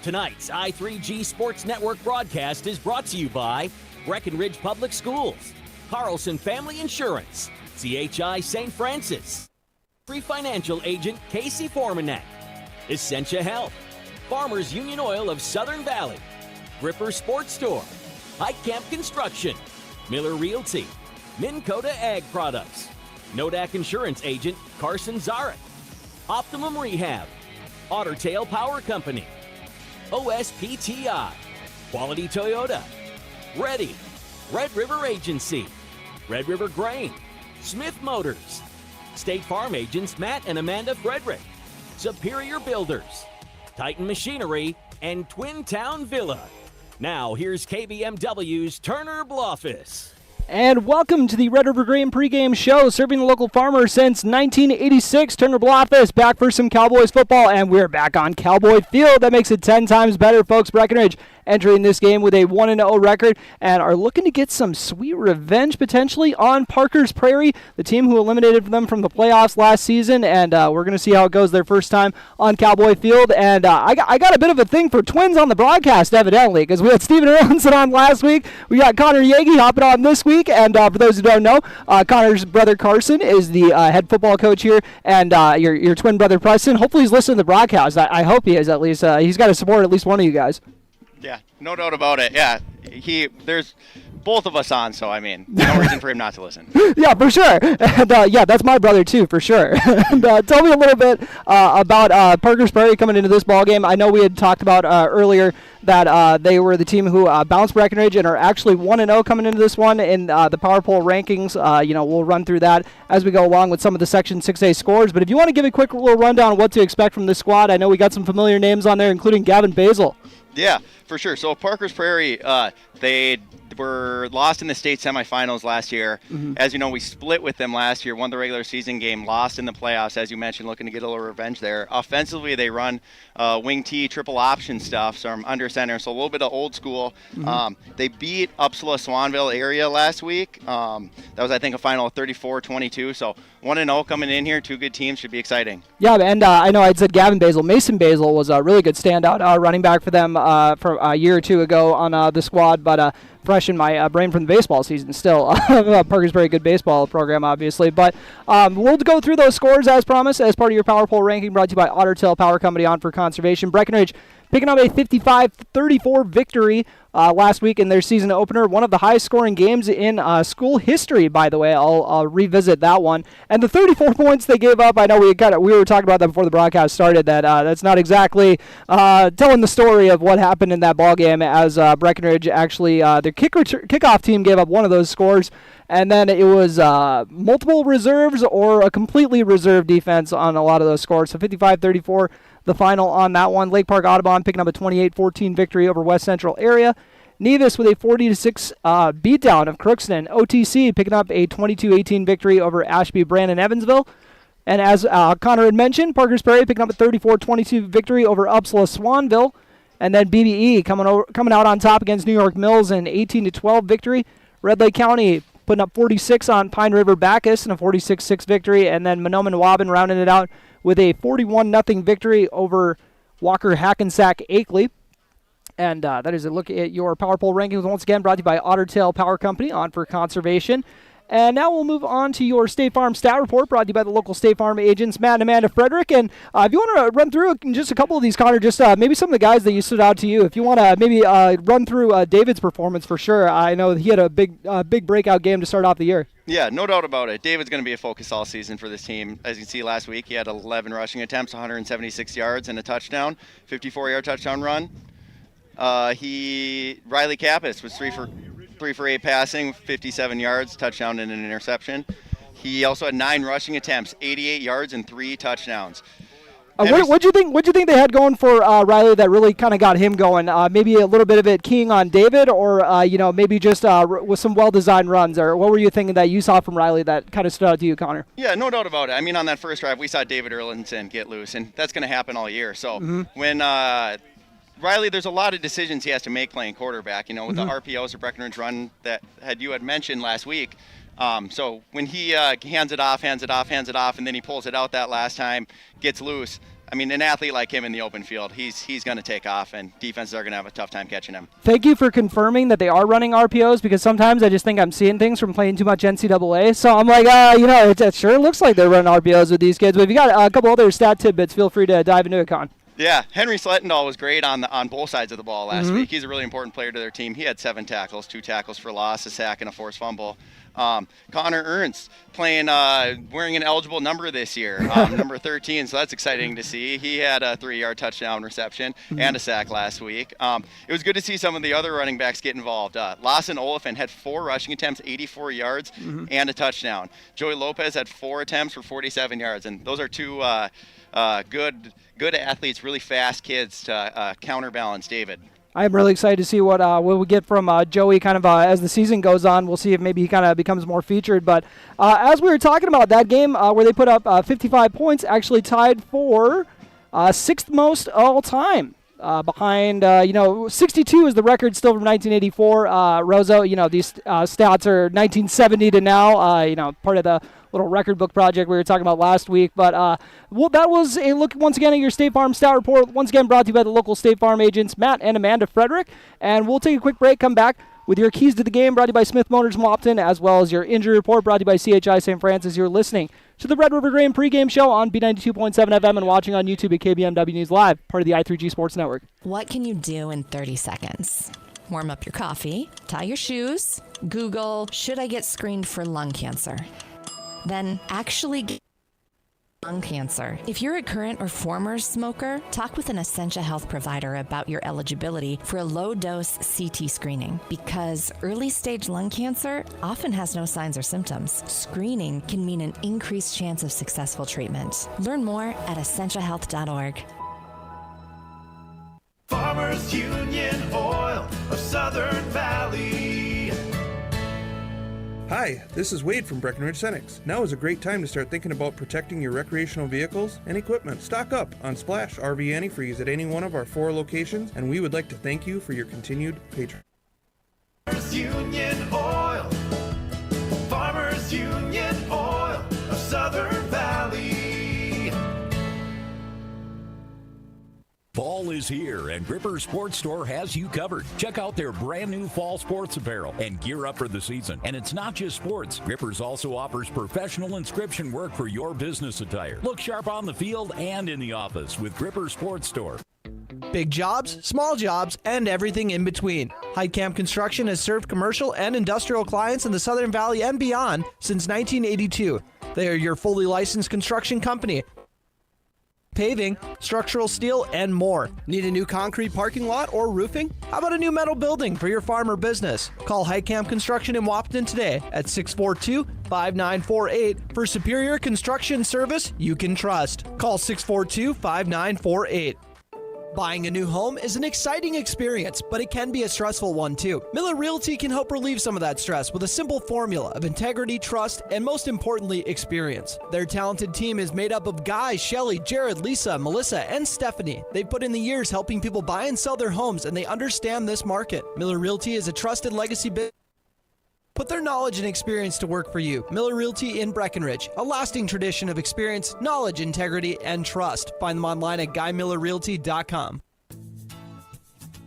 Tonight's I3G Sports Network broadcast is brought to you by Breckenridge Public Schools, Carlson Family Insurance, CHI St. Francis, Free Financial Agent Casey Formanek, Essentia Health, Farmers Union Oil of Southern Valley, Gripper Sports Store, Hike Camp Construction, Miller Realty, Minn Kota Ag Products, Nodak Insurance Agent Carson Zarek, Optimum Rehab, Ottertail Power Company, OSPTI, Quality Toyota, Ready, Red River Agency, Red River Grain, Smith Motors, State Farm agents Matt and Amanda Frederick, Superior Builders, Titan Machinery, and Twin Town Villa. Now here's KBMW's Turner Bluffus. And welcome to the Red River Grain pregame show, serving the local farmers since 1986. Turner Bluffus back for some Cowboys football, and we're back on Cowboy Field. That makes it 10 times better, folks. Breckenridge entering this game with a 1-0 record and are looking to get some sweet revenge potentially on Parker's Prairie, the team who eliminated them from the playoffs last season. And we're going to see how it goes their first time on Cowboy Field. And I got a bit of a thing for twins on the broadcast, evidently, because we had Steven Aronson on last week. We got Connor Yagi hopping on this week. And for those who don't know, Connor's brother Carson is the head football coach here, and your twin brother Preston. Hopefully he's listening to the broadcast. I hope he is, at least. He's got to support at least one of you guys. Yeah, no doubt about it. Yeah, there's both of us on, so I mean, no reason for him not to listen. Yeah, for sure. And yeah, that's my brother too, for sure. And tell me a little bit about Parker's Prairie coming into this ball game. I know we had talked about earlier that they were the team who bounced Breckenridge and are actually 1-0 coming into this one in the Power Poll rankings. We'll run through that as we go along with some of the Section 6A scores. But if you want to give a quick little rundown of what to expect from this squad, I know we got some familiar names on there, including Gavin Basil. Yeah, for sure. So Parker's Prairie, they were lost in the state semifinals last year. Mm-hmm. As you know, we split with them last year, won the regular season game, lost in the playoffs, as you mentioned, looking to get a little revenge there. Offensively, they run wing T, triple option stuff, so I'm under center, so a little bit of old school. Mm-hmm. They beat Upsala Swanville area last week. That was, I think, a final of 34-22, so 1-0 coming in here. Two good teams, should be exciting. Yeah, and I know I said Gavin Basil. Mason Basil was a really good standout running back for them from a year or two ago on the squad, but fresh in my brain from the baseball season still. Parker's very good baseball program, obviously. But we'll go through those scores as promised as part of your Power Poll ranking brought to you by Ottertail Power Company on for conservation. Breckenridge picking up a 55-34 victory last week in their season opener. One of the highest scoring games in school history, by the way. I'll revisit that one. And the 34 points they gave up, I know we were talking about that before the broadcast started, that's not exactly telling the story of what happened in that ball game, as Breckenridge actually, their kickoff team gave up one of those scores. And then it was multiple reserves or a completely reserved defense on a lot of those scores. So 55-34, the final on that one. Lake Park Audubon picking up a 28-14 victory over West Central area. Nevis with a 40-6 beatdown of Crookston. OTC picking up a 22-18 victory over Ashby Brandon Evansville. And as Connor had mentioned, Parker's Prairie picking up a 34-22 victory over Upsala Swanville. And then BBE coming out on top against New York Mills, an 18-12 victory. Red Lake County putting up 46 on Pine River Bacchus and a 46-6 victory. And then Monoman Waban rounding it out with a 41-0 victory over Walker Hackensack Akeley. And that is a look at your Power Poll rankings, once again brought to you by Ottertail Power Company on for conservation. And now we'll move on to your State Farm Stat Report, brought to you by the local State Farm agents, Matt and Amanda Frederick. And if you want to run through just a couple of these, Connor, just maybe some of the guys that you stood out to you. If you want to maybe run through David's performance for sure. I know he had a big breakout game to start off the year. Yeah, no doubt about it. David's going to be a focus all season for this team. As you can see last week, he had 11 rushing attempts, 176 yards, and a touchdown, 54-yard touchdown run. Riley Kappas was 3 for 8 passing, 57 yards, touchdown and an interception. He also had 9 rushing attempts, 88 yards and 3 touchdowns. What'd you think they had going for Riley that really kind of got him going? Maybe a little bit of it keying on David, or maybe just with some well-designed runs, or what were you thinking that you saw from Riley that kind of stood out to you, Connor? Yeah, no doubt about it. I mean, on that first drive, we saw David Erlinson get loose, and that's going to happen all year. So when Riley, there's a lot of decisions he has to make playing quarterback, with the RPOs or Breckenridge run that you had mentioned last week. So when he hands it off, and then he pulls it out that last time, gets loose, I mean, an athlete like him in the open field, he's going to take off, and defenses are going to have a tough time catching him. Thank you for confirming that they are running RPOs, because sometimes I just think I'm seeing things from playing too much NCAA. So I'm like, it sure looks like they're running RPOs with these kids. But if you got a couple other stat tidbits, feel free to dive into it, Con. Yeah, Henry Slettendahl was great on both sides of the ball last week. He's a really important player to their team. He had 7 tackles, 2 tackles for loss, a sack, and a forced fumble. Connor Ernst playing, wearing an eligible number this year, number 13, so that's exciting to see. He had a 3-yard touchdown reception and a sack last week. It was good to see some of the other running backs get involved. Lawson Oliphant had 4 rushing attempts, 84 yards, and a touchdown. Joey Lopez had 4 attempts for 47 yards, and those are 2 good athletes, really fast kids to counterbalance David. I'm really excited to see what we get from Joey kind of as the season goes on. We'll see if maybe he kind of becomes more featured. But as we were talking about that game where they put up 55 points, actually tied for 6th most all time. Behind, 62 is the record still from 1984. Rozo, these stats are 1970 to now, part of the little record book project we were talking about last week. But that was a look once again at your State Farm Stat Report, once again brought to you by the local State Farm agents, Matt and Amanda Frederick. And we'll take a quick break, come back with your keys to the game brought to you by Smith Motors Mopton, as well as your injury report brought to you by CHI St. Francis. You're listening to the Red River Grain pregame show on B92.7 FM and watching on YouTube at KBMW News Live, part of the i3G Sports Network. What can you do in 30 seconds? Warm up your coffee, tie your shoes, Google, should I get screened for lung cancer? Then actually get lung cancer. If you're a current or former smoker, talk with an Essentia Health provider about your eligibility for a low-dose CT screening, because early-stage lung cancer often has no signs or symptoms. Screening can mean an increased chance of successful treatment. Learn more at essentiahealth.org. Farmers Union Oil of Southern Valley. Hi, this is Wade from Breckenridge Cenex. Now is a great time to start thinking about protecting your recreational vehicles and equipment. Stock up on Splash RV Antifreeze at any one of our 4 locations, and we would like to thank you for your continued patronage. Farmers Union Oil. Farmers Union Oil of Southern Valley. Fall is here, and Gripper Sports Store has you covered. Check out their brand new fall sports apparel and gear up for the season. And it's not just sports. Grippers also offers professional inscription work for your business attire. Look sharp on the field and in the office with Gripper Sports Store. Big jobs, small jobs, and everything in between. Heidkamp Construction has served commercial and industrial clients in the Southern Valley and beyond since 1982. They are your fully licensed construction company. Paving, structural steel, and more. Need a new concrete parking lot or roofing? How about a new metal building for your farm or business? Call Heidkamp Construction in Wapton today at 642-5948 for superior construction service you can trust. Call 642-5948. Buying a new home is an exciting experience, but it can be a stressful one too. Miller Realty can help relieve some of that stress with a simple formula of integrity, trust, and most importantly, experience. Their talented team is made up of Guy, Shelly, Jared, Lisa, Melissa, and Stephanie. They've put in the years helping people buy and sell their homes, and they understand this market. Miller Realty is a trusted legacy business. Put their knowledge and experience to work for you. Miller Realty in Breckenridge, a lasting tradition of experience, knowledge, integrity, and trust. Find them online at GuyMillerRealty.com.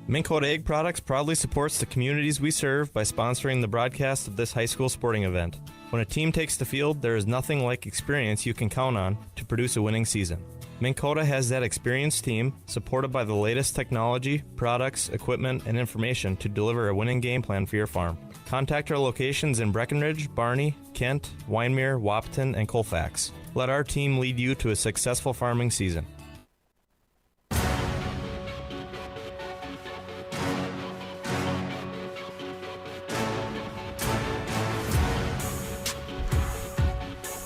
Minn Kota Egg Products proudly supports the communities we serve by sponsoring the broadcast of this high school sporting event. When a team takes the field, there is nothing like experience you can count on to produce a winning season. Minn Kota has that experienced team, supported by the latest technology, products, equipment, and information to deliver a winning game plan for your farm. Contact our locations in Breckenridge, Barney, Kent, Wyndmere, Wapton, and Colfax. Let our team lead you to a successful farming season.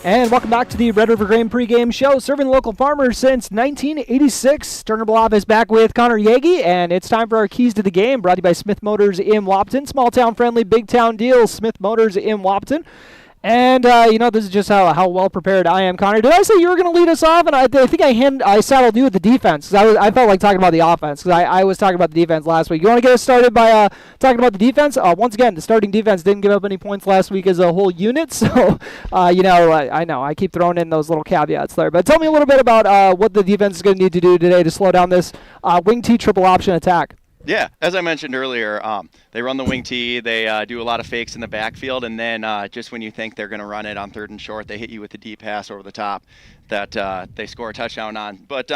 And welcome back to the Red River Grain pregame show, serving local farmers since 1986. Turner Blob is back with Connor Yagi, and it's time for our keys to the game, brought to you by Smith Motors in Wapton. Small town friendly, big town deals, Smith Motors in Wapton. And, this is just how well prepared I am, Connor. Did I say you were going to lead us off? And I think I saddled you with the defense. I felt like talking about the offense because I was talking about the defense last week. You want to get us started by talking about the defense? Once again, the starting defense didn't give up any points last week as a whole unit. So, I know I keep throwing in those little caveats there. But tell me a little bit about what the defense is going to need to do today to slow down this wing T triple option attack. Yeah, as I mentioned earlier, they run the wing tee. They do a lot of fakes in the backfield, and then just when you think they're going to run it on 3rd and short, they hit you with the deep pass over the top that they score a touchdown on. But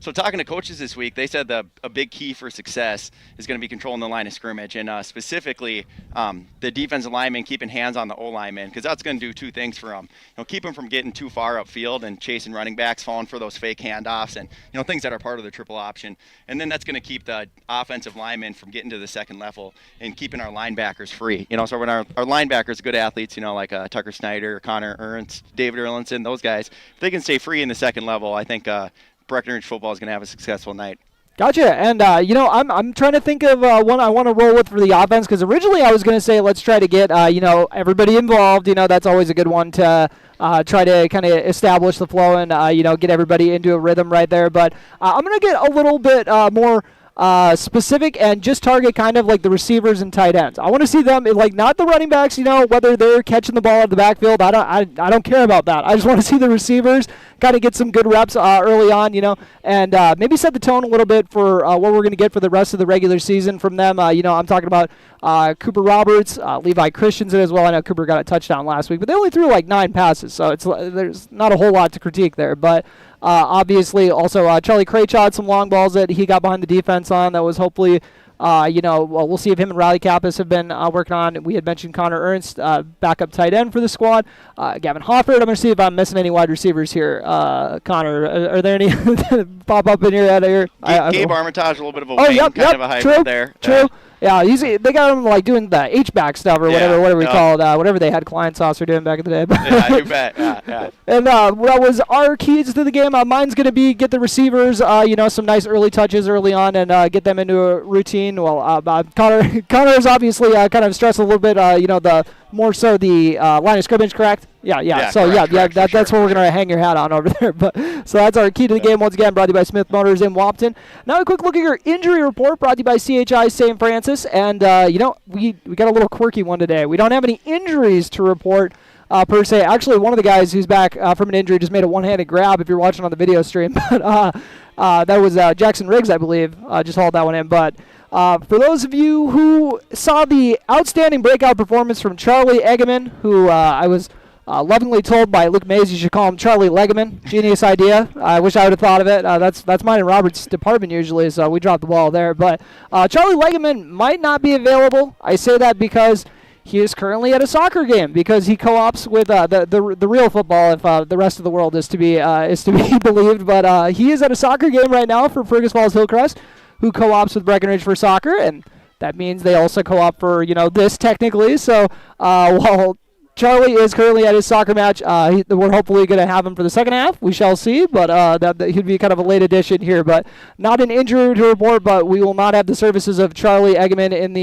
so talking to coaches this week, they said a big key for success is going to be controlling the line of scrimmage, and specifically the defensive linemen keeping hands on the O-linemen, because that's going to do two things for them. Keep them from getting too far upfield and chasing running backs, falling for those fake handoffs, and things that are part of the triple option. And then that's going to keep the offensive linemen from getting to the second level and keeping our linebackers free. So when our linebackers, good athletes, like Tucker Snyder, Connor Ernst, David Erlinson, those guys, if they can stay free in the second level, I think Breckenridge football is going to have a successful night. Gotcha. And, I'm trying to think of one I want to roll with for the offense, because originally I was going to say let's try to get, everybody involved. That's always a good one to try to kind of establish the flow and, get everybody into a rhythm right there. But I'm going to get a little bit more specific and just target kind of like the receivers and tight ends. I want to see them, like, not the running backs, whether they're catching the ball out of the backfield. I don't care about that. I just want to see the receivers kind of get some good reps early on, and maybe set the tone a little bit for what we're going to get for the rest of the regular season from them. I'm talking about Cooper Roberts, Levi Christensen as well. I know Cooper got a touchdown last week, but they only threw like 9 passes, so there's not a whole lot to critique there. But obviously, also Charlie Craychaw had some long balls that he got behind the defense on that was hopefully, we'll see if him and Riley Kappas have been working on. We had mentioned Connor Ernst, backup tight end for the squad. Gavin Hoffert, I'm going to see if I'm missing any wide receivers here. Connor, are there any pop up in your head here? Gabe Armitage, a little bit of a wing, kind of a hybrid there. True. Yeah, they got him like doing the H-back stuff or whatever we call it, whatever they had Klein Saucer doing back in the day. Yeah, you bet. Yeah. And that was our keys to the game. Mine's going to be get the receivers, some nice early touches early on and get them into a routine. Well, Connor is obviously kind of stressed a little bit, the more so the line of scrimmage, correct? Yeah. So correct, that's what we're going to hang your hat on over there. But so that's our key to the game. Once again, brought to you by Smith Motors in Wapton. Now a quick look at your injury report, brought to you by CHI St. Francis. And we got a little quirky one today. We don't have any injuries to report per se. Actually, one of the guys who's back from an injury just made a one-handed grab. If you're watching on the video stream, but that was Jackson Riggs, I believe, just hauled that one in. But for those of you who saw the outstanding breakout performance from Charlie Eggeman, who I was lovingly told by Luke Mays you should call him Charlie Legeman. Genius idea. I wish I would have thought of it. That's mine and Robert's department usually, so we dropped the ball there. But Charlie Legeman might not be available. I say that because he is currently at a soccer game because he co-ops with the real football, if the rest of the world is to be believed. But he is at a soccer game right now for Fergus Falls Hillcrest, who co-ops with Breckenridge for soccer, and that means they also co-op for this technically. So while Charlie is currently at his soccer match, we're hopefully going to have him for the second half. We shall see, but that he'd be kind of a late addition here. But not an injury to report, but we will not have the services of Charlie Eggeman in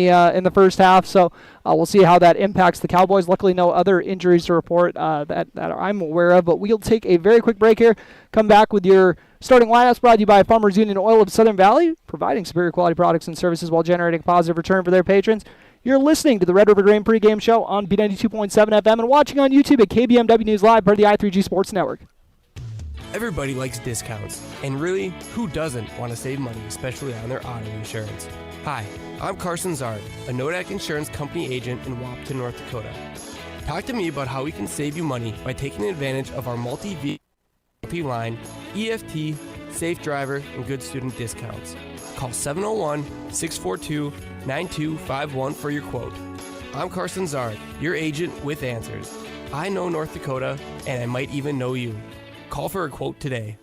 the first half. So we'll see how that impacts the Cowboys. Luckily, no other injuries to report that I'm aware of. But we'll take a very quick break here. Come back with your starting lineups, brought to you by Farmers Union Oil of Southern Valley, providing superior quality products and services while generating a positive return for their patrons. You're listening to the Red River Grain pregame show on B92.7 FM and watching on YouTube at KBMW News Live, part of the I3G Sports Network. Everybody likes discounts, and really, who doesn't want to save money, especially on their auto insurance? Hi, I'm Carson Zard, a Nodak Insurance Company agent in Wapton, North Dakota. Talk to me about how we can save you money by taking advantage of our multi-vehicle, multi-line, EFT, safe driver, and good student discounts. Call 701-642-9251 for your quote. I'm Carson Zard, your agent with answers. I know North Dakota, and I might even know you. Call for a quote today.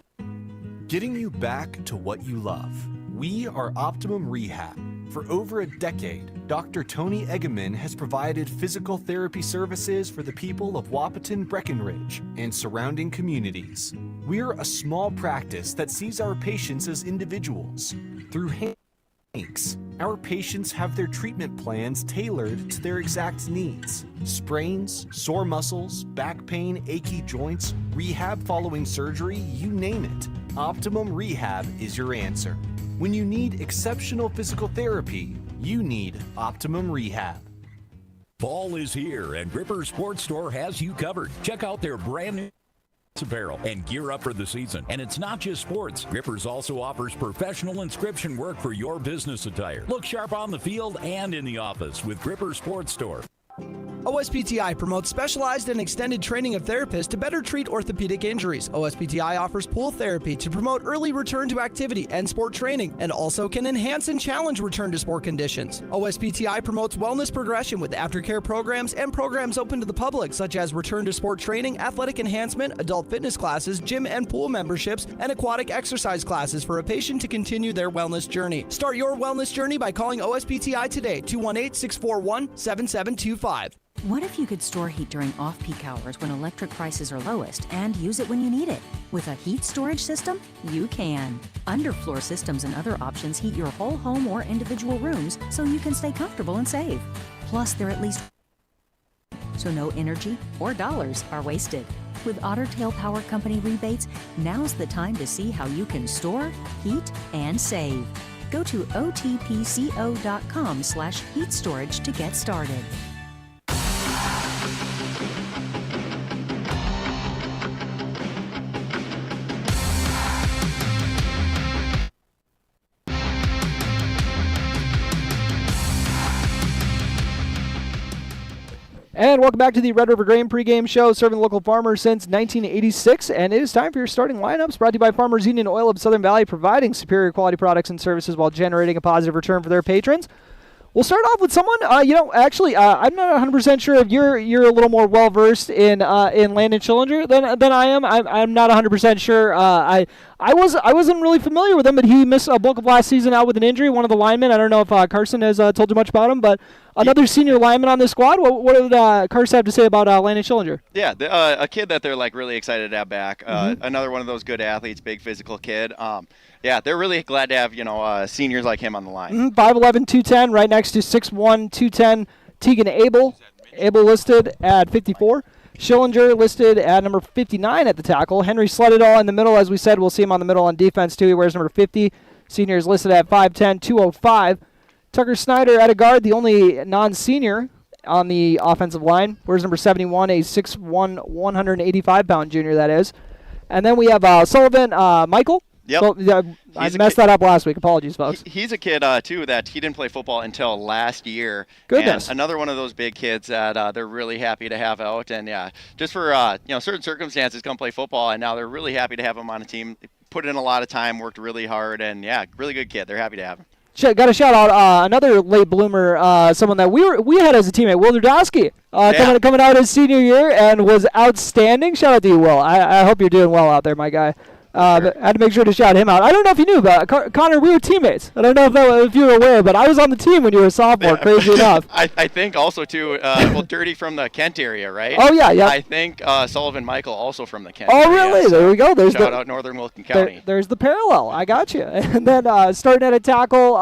Getting you back to what you love. We are Optimum Rehab. For over a decade, Dr. Tony Eggeman has provided physical therapy services for the people of Wahpeton, Breckenridge, and surrounding communities. We're a small practice that sees our patients as individuals. Through Thanks. Our patients have their treatment plans tailored to their exact needs. Sprains, sore muscles, back pain, achy joints, rehab following surgery, you name it. Optimum Rehab is your answer. When you need exceptional physical therapy, you need Optimum Rehab. Fall is here, and Gripper Sports Store has you covered. Check out their brand new apparel and gear up for the season. And it's not just sports. Grippers also offers professional inscription work for your business attire. Look sharp on the field and in the office with Gripper Sports Store. OSPTI promotes specialized and extended training of therapists to better treat orthopedic injuries. OSPTI offers pool therapy to promote early return to activity and sport training, and also can enhance and challenge return to sport conditions. OSPTI promotes wellness progression with aftercare programs and programs open to the public, such as return to sport training, athletic enhancement, adult fitness classes, gym and pool memberships, and aquatic exercise classes for a patient to continue their wellness journey. Start your wellness journey by calling OSPTI today, 218-641-7725. What if you could store heat during off-peak hours when electric prices are lowest and use it when you need it? With a heat storage system, you can. Underfloor systems and other options heat your whole home or individual rooms so you can stay comfortable and save. Plus, they're at least so no energy or dollars are wasted. With Otter Tail Power Company rebates, now's the time to see how you can store, heat, and save. Go to otpco.com/heat storage to get started. And welcome back to the Red River Grain pregame show, serving local farmers since 1986. And it is time for your starting lineups, brought to you by Farmers Union Oil of Southern Valley, providing superior quality products and services while generating a positive return for their patrons. We'll start off with someone, I'm not 100% sure if you're a little more well-versed in Landon Schillinger than I am. I'm not 100% sure. I wasn't really familiar with him, but he missed a bulk of last season out with an injury, one of the linemen. I don't know if Carson has told you much about him, but another senior lineman on this squad. What did Carson have to say about Landon Schillinger? Yeah, a kid that they're really excited to have back. Another one of those good athletes, big physical kid. Yeah, they're really glad to have seniors like him on the line. 5'11", 210, right next to 6'1", 210 Tegan Abel. Abel listed at 54. Schillinger listed at number 59 at the tackle. Henry Sledadall in the middle, as we said. We'll see him on the middle on defense, too. He wears number 50. Senior is listed at 5'10", 205. Tucker Snyder at a guard, the only non-senior on the offensive line. Wears number 71, a 6'1", 185-pound junior, that is. And then we have Sullivan Michael. Yep. So, I messed that up last week. Apologies, folks. He's a kid, too, that he didn't play football until last year. Goodness. And another one of those big kids that they're really happy to have out. And, yeah, just for certain circumstances, come play football, and now they're really happy to have him on a team. They put in a lot of time, worked really hard, and, yeah, really good kid. They're happy to have him. Got to shout out another late bloomer, someone that we had as a teammate, Will Durdowski, coming out his senior year and was outstanding. Shout out to you, Will. I hope you're doing well out there, my guy. But I had to make sure to shout him out. I don't know if you knew, but Connor, we were teammates. I don't know if you were aware, but I was on the team when you were a sophomore, crazy enough. I think also, too, Dirty from the Kent area, right? Oh, yeah. I think Sullivan Michael also from the Kent area. Oh, really? So there we go. Shout out Northern Wilkin County. There's the parallel. I got you. And then starting at a tackle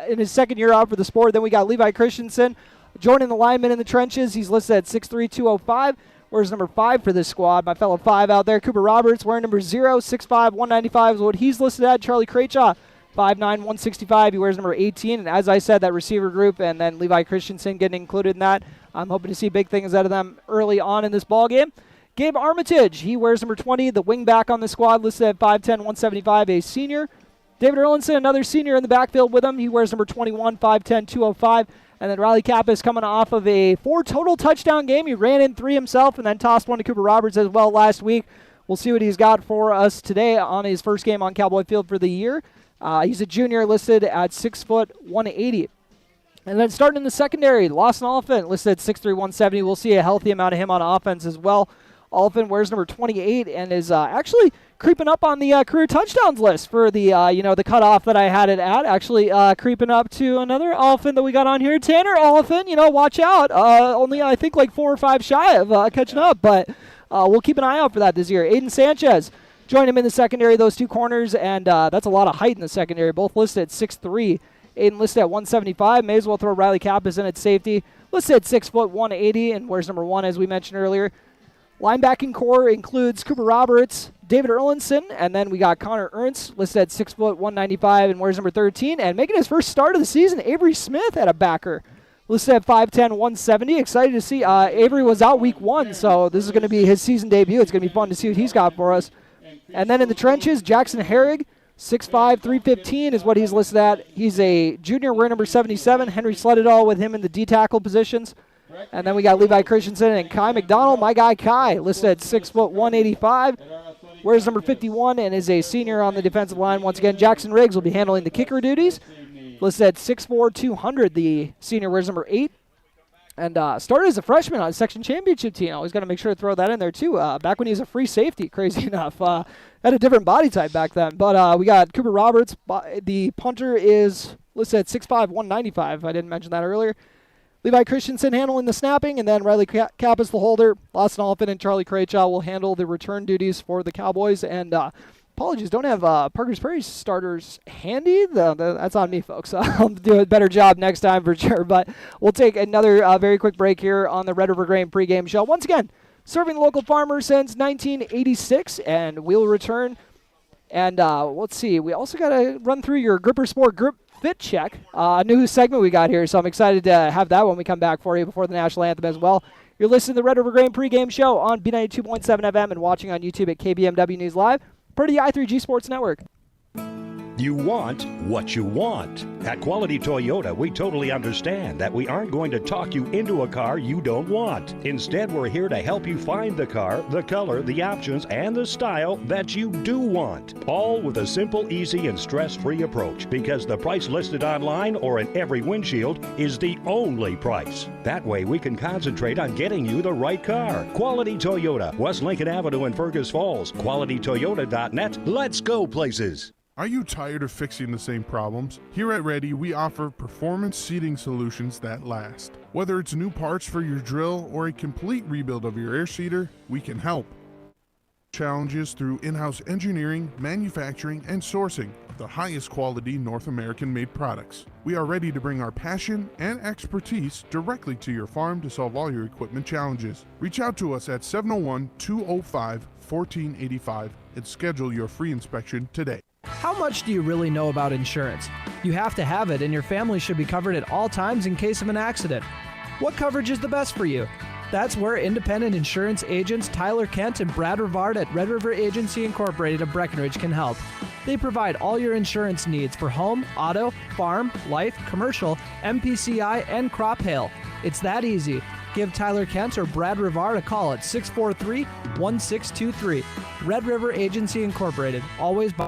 in his second year out for the sport, then we got Levi Christensen joining the linemen in the trenches. He's listed at 6'3", 205. Wears number 5 for this squad. My fellow 5 out there. Cooper Roberts wearing number 0, 6'5", 195 is what he's listed at. Charlie Craychaw, 5'9", 165. He wears number 18. And as I said, that receiver group and then Levi Christensen getting included in that. I'm hoping to see big things out of them early on in this ballgame. Gabe Armitage, he wears number 20, the wing back on the squad, listed at 5'10", 175, a senior. David Erlinson, another senior in the backfield with him. He wears number 21, 5'10", 205. And then Riley Kappas coming off of a 4 total touchdown game. He ran in 3 himself and then tossed one to Cooper Roberts as well last week. We'll see what he's got for us today on his first game on Cowboy Field for the year. He's a junior listed at 6 foot 180. And then starting in the secondary, Lawson Oliphant listed at 6'3", 170. We'll see a healthy amount of him on offense as well. Oliphant wears number 28 and is actually creeping up on the career touchdowns list for the the cutoff that I had it at. Actually creeping up to another Oliphant that we got on here, Tanner Oliphant. Watch out. Only I think like 4 or 5 shy of catching up, but we'll keep an eye out for that this year. Aiden Sanchez joined him in the secondary, those 2 corners, and that's a lot of height in the secondary. Both listed at 6'3". Aiden listed at 175. May as well throw Riley Kappas in at safety. Listed at 6 foot 180, and wears number 1, as we mentioned earlier. Linebacking core includes Cooper Roberts, David Erlinson, and then we got Connor Ernst, listed at 6 foot 195 and wears number 13. And making his first start of the season, Avery Smith at a backer, listed at 5'10", 170. Excited to see. Avery was out week 1, so this is going to be his season debut. It's going to be fun to see what he's got for us. And then in the trenches, Jackson Herrig, 6'5", 315 is what he's listed at. He's a junior, wearing number 77. Henry Sledadall with him in the D-tackle positions. And then we got Levi Christensen and Kai McDonald. My guy Kai, listed at 6 foot 185. Wears number 51 and is a senior on the defensive line. Once again, Jackson Riggs will be handling the kicker duties. Listed at 6'4", 200. The senior wears number 8. And started as a freshman on a section championship team. Always got to make sure to throw that in there, too. Back when he was a free safety, crazy enough. Had a different body type back then. But we got Cooper Roberts. The punter is listed at 6'5", 195. I didn't mention that earlier. Levi Christensen handling the snapping, and then Riley Kappas, the holder. Lawson Oliphant and Charlie Craychaw will handle the return duties for the Cowboys. And apologies, don't have Parker's Prairie starters handy. That's on me, folks. I'll do a better job next time for sure. But we'll take another very quick break here on the Red River Grain pregame show. Once again, serving the local farmers since 1986, and we'll return. And let's see, we also got to run through your Gripper Sport Grip Fit Check, a new segment we got here, so I'm excited to have that when we come back for you before the national anthem as well. You're listening to the Red River Grain pregame show on B92.7 FM and watching on YouTube at KBMW News Live, part of the i3G Sports Network. You want what you want. At Quality Toyota, we totally understand that we aren't going to talk you into a car you don't want. Instead, we're here to help you find the car, the color, the options, and the style that you do want. All with a simple, easy, and stress-free approach, because the price listed online or in every windshield is the only price. That way, we can concentrate on getting you the right car. Quality Toyota, West Lincoln Avenue in Fergus Falls. QualityToyota.net. Let's go places. Are you tired of fixing the same problems? Here at Reddy, we offer performance seating solutions that last. Whether it's new parts for your drill or a complete rebuild of your air seeder, we can help. Challenges through in-house engineering, manufacturing, and sourcing of the highest quality North American-made products. We are ready to bring our passion and expertise directly to your farm to solve all your equipment challenges. Reach out to us at 701-205-1485 and schedule your free inspection today. How much do you really know about insurance? You have to have it, and your family should be covered at all times in case of an accident. What coverage is the best for you? That's where independent insurance agents Tyler Kent and Brad Rivard at Red River Agency Incorporated of Breckenridge can help. They provide all your insurance needs for home, auto, farm, life, commercial, MPCI, and crop hail. It's that easy. Give Tyler Kent or Brad Rivard a call at 643-1623. Red River Agency Incorporated. Always by.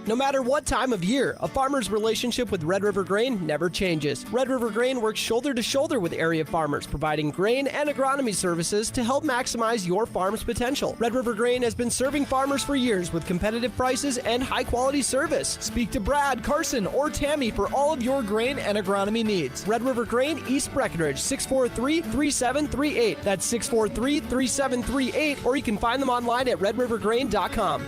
No matter what time of year, a farmer's relationship with Red River Grain never changes. Red River Grain works shoulder to shoulder with area farmers, providing grain and agronomy services to help maximize your farm's potential. Red River Grain has been serving farmers for years with competitive prices and high-quality service. Speak to Brad, Carson, or Tammy for all of your grain and agronomy needs. Red River Grain, East Breckenridge, 643-3738. That's 643-3738, or you can find them online at redrivergrain.com.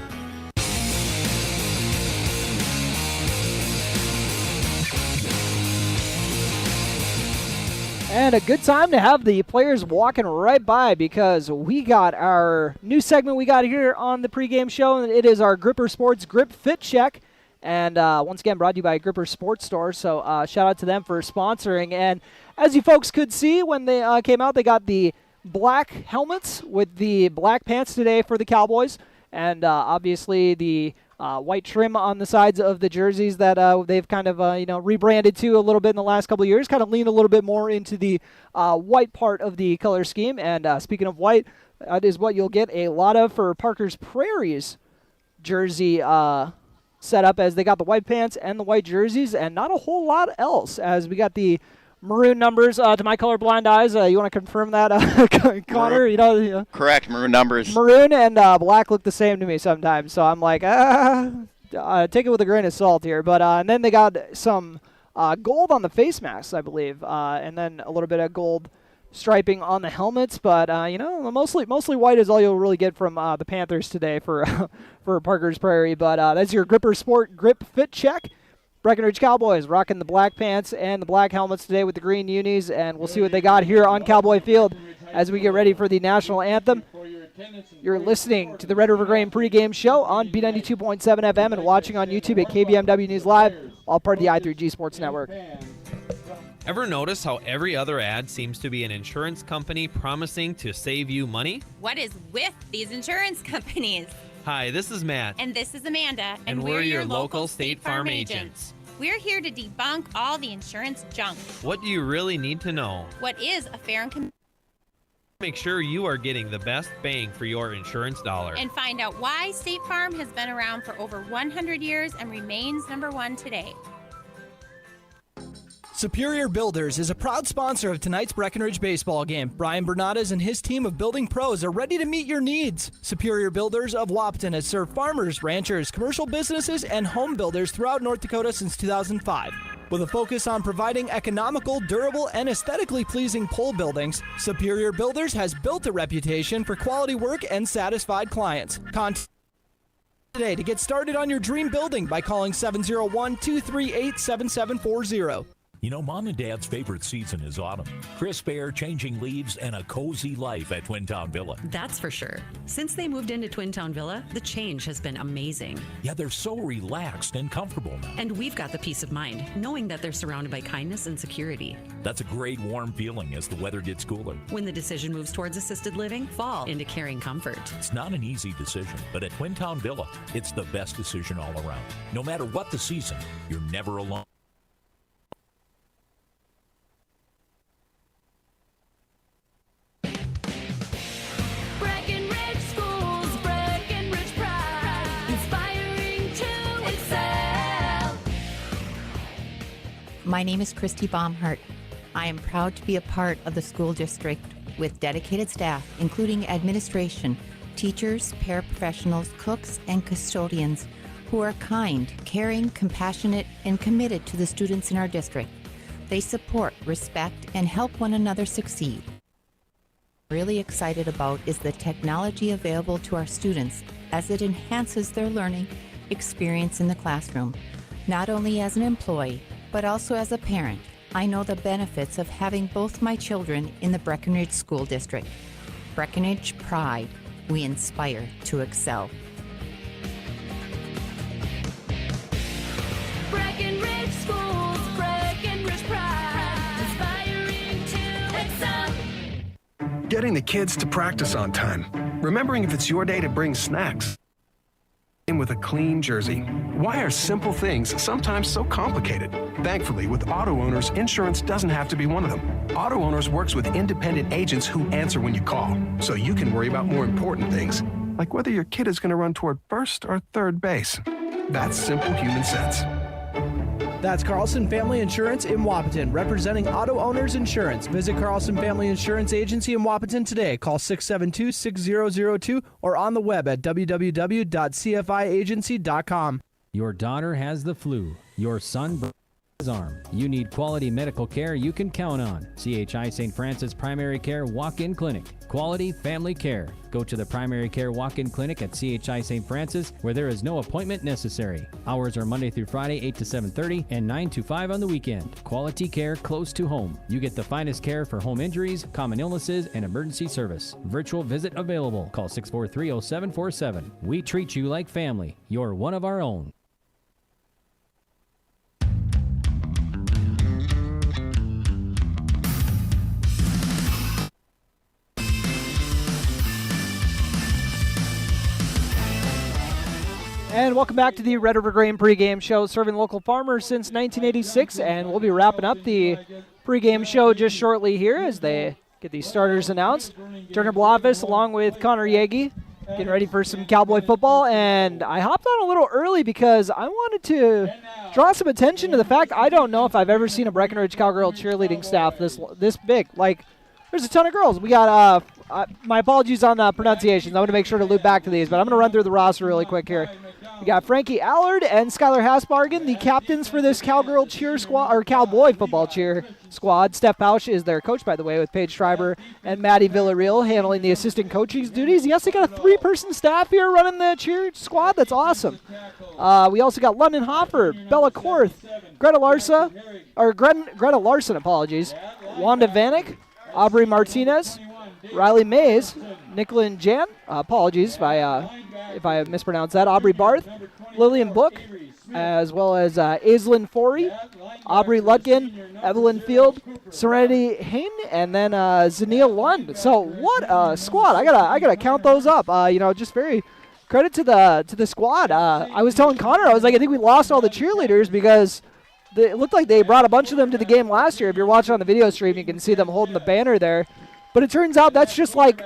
And a good time to have the players walking right by, because we got our new segment we got here on the pregame show, and it is our Gripper Sports Grip Fit Check. And once again, brought to you by Gripper Sports Store, so shout out to them for sponsoring. And as you folks could see when they came out, they got the black helmets with the black pants today for the Cowboys, and obviously the white trim on the sides of the jerseys that they've kind of rebranded to a little bit in the last couple of years, kind of lean a little bit more into the white part of the color scheme. And speaking of white, that is what you'll get a lot of for Parker's Prairie's jersey setup, as they got the white pants and the white jerseys, and not a whole lot else, as we got the maroon numbers to my colorblind eyes. You want to confirm that, Connor? Maroon. Correct, maroon numbers. Maroon and black look the same to me sometimes, so I'm like, take it with a grain of salt here. But and then they got some gold on the face masks, I believe, and then a little bit of gold striping on the helmets. But mostly white is all you'll really get from the Panthers today for for Parker's Prairie. But that's your Gripper Sport Grip Fit Check. Breckenridge Cowboys rocking the black pants and the black helmets today with the green unis, and we'll see what they got here on Cowboy Field as we get ready for the national anthem. You're listening to the Red River Grain pregame show on B92.7 FM and watching on YouTube at KBMW News Live, all part of the i3G Sports Network. Ever notice how every other ad seems to be an insurance company promising to save you money? What is with these insurance companies? Hi, this is Matt. And this is Amanda. And we're your local State Farm agents. We're here to debunk all the insurance junk. What do you really need to know? What is a fair and Make sure you are getting the best bang for your insurance dollar. And find out why State Farm has been around for over 100 years and remains number one today. Superior Builders is a proud sponsor of tonight's Breckenridge baseball game. Brian Bernades and his team of building pros are ready to meet your needs. Superior Builders of Wahpeton has served farmers, ranchers, commercial businesses, and home builders throughout North Dakota since 2005. With a focus on providing economical, durable, and aesthetically pleasing pole buildings, Superior Builders has built a reputation for quality work and satisfied clients. Contact today to get started on your dream building by calling 701-238-7740. You know, Mom and Dad's favorite season is autumn. Crisp air, changing leaves, and a cozy life at Twin Town Villa. That's for sure. Since they moved into Twin Town Villa, the change has been amazing. Yeah, they're so relaxed and comfortable now. And we've got the peace of mind, knowing that they're surrounded by kindness and security. That's a great warm feeling as the weather gets cooler. When the decision moves towards assisted living, fall into caring comfort. It's not an easy decision, but at Twin Town Villa, it's the best decision all around. No matter what the season, you're never alone. My name is Christy Baumhart. I am proud to be a part of the school district with dedicated staff, including administration, teachers, paraprofessionals, cooks, and custodians who are kind, caring, compassionate, and committed to the students in our district. They support, respect, and help one another succeed. What I'm really excited about is the technology available to our students as it enhances their learning experience in the classroom, not only as an employee, but also as a parent. I know the benefits of having both my children in the Breckenridge School District. Breckenridge Pride. We inspire to excel. Breckenridge Schools, Breckenridge Pride, inspiring to excel. Getting the kids to practice on time. Remembering if it's your day to bring snacks. In with a clean jersey. Why are simple things sometimes so complicated? Thankfully, with Auto Owners, insurance doesn't have to be one of them. Auto Owners works with independent agents who answer when you call, so you can worry about more important things, like whether your kid is going to run toward first or third base. That's simple human sense. That's Carlson Family Insurance in Wahpeton, representing Auto Owners Insurance. Visit Carlson Family Insurance Agency in Wahpeton today. Call 672-6002 or on the web at www.cfiagency.com. Your daughter has the flu. Your son broke his arm. You need quality medical care you can count on. CHI St. Francis Primary Care Walk-In Clinic. Quality family care. Go to the Primary Care Walk-In Clinic at CHI St. Francis, where there is no appointment necessary. Hours are Monday through Friday, 8 to 7:30 and 9 to 5 on the weekend. Quality care close to home. You get the finest care for home injuries, common illnesses, and emergency service. Virtual visit available. Call 643-0747. We treat you like family. You're one of our own. And welcome back to the Red River Grain pregame show, serving local farmers since 1986. And we'll be wrapping up the pregame show just shortly here as they get these starters announced. Turner Blofis along with Connor Yegi getting ready for some Cowboy football. And I hopped on a little early because I wanted to draw some attention to the fact I don't know if I've ever seen a Breckenridge Cowgirl cheerleading staff this big. Like, there's a ton of girls. We got, my apologies on the pronunciations. I'm going to make sure to loop back to these, but I'm going to run through the roster really quick here. We We got Frankie Allard and Skylar Hasbargen, the captains for this cowgirl cheer squad, or cowboy football cheer squad. Steph Pausch is their coach, by the way, with Paige Schreiber and Maddie Villarreal handling the assistant coaching duties. Yes, they got a 3-person staff here running the cheer squad. That's awesome. We also got London Hoffer, Bella Korth, Greta Larson, apologies, Wanda Vanek, Aubrey Martinez, Riley Mays, Nicklin Jan, apologies if I mispronounced that, Aubrey Barth, Lillian Book, as well as Aislinn Forey, Aubrey Lutkin, Evelyn Field, Serenity Hain, and then Zania Lund. So what a squad! I gotta count those up. Just very credit to the squad. I was telling Connor, I was like, I think we lost all the cheerleaders because it looked like they brought a bunch of them to the game last year. If you're watching on the video stream, you can see them holding the banner there. But it turns out that's just like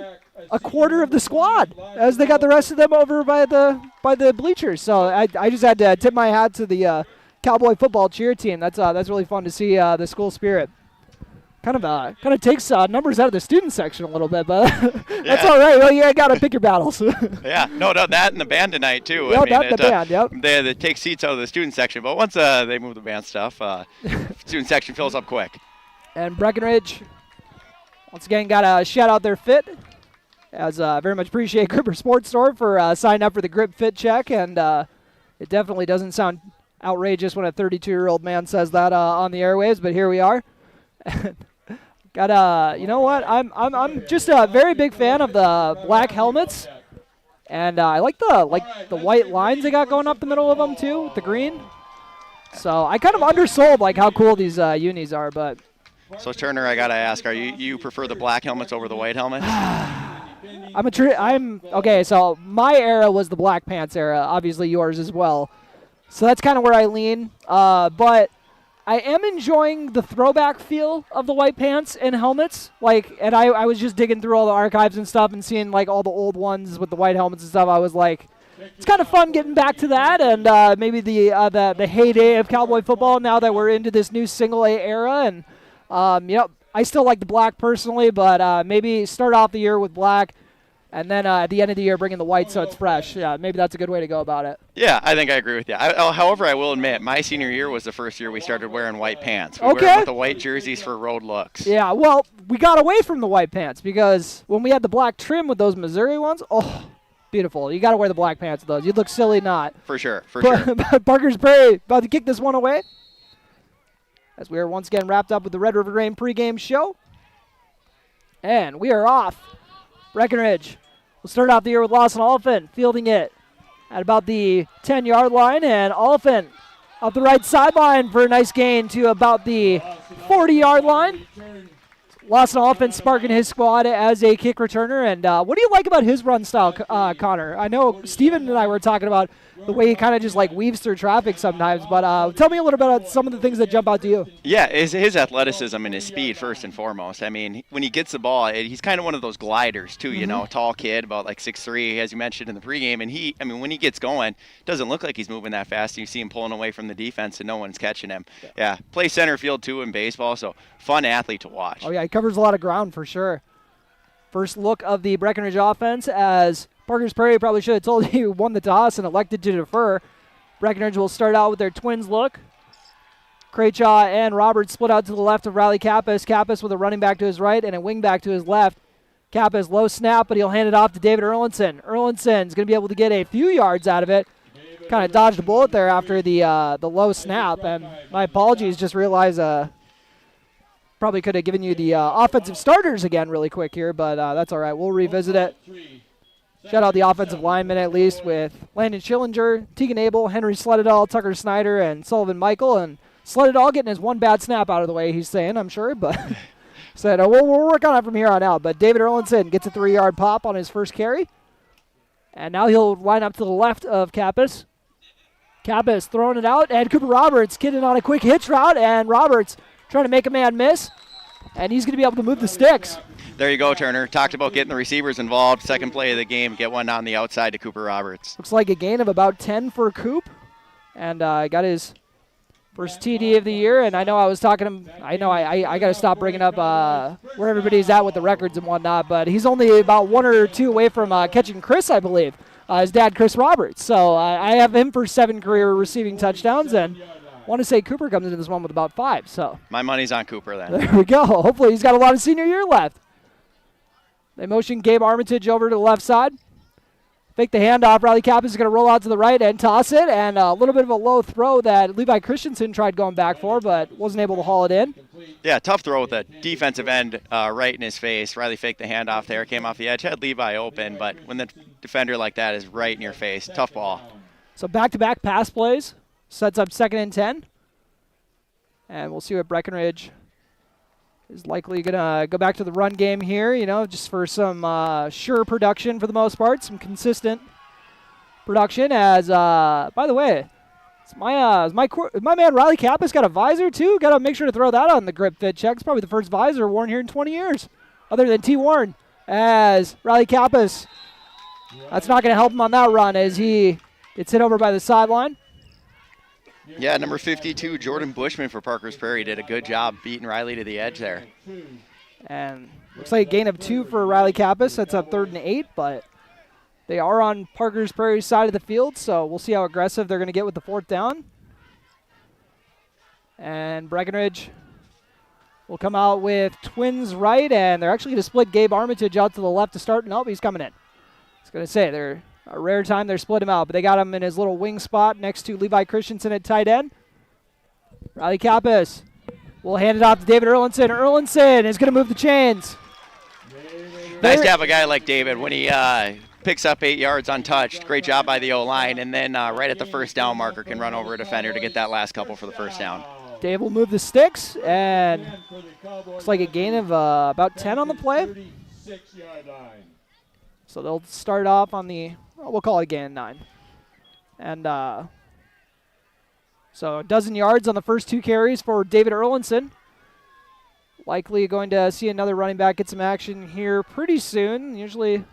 a quarter of the squad, as they got the rest of them over by the bleachers. So I just had to tip my hat to the Cowboy football cheer team. That's really fun to see the school spirit. Kind of takes numbers out of the student section a little bit, but that's all right. Well, you got to pick your battles. Yeah, no, that and the band tonight too. Yeah, that and the band. Yep. They take seats out of the student section, but once they move the band stuff, student section fills up quick. And Breckenridge, once again, got to shout out their fit. As very much appreciate Gripper Sports Store for signing up for the Grip Fit Check, and it definitely doesn't sound outrageous when a 32-year-old man says that on the airwaves, but here we are. You know what? I'm just a very big fan of the black helmets, and I like the white lines they got going up the middle of them too, with the green. So I kind of undersold how cool these unis are, but. So Turner, I gotta ask, you prefer the black helmets over the white helmets? Okay, so my era was the black pants era, obviously yours as well. So that's kind of where I lean. But I am enjoying the throwback feel of the white pants and helmets. And I was just digging through all the archives and stuff and seeing all the old ones with the white helmets and stuff. I was like, it's kind of fun getting back to that, and maybe the heyday of cowboy football now that we're into this new single A era. And I still like the black personally, but maybe start off the year with black, and then at the end of the year bring in the white so it's fresh. Yeah, maybe that's a good way to go about it. Yeah, I think I agree with you. However, I will admit, my senior year was the first year we started wearing white pants. We were with the white jerseys for road looks. Yeah, well, we got away from the white pants because when we had the black trim with those Missouri ones, beautiful. You got to wear the black pants with those. You'd look silly not. For sure, for sure. Parker's Prairie about to kick this one away, as we are once again wrapped up with the Red River Grain pregame show. And we are off. Breckenridge will start off the year with Lawson Oliphant fielding it at about the 10-yard line, and Oliphant up the right sideline for a nice gain to about the 40-yard line. Lawson Oliphant sparking his squad as a kick returner. And what do you like about his run style, Connor? I know Steven and I were talking about the way he kind of just weaves through traffic sometimes, but tell me a little bit about some of the things that jump out to you. Yeah, his athleticism and his speed first and foremost. I mean, when he gets the ball, he's kind of one of those gliders too, tall kid, about 6'3", as you mentioned in the pregame. And when he gets going, it doesn't look like he's moving that fast. You see him pulling away from the defense and no one's catching him. Yeah, plays center field too in baseball, so fun athlete to watch. Oh yeah, he covers a lot of ground for sure. First look of the Breckenridge offense, as Parker's Prairie probably should have told you won the toss and elected to defer. Breckenridge will start out with their twins look. Craychaw and Roberts split out to the left of Riley Kappas. Kappas with a running back to his right and a wing back to his left. Kappas low snap, but he'll hand it off to David Erlinson. Erlinson's going to be able to get a few yards out of it. Kind of dodged a bullet there after the low snap. And my apologies, just realized probably could have given you the offensive starters again really quick here, but that's all right. We'll revisit it. Shout out the offensive linemen at least, with Landon Schillinger, Tegan Abel, Henry Sledadal, Tucker Snyder, and Sullivan Michael. And Sledadal getting his one bad snap out of the way, he's saying, I'm sure. But said, we'll work on it from here on out. But David Erlinson gets a 3-yard pop on his first carry. And now he'll line up to the left of Kappas. Kappas throwing it out, and Cooper Roberts getting on a quick hitch route, and Roberts trying to make a man miss. And he's going to be able to move the sticks. There you go, Turner. Talked about getting the receivers involved. Second play of the game, get one on the outside to Cooper Roberts. Looks like a gain of about 10 for Coop. And got his first TD of the year. And I know I was talking to him. I know I got to stop bringing up where everybody's at with the records and whatnot. But he's only about 1 or 2 away from catching Chris, I believe, his dad, Chris Roberts. So I have him for 7 career receiving touchdowns, and want to say Cooper comes into this one with about 5. So My money's on Cooper then. there we go. Hopefully he's got a lot of senior year left. They motion Gabe Armitage over to the left side. Fake the handoff. Riley Kappas is going to roll out to the right and toss it. And a little bit of a low throw that Levi Christensen tried going back for, but wasn't able to haul it in. Yeah, tough throw with the defensive end right in his face. Riley faked the handoff there, came off the edge, had Levi open, but when the defender like that is right in your face, tough ball. So back-to-back pass plays. Sets up 2nd and 10. And we'll see what Breckenridge is likely going to go back to the run game here, just for some sure production for the most part, some consistent production. As, by the way, is my man Riley Kappas got a visor too? Got to make sure to throw that on the grip fit check. It's probably the first visor worn here in 20 years, other than T. Warren. As Riley Kappas, that's not going to help him on that run as he gets hit over by the sideline. Yeah, number 52, Jordan Bushman for Parker's Prairie did a good job beating Riley to the edge there. And looks like a gain of 2 for Riley Kappas. That's up 3rd and 8, but they are on Parker's Prairie's side of the field, so we'll see how aggressive they're going to get with the 4th down. And Breckenridge will come out with twins right, and they're actually going to split Gabe Armitage out to the left to start. Nope, he's coming in. I was going to say, they're a rare time they're split him out, but they got him in his little wing spot next to Levi Christensen at tight end. Riley Kappas will hand it off to David Erlinson. Erlinson is going to move the chains. Nice to have a guy like David when he picks up 8 yards untouched. Great job by the O-line, and then right at the first down marker can run over a defender to get that last couple for the first down. Dave will move the sticks, and looks like a gain of about 10 on the play. So they'll start off on the, we'll call it a gain of 9. And so a dozen yards on the first 2 carries for David Erlinson. Likely going to see another running back get some action here pretty soon. Usually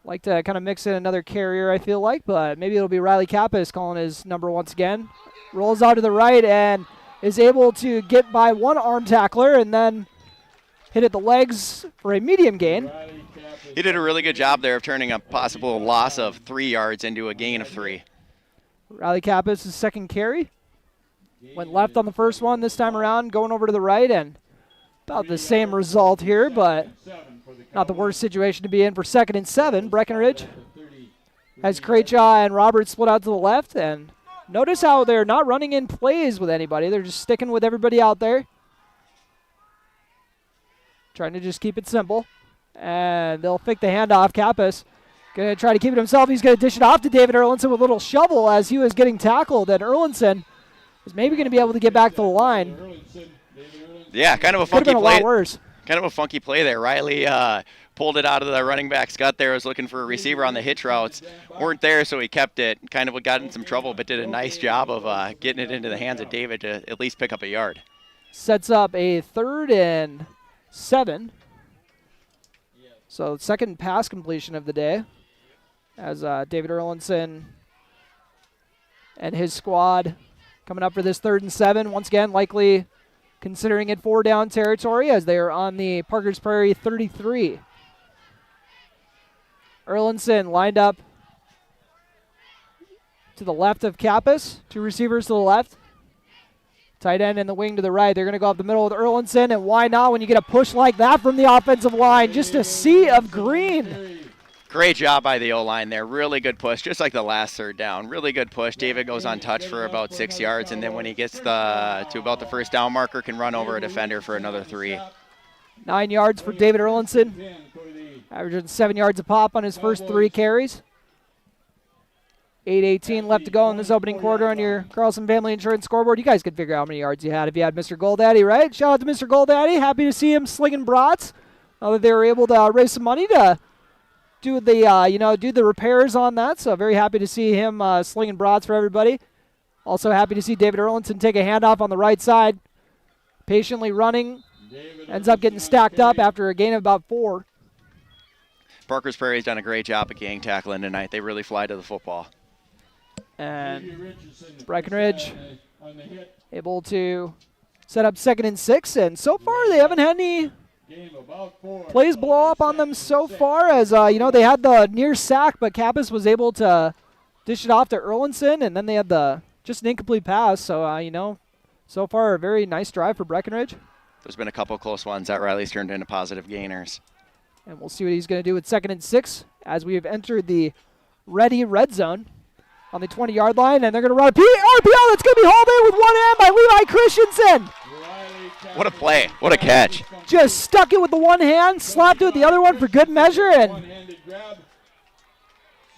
like to kind of mix in another carrier, I feel like, but maybe it'll be Riley Kappas calling his number once again. Rolls out to the right and is able to get by one arm tackler and then hit at the legs for a medium gain. He did a really good job there of turning a possible loss of 3 yards into a gain of 3. Riley Kappas' 2nd carry. Went left on the first one this time around, going over to the right, and about the same result here, but not the worst situation to be in for 2nd and 7. Breckenridge has Krejci and Roberts split out to the left, and notice how they're not running in plays with anybody. They're just sticking with everybody out there. Trying to just keep it simple. And they'll fake the handoff. Kappas going to try to keep it himself. He's going to dish it off to David Erlinson with a little shovel as he was getting tackled. And Erlinson is maybe going to be able to get back to the line. Yeah, kind of a funky funky play. play. A lot worse. Kind of a funky play there. Riley pulled it out of the running back's gut there. Was looking for a receiver on the hitch routes. Weren't there, so he kept it. Kind of got in some trouble, but did a nice job of getting it into the hands of David to at least pick up a yard. Sets up a 3rd and 7. So 2nd pass completion of the day as David Erlinson and his squad coming up for this 3rd and 7. Once again, likely considering it 4 down territory as they are on the Parker's Prairie 33. Erlinson lined up to the left of Kappas. 2 receivers to the left. Tight end in the wing to the right. They're going to go up the middle with Erlinson, and why not when you get a push like that from the offensive line? Just a sea of green. Great job by the O-line there. Really good push, just like the last 3rd down. Really good push. David goes untouched for about 6 yards, and then when he gets to about the first down marker, can run over a defender for another 3. 9 yards for David Erlinson. Averaging 7 yards a pop on his first 3 carries. 8:18 left to go in this opening quarter on your Carlson Family Insurance scoreboard. You guys could figure out how many yards you had if you had Mr. Goldaddy, right? Shout out to Mr. Goldaddy. Happy to see him slinging brats. Now that they were able to raise some money to do the do the repairs on that. So very happy to see him slinging brats for everybody. Also happy to see David Erlinson take a handoff on the right side. Patiently running. Ends up getting stacked up after a gain of about 4. Parker's Prairie's done a great job at gang tackling tonight. They really fly to the football. And Breckenridge able to set up 2nd and 6. And so far they haven't had any Plays blow up on them so far as, they had the near sack, but Kappas was able to dish it off to Erlinson, and then they had just an incomplete pass. So, so far a very nice drive for Breckenridge. There's been a couple close ones that Riley's turned into positive gainers. And we'll see what he's going to do with 2nd and 6 as we have entered the ready red zone on the 20-yard line, and they're going to run a RPO that's going to be hauled in with one hand by Levi Christensen. What a play. What a catch. Just stuck it with the one hand, slapped it with the other one for good measure, and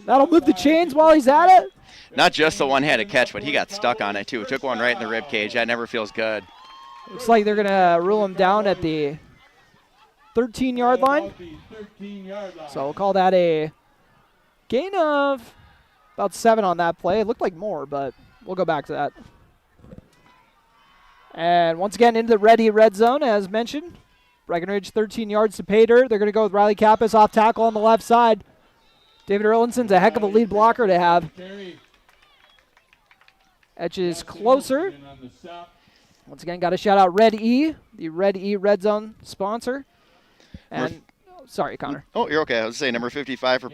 that'll move the chains while he's at it. Not just the one-handed catch, but he got stuck on it too. Took one right in the rib cage. That never feels good. Looks like they're going to rule him down at the 13-yard line. So we'll call that a gain of about 7 on that play. It looked like more, but we'll go back to that. And once again, into the ready red zone, as mentioned. Breckenridge 13 yards to pay dirt. They're going to go with Riley Kappas off tackle on the left side. David Erlinson's a heck of a lead blocker to have. Edges closer. Once again, got to shout out Red E, the Red E Red Zone sponsor. And sorry, Connor. Oh, you're okay. I was saying number 55 for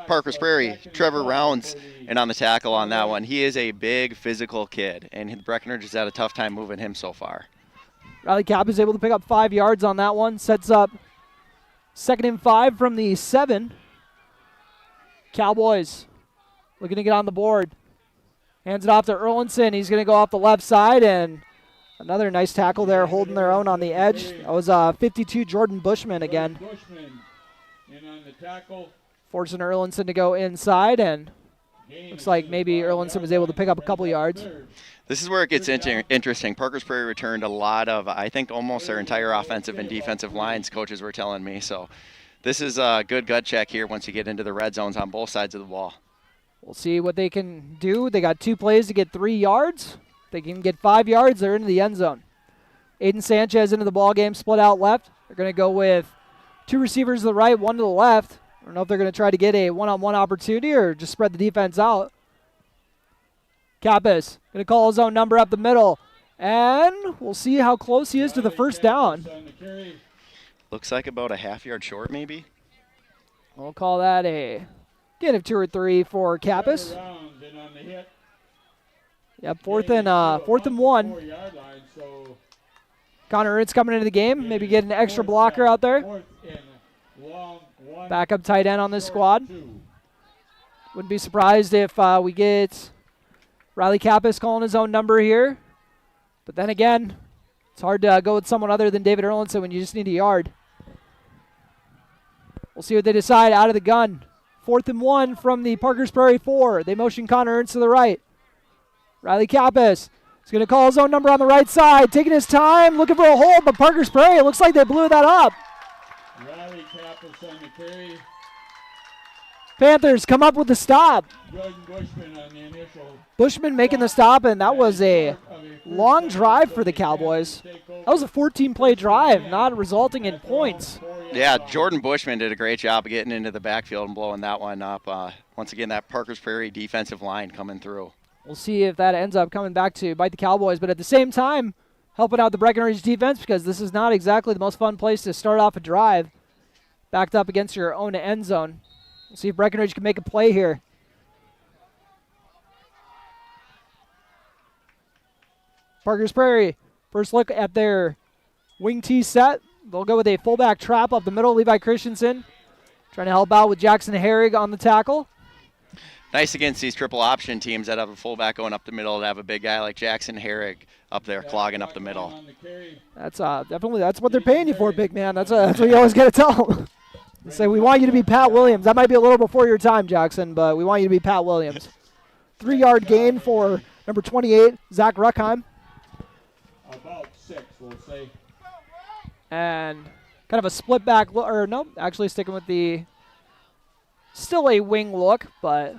Parker's Prairie, Trevor Rounds, and on the tackle on that one. He is a big physical kid, and Breckenridge has had a tough time moving him so far. Riley Kappas is able to pick up 5 yards on that one. Sets up 2nd and 5 from the 7. Cowboys looking to get on the board. Hands it off to Erlinson. He's going to go off the left side, and another nice tackle there, holding their own on the edge. That was 52 Jordan Bushman again. Forcing Erlinson to go inside, and looks like maybe Erlinson was able to pick up a couple yards. This is where it gets interesting. Parker's Prairie returned a lot of, I think almost their entire offensive and defensive lines, coaches were telling me. So this is a good gut check here once you get into the red zones on both sides of the ball. We'll see what they can do. They got 2 plays to get 3 yards. They can get 5 yards. They're into the end zone. Aiden Sanchez into the ball game, split out left. They're going to go with 2 receivers to the right, 1 to the left. I don't know if they're going to try to get a one-on-one opportunity or just spread the defense out. Kappas going to call his own number up the middle. And we'll see how close he is to the first down. Looks like about a half-yard short maybe. We'll call that a gain of 2 or 3 for Kappas. Yep, fourth and 1. Connor Ernst coming into the game. Maybe get an extra blocker out there. Backup tight end on this squad. Wouldn't be surprised if we get Riley Kappas calling his own number here. But then again, it's hard to go with someone other than David Erlinson when you just need a yard. We'll see what they decide out of the gun. 4th and 1 from the Parker's Prairie 4. They motion Connor Ernst to the right. Riley Kappas is going to call his own number on the right side, taking his time, looking for a hold, but Parker's Prairie, it looks like they blew that up. Riley Kappas on the carry. Panthers come up with the stop. Jordan Bushman on the initial. Bushman making the stop, and that was a long drive for the Cowboys. That was a 14-play drive, not resulting in points. Yeah, Jordan Bushman did a great job of getting into the backfield and blowing that one up. Once again, that Parker's Prairie defensive line coming through. We'll see if that ends up coming back to bite the Cowboys, but at the same time, helping out the Breckenridge defense because this is not exactly the most fun place to start off a drive. Backed up against your own end zone. We'll see if Breckenridge can make a play here. Parker's Prairie, first look at their wing tee set. They'll go with a fullback trap up the middle. Levi Christensen trying to help out with Jackson Herrig on the tackle. Nice against these triple option teams that have a fullback going up the middle to have a big guy like Jackson Herrig up there clogging up the middle. That's definitely that's what they're paying you for, big man. That's what you always got to tell them. They say we want you to be Pat Williams. That might be a little before your time, Jackson, but we want you to be Pat Williams. 3-yard gain for number 28, Zach Ruckheim. About 6, we'll say. And kind of a split back look, or no, actually sticking with the still a wing look, but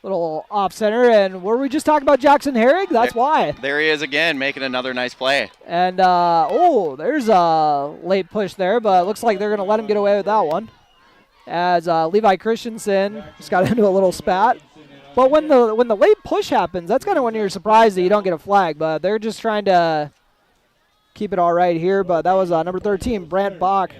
little off center. And were we just talking about Jackson Herrig? That's why. There he is again, making another nice play. And there's a late push there, but it looks like they're going to let him get away with that one. As Levi Christensen just got into a little spat. But when the late push happens, that's kind of when you're surprised that you don't get a flag. But they're just trying to keep it all right here, but that was number 13, Brant Bach.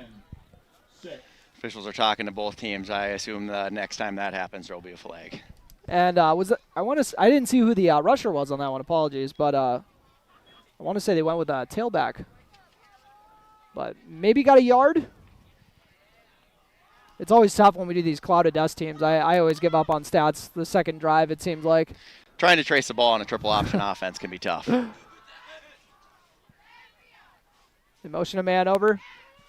Officials are talking to both teams. I assume the next time that happens, there will be a flag. And I didn't see who the rusher was on that one. Apologies, but I want to say they went with a tailback. But maybe got a yard. It's always tough when we do these cloud of dust teams. I always give up on stats the second drive, it seems like. Trying to trace the ball on a triple option offense can be tough. They motion a man over,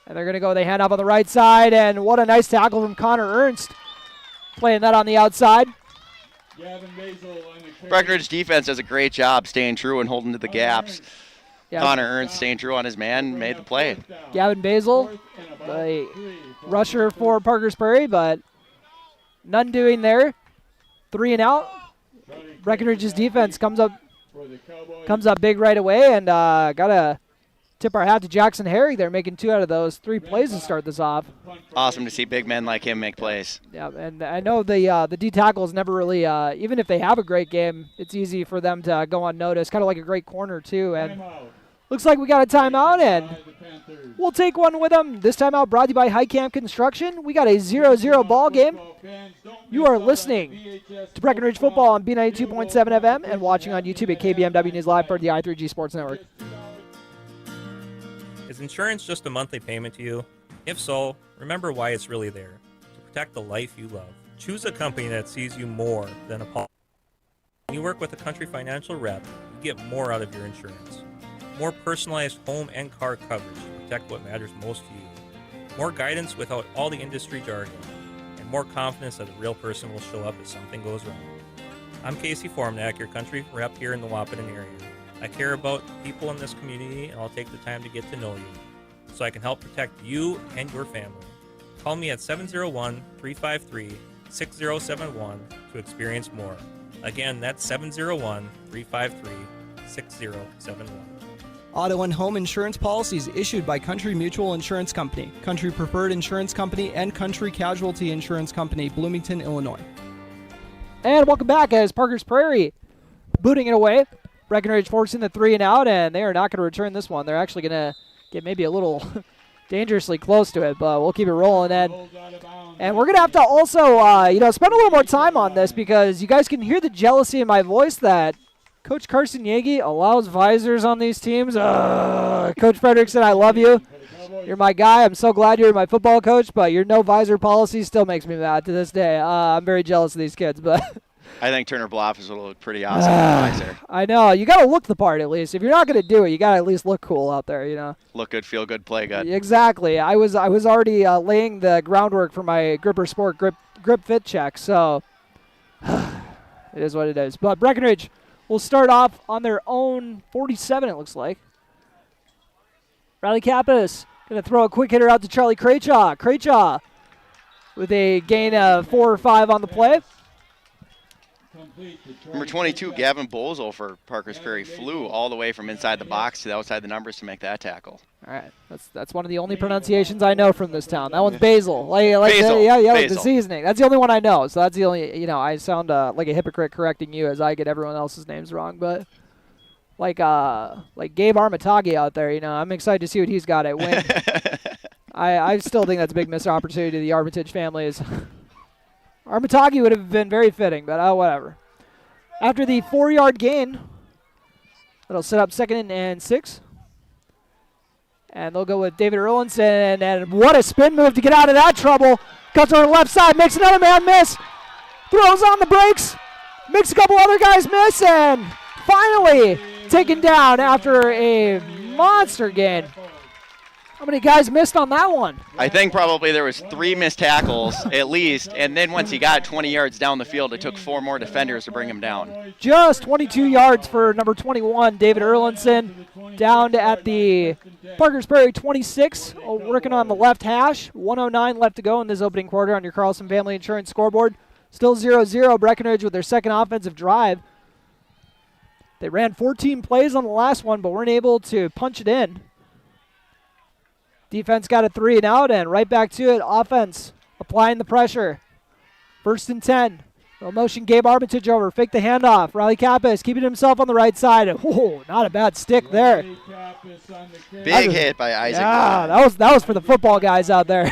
and they're going to go. They hand off on the right side, and what a nice tackle from Connor Ernst. Playing that on the outside. Breckenridge defense does a great job staying true and holding to the gaps. Connor Ernst staying true on his man, made the play. Gavin Basil, the rusher for Parker's Prairie, but none doing there. 3 and out. Breckenridge's defense comes up big right away, and gotta tip our hat to Jackson Herrick. They're making 2 out of those 3 plays to start this off. Awesome to see big men like him make plays. Yeah, and I know the D tackles never really, even if they have a great game, it's easy for them to go unnoticed. Kind of like a great corner too. And looks like we got a timeout, and we'll take one with them. This timeout brought to you by High Camp Construction. We got a 0-0 ball game. You are listening to Breckenridge football on B92.7 FM and watching on YouTube at KBMW News Live for the I3G Sports Network. Is insurance just a monthly payment to you? If so, remember why it's really there. To protect the life you love. Choose a company that sees you more than a policy. When you work with a Country Financial rep, you get more out of your insurance. More personalized home and car coverage to protect what matters most to you. More guidance without all the industry jargon. And more confidence that a real person will show up if something goes wrong. I'm Casey Formnack, your Country rep here in the Wahpeton area. I care about people in this community, and I'll take the time to get to know you so I can help protect you and your family. Call me at 701-353-6071 to experience more. Again, that's 701-353-6071. Auto and home insurance policies issued by Country Mutual Insurance Company, Country Preferred Insurance Company, and Country Casualty Insurance Company, Bloomington, Illinois. And welcome back as Parker's Prairie booting it away. Breckenridge forcing the 3 and out, and they are not going to return this one. They're actually going to get maybe a little dangerously close to it, but we'll keep it rolling. And we're going to have to also, spend a little more time on this because you guys can hear the jealousy in my voice that Coach Carson Yagi allows visors on these teams. Coach Frederickson, I love you. You're my guy. I'm so glad you're my football coach, but your no visor policy still makes me mad to this day. I'm very jealous of these kids, but I think Turner Bluff will look pretty awesome advisor. I know. You got to look the part at least. If you're not going to do it, you got to at least look cool out there, you know. Look good, feel good, play good. Exactly. I was already laying the groundwork for my Gripper Sport grip fit check, so it is what it is. But Breckenridge will start off on their own 47, it looks like. Riley Kappas going to throw a quick hitter out to Charlie Craychaw. Craychaw with a gain of 4 or 5 on the play. Number 22, Gavin Bozo for Parker's Prairie flew all the way from inside the box to the outside the numbers to make that tackle. All right, that's one of the only pronunciations I know from this town. That one's basil. Basil. Basil. The seasoning. That's the only one I know. So that's the only, I sound like a hypocrite correcting you as I get everyone else's names wrong. But like Gabe Armitagi out there, I'm excited to see what he's got at Wing. I still think that's a big missed opportunity to the Armitage families. Armitagi would have been very fitting, but whatever. After the 4-yard gain, it'll set up 2nd and 6. And they'll go with David Erlinson, and what a spin move to get out of that trouble. Cuts over the left side, makes another man miss. Throws on the brakes, makes a couple other guys miss, and finally taken down after a monster gain. How many guys missed on that one? I think probably there was 3 missed tackles at least, and then once he got 20 yards down the field, it took 4 more defenders to bring him down. Just 22 yards for number 21, David Erlinson, down at the Parker's Prairie 26, working on the left hash. 1:09 left to go in this opening quarter on your Carlson Family Insurance scoreboard. Still 0-0, Breckenridge with their second offensive drive. They ran 14 plays on the last one, but weren't able to punch it in. Defense got a 3 and out, and right back to it. Offense applying the pressure. 1st and 10. Little motion, Gabe Armitage over, fake the handoff. Riley Kappas keeping himself on the right side. Oh, not a bad stick there. Big hit by Isaac. Yeah, that was for the football guys out there.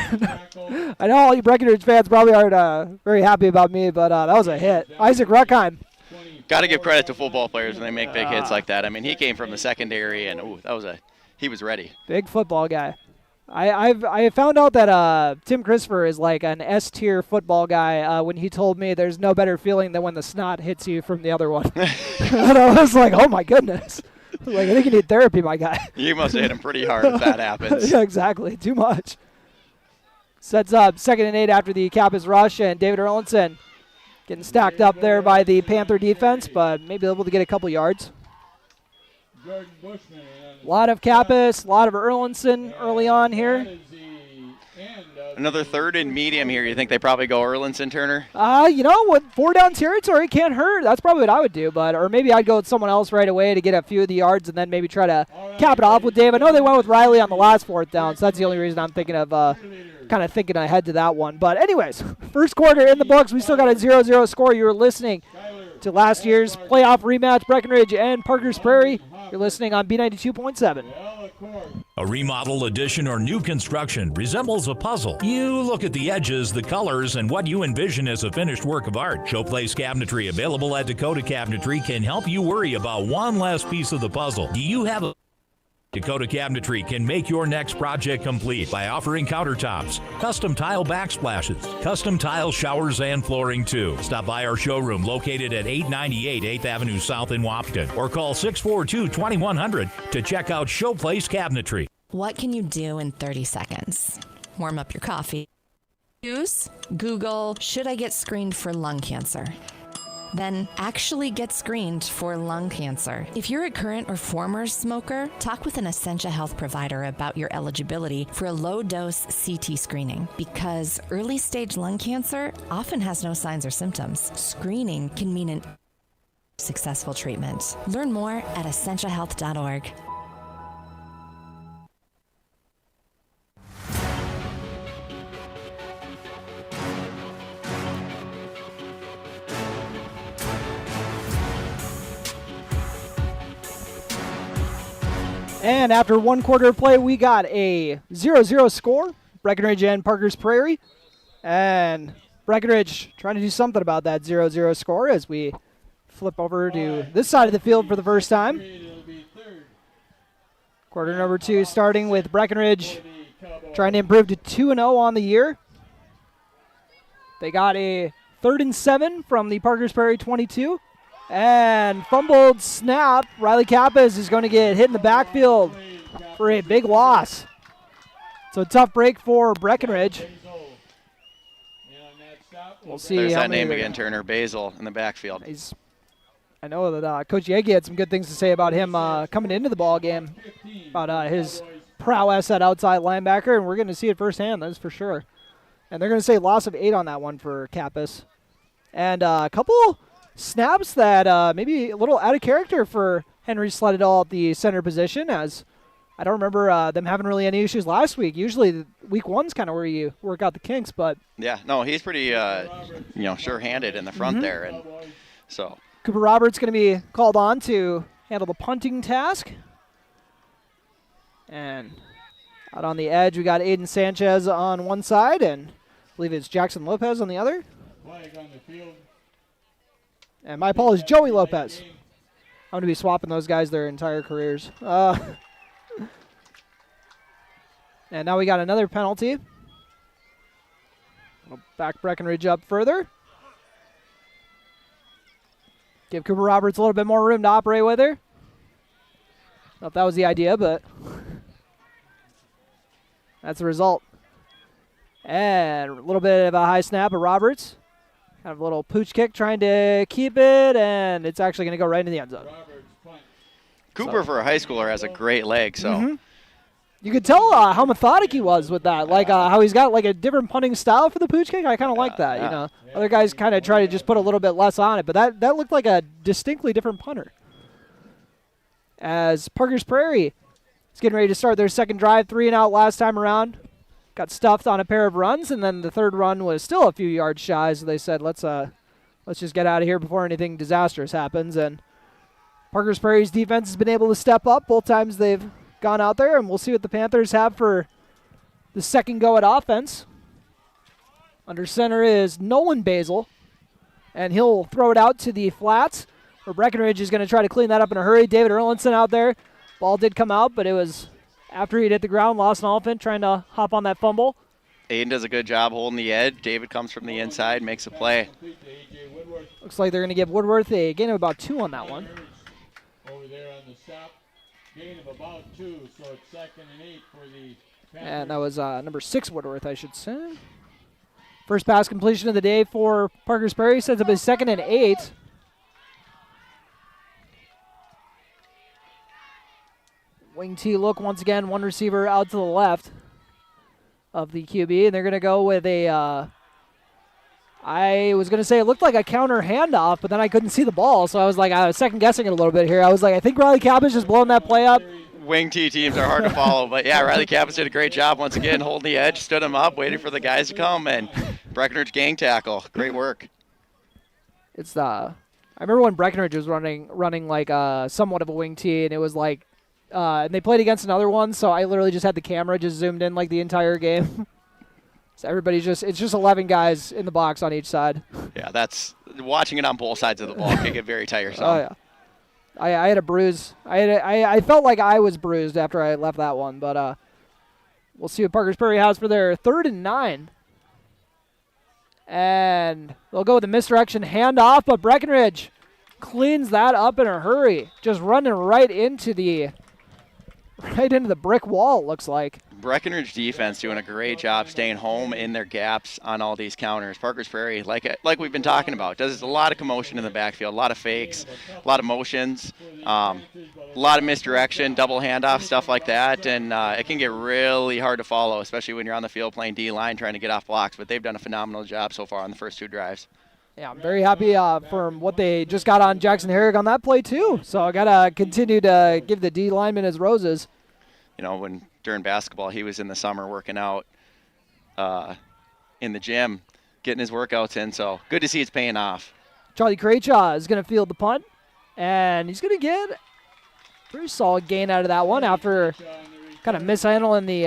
I know all you Breckenridge fans probably aren't very happy about me, but that was a hit. Isaac Ruckheim. Got to give credit to football players when they make big hits like that. I mean, he came from the secondary, and he was ready. Big football guy. I found out that Tim Christopher is like an S-tier football guy when he told me there's no better feeling than when the snot hits you from the other one. And I was like, oh, my goodness. Like, I think you need therapy, my guy. You must have hit him pretty hard if that happens. Yeah, exactly. Too much. Sets up 2nd and 8 after the Kappas rush, and David Erlinson getting stacked up there by the Panther defense, but maybe able to get a couple yards. A lot of Kappas, a lot of Erlinson early on here. Another 3rd and medium here. You think they probably go Erlinson, Turner? With 4 down territory, can't hurt. That's probably what I would do, or maybe I'd go with someone else right away to get a few of the yards and then maybe try to cap it off with Dave. I know they went with Riley on the last 4th down, so that's the only reason I'm thinking of kind of thinking ahead to that one. But anyways, first quarter in the books. We still got a 0-0 score. You were listening to last year's playoff rematch, Breckenridge and Parker's Prairie. You're listening on B92.7. A remodel, addition, or new construction resembles a puzzle. You look at the edges, the colors, and what you envision as a finished work of art. Showplace Cabinetry, available at Dakota Cabinetry, can help you worry about one last piece of the puzzle. Do you have a Dakota Cabinetry can make your next project complete by offering countertops, custom tile backsplashes, custom tile showers, and flooring too. Stop by our showroom located at 898 8th Avenue South in Wapton or call 642-2100 to check out Showplace Cabinetry. What can you do in 30 seconds? Warm up your coffee. Use Google, should I get screened for lung cancer? Then actually get screened for lung cancer. If you're a current or former smoker, talk with an Essentia Health provider about your eligibility for a low-dose CT screening because early-stage lung cancer often has no signs or symptoms. Screening can mean a successful treatment. Learn more at essentiahealth.org. And after 1 quarter of play, we got a 0-0 score. Breckenridge and Parker's Prairie. And Breckenridge trying to do something about that 0-0 score as we flip over to this side of the field for the first time. Quarter number 2 starting with Breckenridge trying to improve to 2-0 on the year. They got a 3rd and 7 from the Parker's Prairie 22. And fumbled snap. Riley Kappas is going to get hit in the backfield for a big loss. So a tough break for Breckenridge. We'll see. There's that name again, Turner. Basil in the backfield. I know that Coach Yegi had some good things to say about him coming into the ball game, about his prowess at outside linebacker, and we're going to see it firsthand, that's for sure. And they're going to say loss of 8 on that one for Kappas. And a couple snaps that maybe a little out of character for Henry Sledadol at the center position, as I don't remember them having really any issues last week. Usually week 1's kind of where you work out the kinks, but yeah, no, he's pretty sure-handed in the front there, and so Cooper Roberts going to be called on to handle the punting task. And out on the edge, we got Aiden Sanchez on one side, and I believe it's Jackson Lopez on the other. Flag on the field. And my apologies, Joey Lopez. I'm going to be swapping those guys their entire careers. And now we got another penalty. We'll back Breckenridge up further. Give Cooper Roberts a little bit more room to operate with her. Not if that was the idea, but that's the result. And a little bit of a high snap of Roberts. Kind of a little pooch kick trying to keep it, and it's actually going to go right into the end zone. Cooper, for a high schooler, has a great leg, so. You could tell how methodic he was with that, like how he's got like a different punting style for the pooch kick. I kind of like that, you know. Other guys kind of try to just put a little bit less on it, but that looked like a distinctly different punter. As Parker's Prairie is getting ready to start their second drive, 3 and out last time around. Got stuffed on a pair of runs, and then the third run was still a few yards shy, so they said, let's let's just get out of here before anything disastrous happens. And Parker's Prairie's defense has been able to step up both times they've gone out there, and we'll see what the Panthers have for the second go at offense. Under center is Nolan Basil, and he'll throw it out to the flats, where Breckenridge is going to try to clean that up in a hurry. David Erlinson out there. Ball did come out, but it was after he'd hit the ground, lost an elephant, trying to hop on that fumble. Aiden does a good job holding the edge. David comes from the inside, makes a play. Looks like they're going to give Woodworth a gain of about 2 on that one. Over there on the stop. Gain of about 2, so it's 2nd and 8 for the Panthers. And that was number 6 Woodworth, I should say. First pass completion of the day for Parker's Prairie. Sets up his 2nd and 8. Wing T look once again. One receiver out to the left of the QB. And they're going to go with a, I was going to say it looked like a counter handoff, but then I couldn't see the ball. So I was like, I was second guessing it a little bit here. I was like, I think Riley Kappas just blowing that play up. Wing T teams are hard to follow, but yeah, Riley Kappas did a great job once again, holding the edge, stood him up, waiting for the guys to come, and Breckenridge gang tackle. Great work. It's I remember when Breckenridge was running like somewhat of a wing T, and it was like, and they played against another one, so I literally just had the camera just zoomed in like the entire game. So everybody's it's just 11 guys in the box on each side. Yeah, that's watching it on both sides of the ball can get very tiresome. Oh yeah. I had a bruise. I felt like I was bruised after I left that one, but we'll see what Parker's Prairie has for their 3rd and 9. And they'll go with a misdirection handoff, but Breckenridge cleans that up in a hurry. Just running right into the brick wall, it looks like. Breckenridge defense doing a great job staying home in their gaps on all these counters. Parker's Prairie, like we've been talking about, does a lot of commotion in the backfield, a lot of fakes, a lot of motions, a lot of misdirection, double handoff, stuff like that, and it can get really hard to follow, especially when you're on the field playing D-line trying to get off blocks, but they've done a phenomenal job so far on the first 2 drives. Yeah, I'm very happy for what they just got on Jackson Herrick on that play too, so I got to continue to give the D lineman his roses. You know, when during basketball, he was in the summer working out in the gym, getting his workouts in. So good to see it's paying off. Charlie Craychaw is going to field the punt, and he's going to get a pretty solid gain out of that one after kind of mishandling it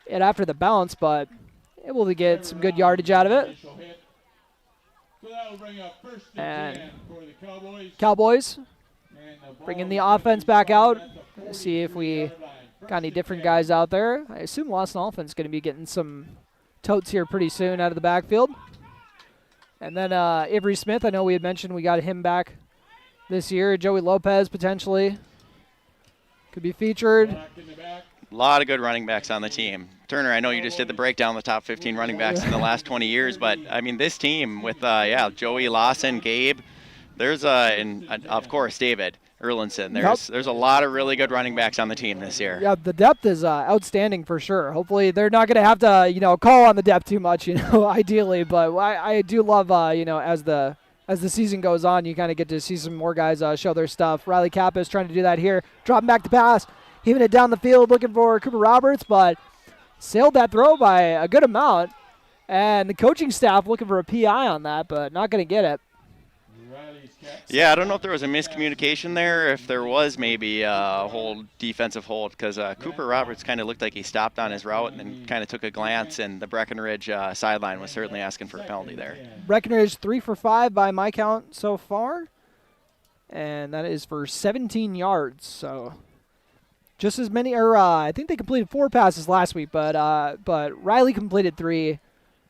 after the bounce, but able to get some good yardage out of it. And Cowboys bringing the offense back out. Let's see if we got any different guys out there. I assume Lost Elephant's is going to be getting some totes here pretty soon out of the backfield. And then Avery Smith, I know we had mentioned we got him back this year. Joey Lopez potentially could be featured. A lot of good running backs on the team. Turner, I know you just did the breakdown of the top 15 running backs in the last 20 years, but I mean this team with Joey Lawson, Gabe, there's and of course David Erlinson. There's a lot of really good running backs on the team this year. Yeah, the depth is outstanding for sure. Hopefully they're not going to have to call on the depth too much, ideally. But I do love as the season goes on, you kind of get to see some more guys show their stuff. Riley Kappas trying to do that here, dropping back to pass, heaving it down the field, looking for Cooper Roberts, but sailed that throw by a good amount. And the coaching staff looking for a PI on that, but not going to get it. Yeah, I don't know if there was a miscommunication there, if there was maybe a defensive hold, because Cooper Roberts kind of looked like he stopped on his route and then kind of took a glance, and the Breckenridge sideline was certainly asking for a penalty there. Breckenridge 3 for 5 by my count so far, and that is for 17 yards. So just as many, I think they completed 4 passes last week, but Riley completed 3.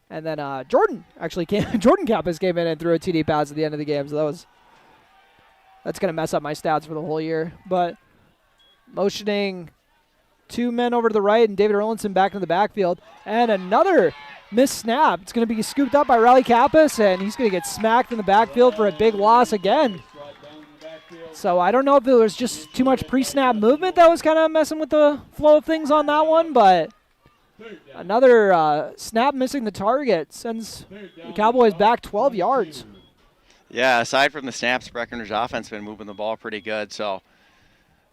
And then Jordan Kappas came in and threw a TD pass at the end of the game. So that's going to mess up my stats for the whole year. But motioning 2 men over to the right and David Erlinson back into the backfield. And another missed snap. It's going to be scooped up by Riley Kappas, and he's going to get smacked in the backfield for a big loss again. So I don't know if it was just too much pre-snap movement that was kind of messing with the flow of things on that one, but another snap missing the target sends the Cowboys back 12 yards. Yeah, aside from the snaps, Breckenridge offense has been moving the ball pretty good. So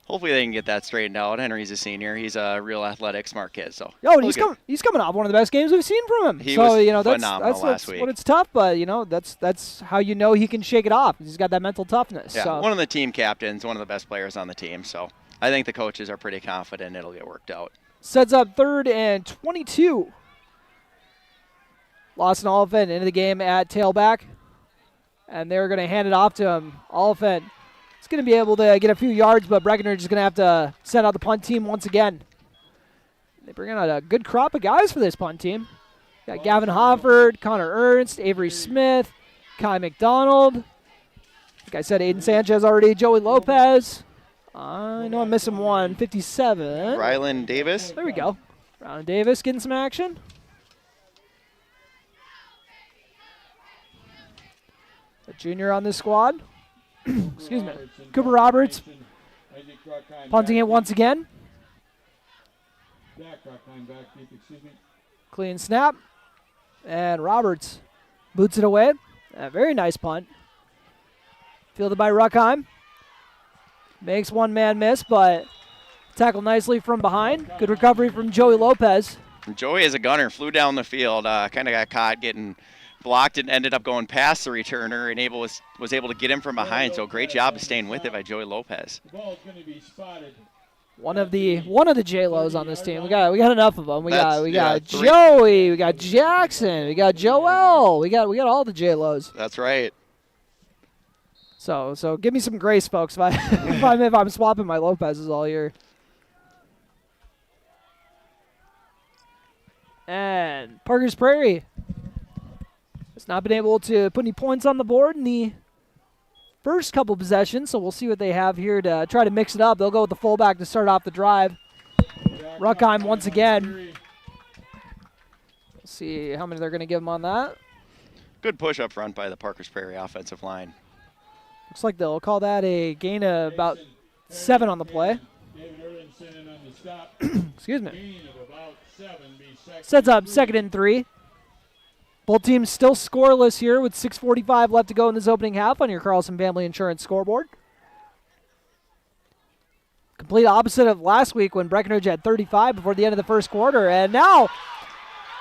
hopefully they can get that straightened out. Henry's a senior. He's a real athletic, smart kid. So and he's coming off one of the best games we've seen from him. He so was that's phenomenal last week. When it's tough, but that's how you know he can shake it off. He's got that mental toughness. Yeah, so. one of the team captains, one of the best players on the team. So I think the coaches are pretty confident it'll get worked out. Sets up 3rd and 22. Lawson Oliphant into the game at tailback. And they're going to hand it off to him. Oliphant is going to be able to get a few yards, but Breckenridge is going to have to send out the punt team once again. They bring out a good crop of guys for this punt team. Got Gavin Hofford, Connor Ernst, Avery Smith, Kai McDonald. Like I said, Aiden Sanchez already, Joey Lopez. I know I'm missing one, 57. Rylan Davis. There we go. Rylan Davis getting some action. A junior on this squad. Excuse me. Cooper Roberts punting it once again. Clean snap. And Roberts boots it away. A very nice punt. Fielded by Ruckheim. Makes one man miss, but tackled nicely from behind. Good recovery from Joey Lopez. Joey is a gunner. Flew down the field. Kind of got caught getting blocked and ended up going past the returner and was able to get him from behind. So great job of staying with it by Joey Lopez. The ball is going to be spotted. One of the J-Los on this team. We got enough of them. We got three. Joey, we got Jackson, we got Joel. We got all the J-Los. That's right. So give me some grace, folks, if I'm swapping my Lopez's all year. And Parker's Prairie has not been able to put any points on the board in the first couple possessions, so we'll see what they have here to try to mix it up. They'll go with the fullback to start off the drive. Ruckheim once again. We'll see how many they're going to give them on that. Good push up front by the Parker's Prairie offensive line. Looks like they'll call that a gain of about 7 on the play. Excuse me. Sets up 2nd and 3. Both teams still scoreless here with 6:45 left to go in this opening half on your Carlson Family Insurance scoreboard. Complete opposite of last week when Breckenridge had 35 before the end of the first quarter. And now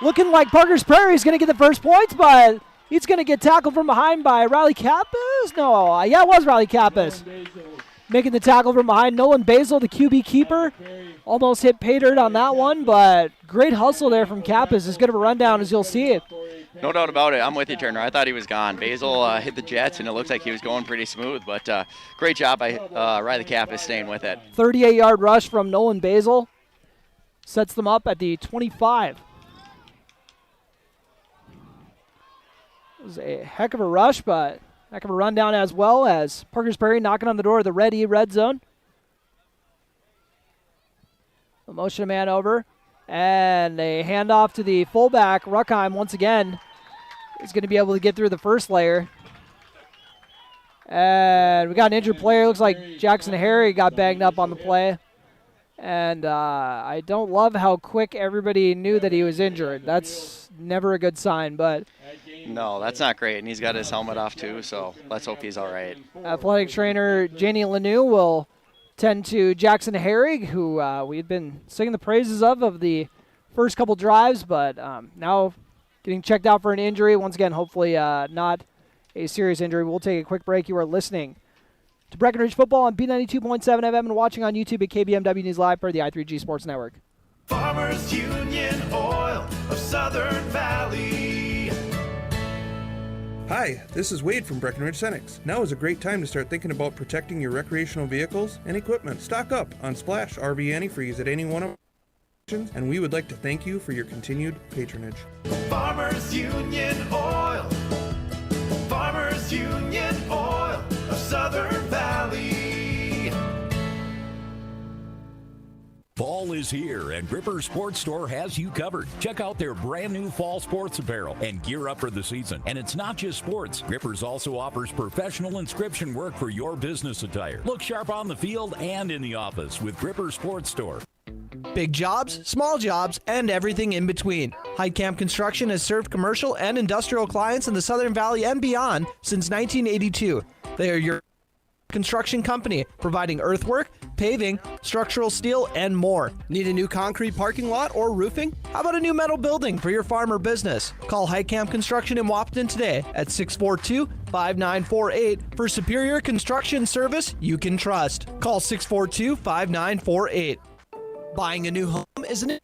looking like Parker's Prairie is going to get the first points, but he's going to get tackled from behind by Riley Kappas. No, yeah, it was Riley Kappas. Making the tackle from behind. Nolan Basil, the QB keeper, almost hit pay dirt on that one, but great hustle there from Kappas. As good of a rundown as you'll see. No doubt about it. I'm with you, Turner. I thought he was gone. Basil hit the Jets, and it looks like he was going pretty smooth, but great job by Riley Kappas staying with it. 38-yard rush from Nolan Basil. Sets them up at the 25. It was a heck of a rush, but heck of a rundown as well, as Parker's Prairie knocking on the door of the red zone. The motion a man over, and a handoff to the fullback. Ruckheim once again is going to be able to get through the first layer. And we got an injured player. Looks like Jackson Harry got banged up on the play. And I don't love how quick everybody knew that he was injured. That's never a good sign, but no, that's not great. And he's got his helmet off too, so let's hope he's all right. Athletic trainer Janie Lanou will tend to Jackson Herrig, who we've been singing the praises of the first couple drives, but now getting checked out for an injury. Once again, hopefully not a serious injury. We'll take a quick break. You are listening to Breckenridge Football on B92.7 FM and watching on YouTube at KBMW News Live for the I3G Sports Network. Farmers Union Oil of Southern Valley. Hi, this is Wade from Breckenridge Cenex. Now is a great time to start thinking about protecting your recreational vehicles and equipment. Stock up on Splash RV Antifreeze at any one of our locations, and we would like to thank you for your continued patronage. Farmers Union Oil. Farmers Union Oil of Southern Valley. Fall is here, and Gripper Sports Store has you covered. Check out their brand new fall sports apparel and gear up for the season. And it's not just sports. Grippers also offers professional inscription work for your business attire. Look sharp on the field and in the office with Gripper Sports Store. Big jobs, small jobs, and everything in between. Heidkamp Construction has served commercial and industrial clients in the Southern Valley and beyond since 1982. They are your Construction Company, providing earthwork, paving, structural steel, and more. Need a new concrete parking lot or roofing? How about a new metal building for your farm or business? Call Heitkamp Construction in Wapton today at 642-5948 for superior construction service you can trust. Call 642-5948. Buying a new home is an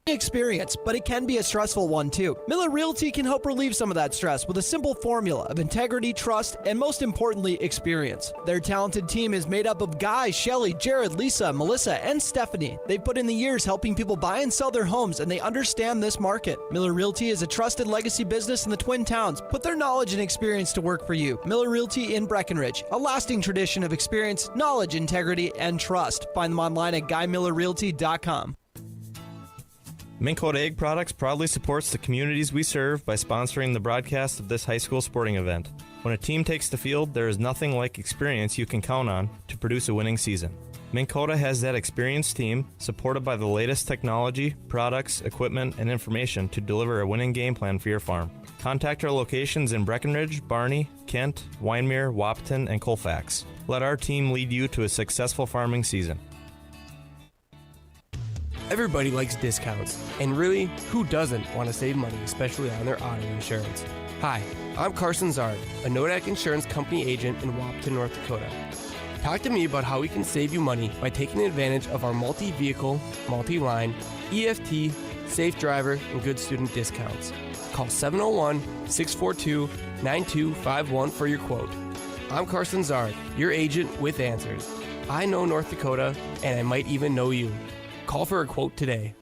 experience, but it can be a stressful one too. Miller Realty can help relieve some of that stress with a simple formula of integrity, trust, and most importantly, experience. Their talented team is made up of Guy, Shelly, Jared, Lisa, Melissa, and Stephanie. They've put in the years helping people buy and sell their homes, and they understand this market. Miller Realty is a trusted legacy business in the Twin Towns. Put their knowledge and experience to work for you. Miller Realty in Breckenridge, a lasting tradition of experience, knowledge, integrity, and trust. Find them online at GuyMillerRealty.com. Minn Kota Egg Products proudly supports the communities we serve by sponsoring the broadcast of this high school sporting event. When a team takes the field, there is nothing like experience you can count on to produce a winning season. Minn Kota has that experienced team, supported by the latest technology, products, equipment, and information to deliver a winning game plan for your farm. Contact our locations in Breckenridge, Barney, Kent, Wyndmere, Wapton, and Colfax. Let our team lead you to a successful farming season. Everybody likes discounts, and really, who doesn't want to save money, especially on their auto insurance? Hi, I'm Carson Zard, a Nodak Insurance Company agent in Wapton, North Dakota. Talk to me about how we can save you money by taking advantage of our multi-vehicle, multi-line, EFT, safe driver, and good student discounts. Call 701-642-9251 for your quote. I'm Carson Zard, your agent with answers. I know North Dakota, and I might even know you. Call for a quote today.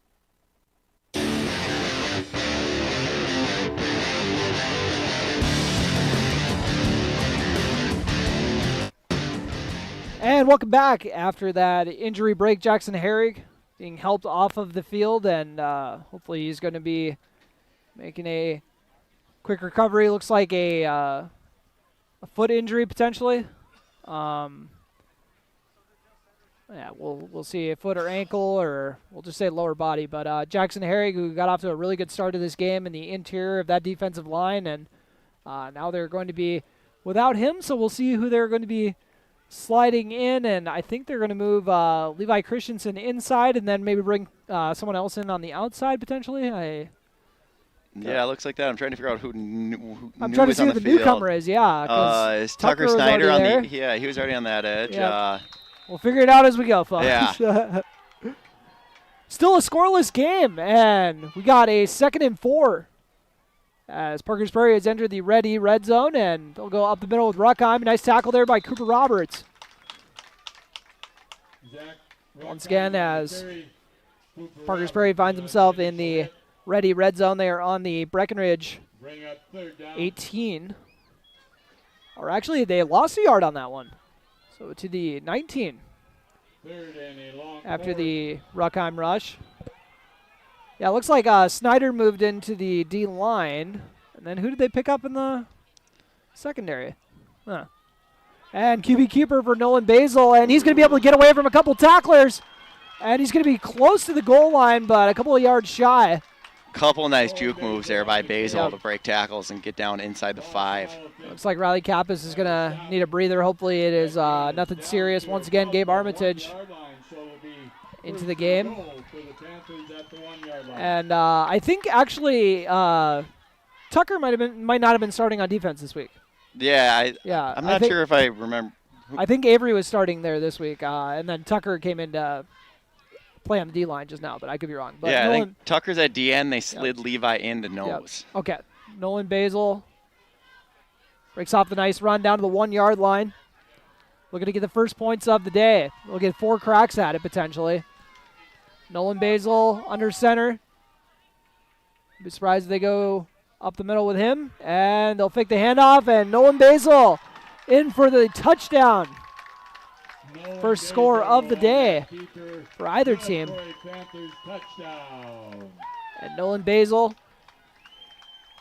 And welcome back after that injury break. Jackson Herrig being helped off of the field, and hopefully he's going to be making a quick recovery. Looks like a foot injury potentially. Yeah, we'll see a foot or ankle, or we'll just say lower body. But Jackson Herrig, who got off to a really good start of this game in the interior of that defensive line, and now they're going to be without him, so we'll see who they're going to be sliding in, and I think they're going to move Levi Christensen inside and then maybe bring someone else in on the outside potentially. Yeah, it looks like that. I'm trying to figure out who I'm trying to see who the newcomer is, yeah. Is Tucker Snyder on the... Yeah, he was already on that edge. Yep. We'll figure it out as we go, folks. Yeah. Still a scoreless game, and we got a 2nd and 4 as Parker's Prairie has entered the red zone, and they'll go up the middle with Ruckheim. Nice tackle there by Cooper Roberts. Once again, as Parker's Prairie finds himself in the red zone, they are on the Breckenridge 18. Or actually, they lost a yard on that one. So to the 19 after the Ruckheim rush. Yeah, it looks like Snyder moved into the D line. And then who did they pick up in the secondary? Huh. And QB keeper for Nolan Basil, and he's going to be able to get away from a couple tacklers. And he's going to be close to the goal line, but a couple of yards shy. Couple nice juke moves there by Basil to break tackles and get down inside the 5. Looks like Riley Kappas is going to need a breather. Hopefully it is nothing serious. Once again, Gabe Armitage into the game. And I think actually Tucker might not have been starting on defense this week. Yeah, I'm not sure if I remember. I think Avery was starting there this week, and then Tucker came in to play on the D-line just now, but I could be wrong. But yeah, Nolan, I think Tucker's at DN. They slid Levi into nose. Yep. Okay. Nolan Basil breaks off the nice run down to the 1 yard line. Looking to get the first points of the day. We'll get 4 cracks at it potentially. Nolan Basil under center. Be surprised if they go up the middle with him. And they'll fake the handoff, and Nolan Basil in for the touchdown. First score of the day for either team. And Nolan Basil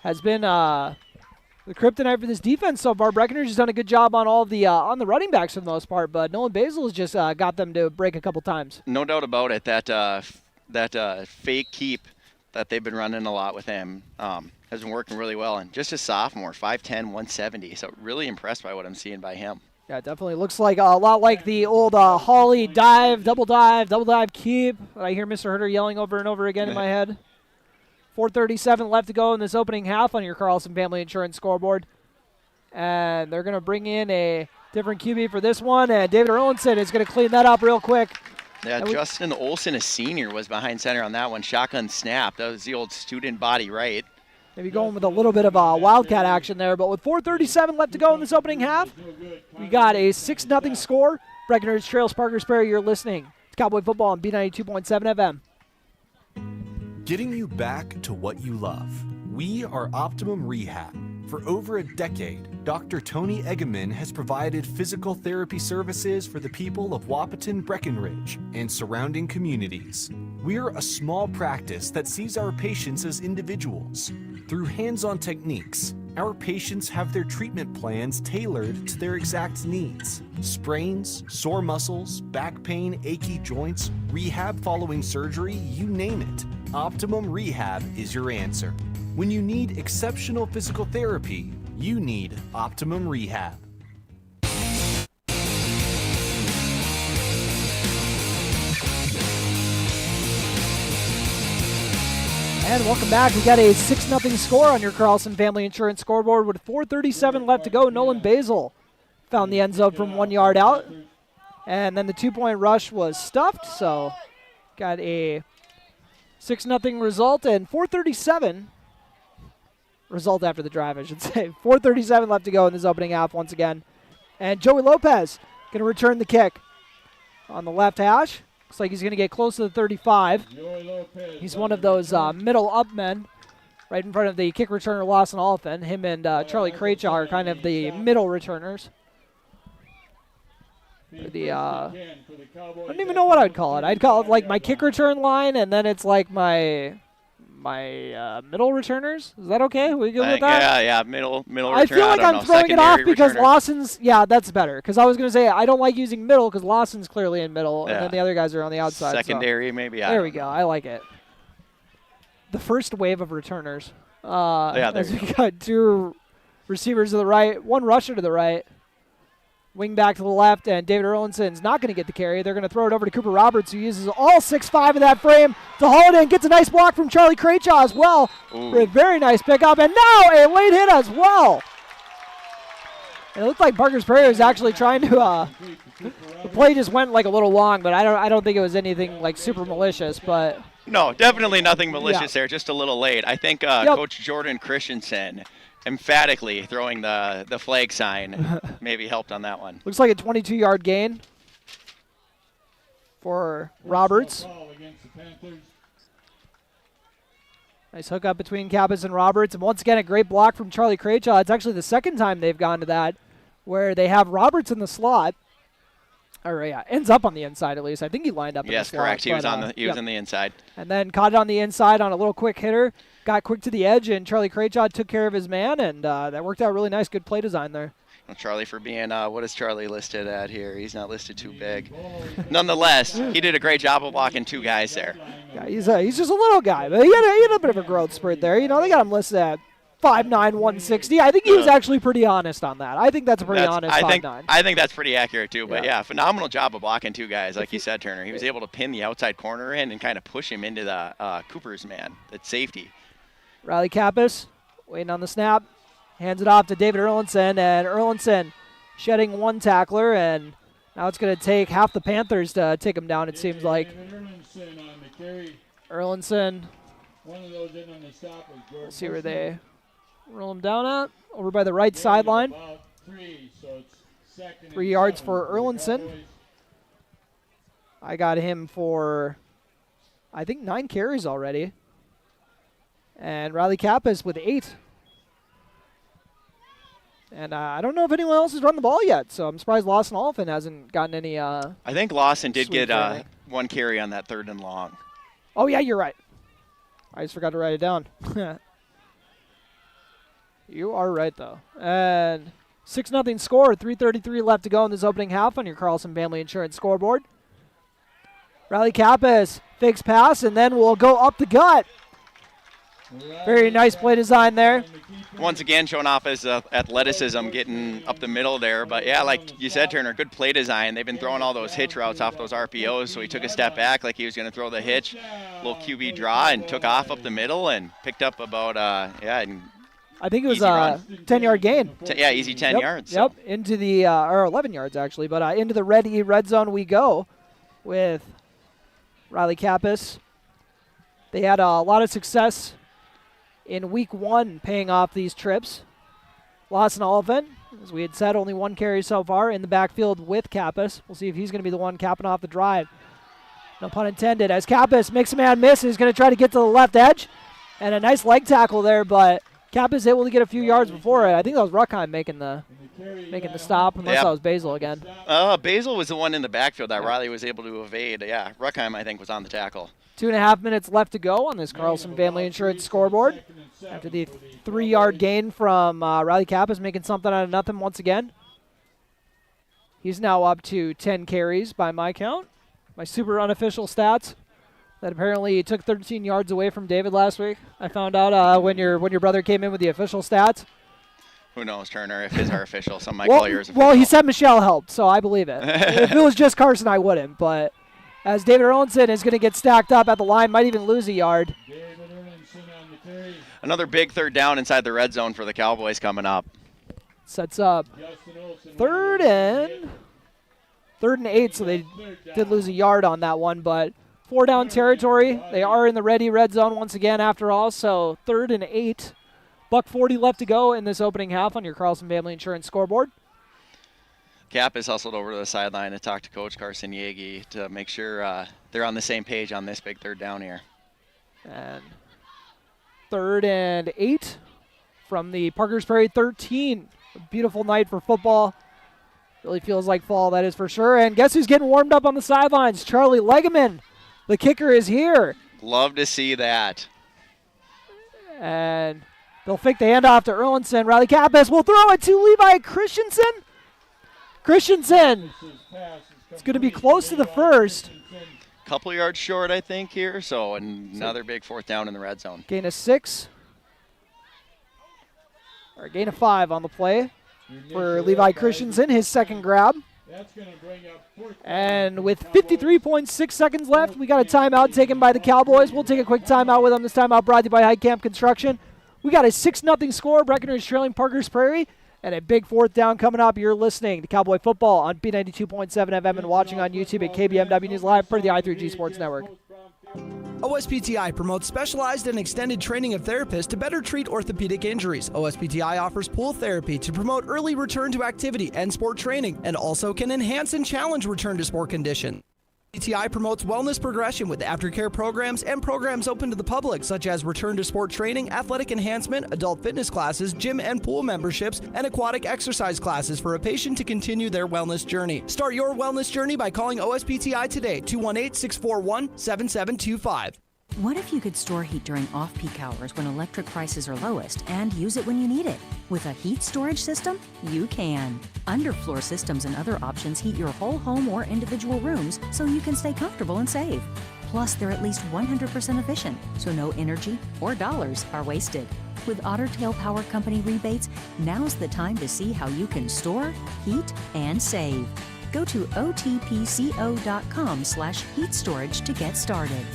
has been the kryptonite for this defense so far. Breckenridge has done a good job on all the on the running backs for the most part, but Nolan Basil has just got them to break a couple times. No doubt about it. That fake keep that they've been running a lot with him has been working really well. And just a sophomore, 5'10", 170. So really impressed by what I'm seeing by him. Yeah, definitely looks like a lot like the old Holly dive, double dive, keep. I hear Mr. Herder yelling over and over again in my head. 4:37 left to go in this opening half on your Carlson Family Insurance scoreboard. And they're going to bring in a different QB for this one, and David Erlinson is going to clean that up real quick. Yeah, Justin Olson, a senior, was behind center on that one. Shotgun snap. That was the old student body right. Maybe going with a little bit of wildcat action there, but with 4:37 left to go in this opening half, we got a 6-0 score. Breckenridge trails Parkers Prairie. You're listening to Cowboy Football on B92.7 FM. Getting you back to what you love. We are Optimum Rehab. For over a decade, Dr. Tony Eggeman has provided physical therapy services for the people of Wahpeton, Breckenridge, and surrounding communities. We're a small practice that sees our patients as individuals. Through hands-on techniques, our patients have their treatment plans tailored to their exact needs. Sprains, sore muscles, back pain, achy joints, rehab following surgery, you name it. Optimum Rehab is your answer. When you need exceptional physical therapy, you need Optimum Rehab. And welcome back. We got a 6-0 score on your Carlson Family Insurance scoreboard with 4:37 left to go. Nolan Basil found the end zone from 1 yard out. And then the 2-point rush was stuffed, so got a 6-0 result, and 4:37 result after the drive, I should say. 4:37 left to go in this opening half once again. And Joey Lopez going to return the kick on the left hash. Looks like he's going to get close to the 35. He's one of those middle up men right in front of the kick returner Lawson Oliphant. Him and Charlie Craychaw are kind of the middle returners. I don't even know what I'd call it. I'd call it like my kick return line, and then it's like my middle returners. Is that okay? We good with that? Yeah, middle returner. I feel like I'm throwing it off because Lawson's, that's better. Because I was going to say I don't like using middle because Lawson's clearly in middle, and then the other guys are on the outside. Secondary, maybe. There we go. I like it. The first wave of returners. As we got 2 receivers to the right, 1 rusher to the right. Wing back to the left, and David Erlinson's not going to get the carry. They're going to throw it over to Cooper Roberts, who uses all 6'5" of that frame to haul it in. Gets a nice block from Charlie Craychaw as well. For a very nice pickup, and now a late hit as well. It looked like Parkers Prairie was actually trying to. The play just went like a little long, but I don't think it was anything like super malicious. But no, definitely nothing malicious there. Just a little late. I think Coach Jordan Christensen emphatically throwing the flag sign maybe helped on that one. Looks like a 22-yard gain for Roberts. Nice hookup between Kappas and Roberts. And once again, a great block from Charlie Craychaw. It's actually the second time they've gone to that, where they have Roberts in the slot. Or ends up on the inside at least. I think he lined up in the slot. Yes, correct. He was on the inside. And then caught it on the inside on a little quick hitter. Got quick to the edge, and Charlie Craychaw took care of his man, and that worked out really nice. Good play design there. Well, Charlie for being, what is Charlie listed at here? He's not listed too big. Nonetheless, he did a great job of blocking 2 guys there. Yeah, he's just a little guy, but he had a bit of a growth spurt there. You know, they got him listed at 5'9", 160. I think he was actually pretty honest on that. I think that's a pretty honest 5'9". I think that's pretty accurate too. But yeah, phenomenal job of blocking 2 guys, like you said, Turner. He was able to pin the outside corner in and kind of push him into the Cooper's man at safety. Riley Kappas waiting on the snap. Hands it off to David Erlinson, and Erlinson shedding 1 tackler, and now it's going to take half the Panthers to take him down, it seems like. Erlinson. Let's see where they roll him down at. Over by the right sideline. 3 yards for Erlinson. I got him for, I think, 9 carries already. And Riley Kappas with 8. And I don't know if anyone else has run the ball yet, so I'm surprised Lawson Oliphant hasn't gotten any. I think Lawson did get 1 carry on that 3rd and long. Oh, yeah, you're right. I just forgot to write it down. You are right, though. And 6-0 score, 3:33 left to go in this opening half on your Carlson Family Insurance scoreboard. Riley Kappas fakes pass, and then we'll go up the gut. Very nice play design there. Once again, showing off his athleticism, getting up the middle there. But yeah, like you said, Turner, good play design. They've been throwing all those hitch routes off those RPOs, so he took a step back like he was going to throw the hitch, little QB draw, and took off up the middle and picked up about, I think it was a 10-yard gain. Easy 10 yards. Yep, into the, or 11 yards actually, but into the red zone we go with Riley Kappas. They had a lot of success in week 1 paying off these trips. Lost an elephant. As we had said, only 1 carry so far in the backfield with Kappas. We'll see if he's going to be the one capping off the drive. No pun intended. As Kappas makes a man miss, he's going to try to get to the left edge. And a nice leg tackle there, but Kappas able to get a few yards before it. I think that was Ruckheim making the stop, unless that was Basil again. Basil was the one in the backfield that Riley was able to evade. Yeah, Ruckheim, I think, was on the tackle. 2.5 minutes left to go on this Carlson Family Insurance scoreboard. After the 3-yard gain from Riley Kappas, making something out of nothing once again. He's now up to 10 carries by my count. My super unofficial stats that apparently took 13 yards away from David last week. I found out when your brother came in with the official stats. Who knows, Turner, if his are official. Some might call yours official. Well, he said Michelle helped, so I believe it. If it was just Carson, I wouldn't. But as David Erlinson is going to get stacked up at the line, might even lose a yard. Another big 3rd down inside the red zone for the Cowboys coming up. Sets up 3rd and 8, so they did lose a yard on that one, but 4 down territory. They are in the red zone once again after all, so 3rd and 8. $1:40 left to go in this opening half on your Carlson Family Insurance scoreboard. Cap is hustled over to the sideline to talk to Coach Carson Yagi to make sure they're on the same page on this big 3rd down here. And 3rd and 8 from the Parkers Prairie 13. A beautiful night for football. Really feels like fall, that is for sure. And guess who's getting warmed up on the sidelines? Charlie Legeman. The kicker is here. Love to see that. And they'll fake the handoff to Erlinson. Riley Kappas will throw it to Levi Christensen. It's going to be close to the first. Couple yards short, I think, here. So another big 4th down in the red zone. Gain of 6. Or gain of 5 on the play for Levi Christensen, his 2nd grab. And with 53.6 seconds left, we got a timeout taken by the Cowboys. We'll take a quick timeout with them. This timeout brought to you by Heitkamp Construction. We got a 6-0 score. Breckenridge trailing Parkers Prairie. And a big 4th down coming up. You're listening to Cowboy Football on B92.7 FM and watching on YouTube at KBMW News Live for the i3G Sports Network. OSPTI promotes specialized and extended training of therapists to better treat orthopedic injuries. OSPTI offers pool therapy to promote early return to activity and sport training, and also can enhance and challenge return to sport condition. OSPTI promotes wellness progression with aftercare programs and programs open to the public, such as return to sport training, athletic enhancement, adult fitness classes, gym and pool memberships, and aquatic exercise classes for a patient to continue their wellness journey. Start your wellness journey by calling OSPTI today, 218-641-7725. What if you could store heat during off-peak hours when electric prices are lowest and use it when you need it? With a heat storage system, you can. Underfloor systems and other options heat your whole home or individual rooms so you can stay comfortable and save. Plus, they're at least 100% efficient, so no energy or dollars are wasted. With Otter Tail Power Company rebates, now's the time to see how you can store, heat, and save. Go to otpco.com/heat storage to get started.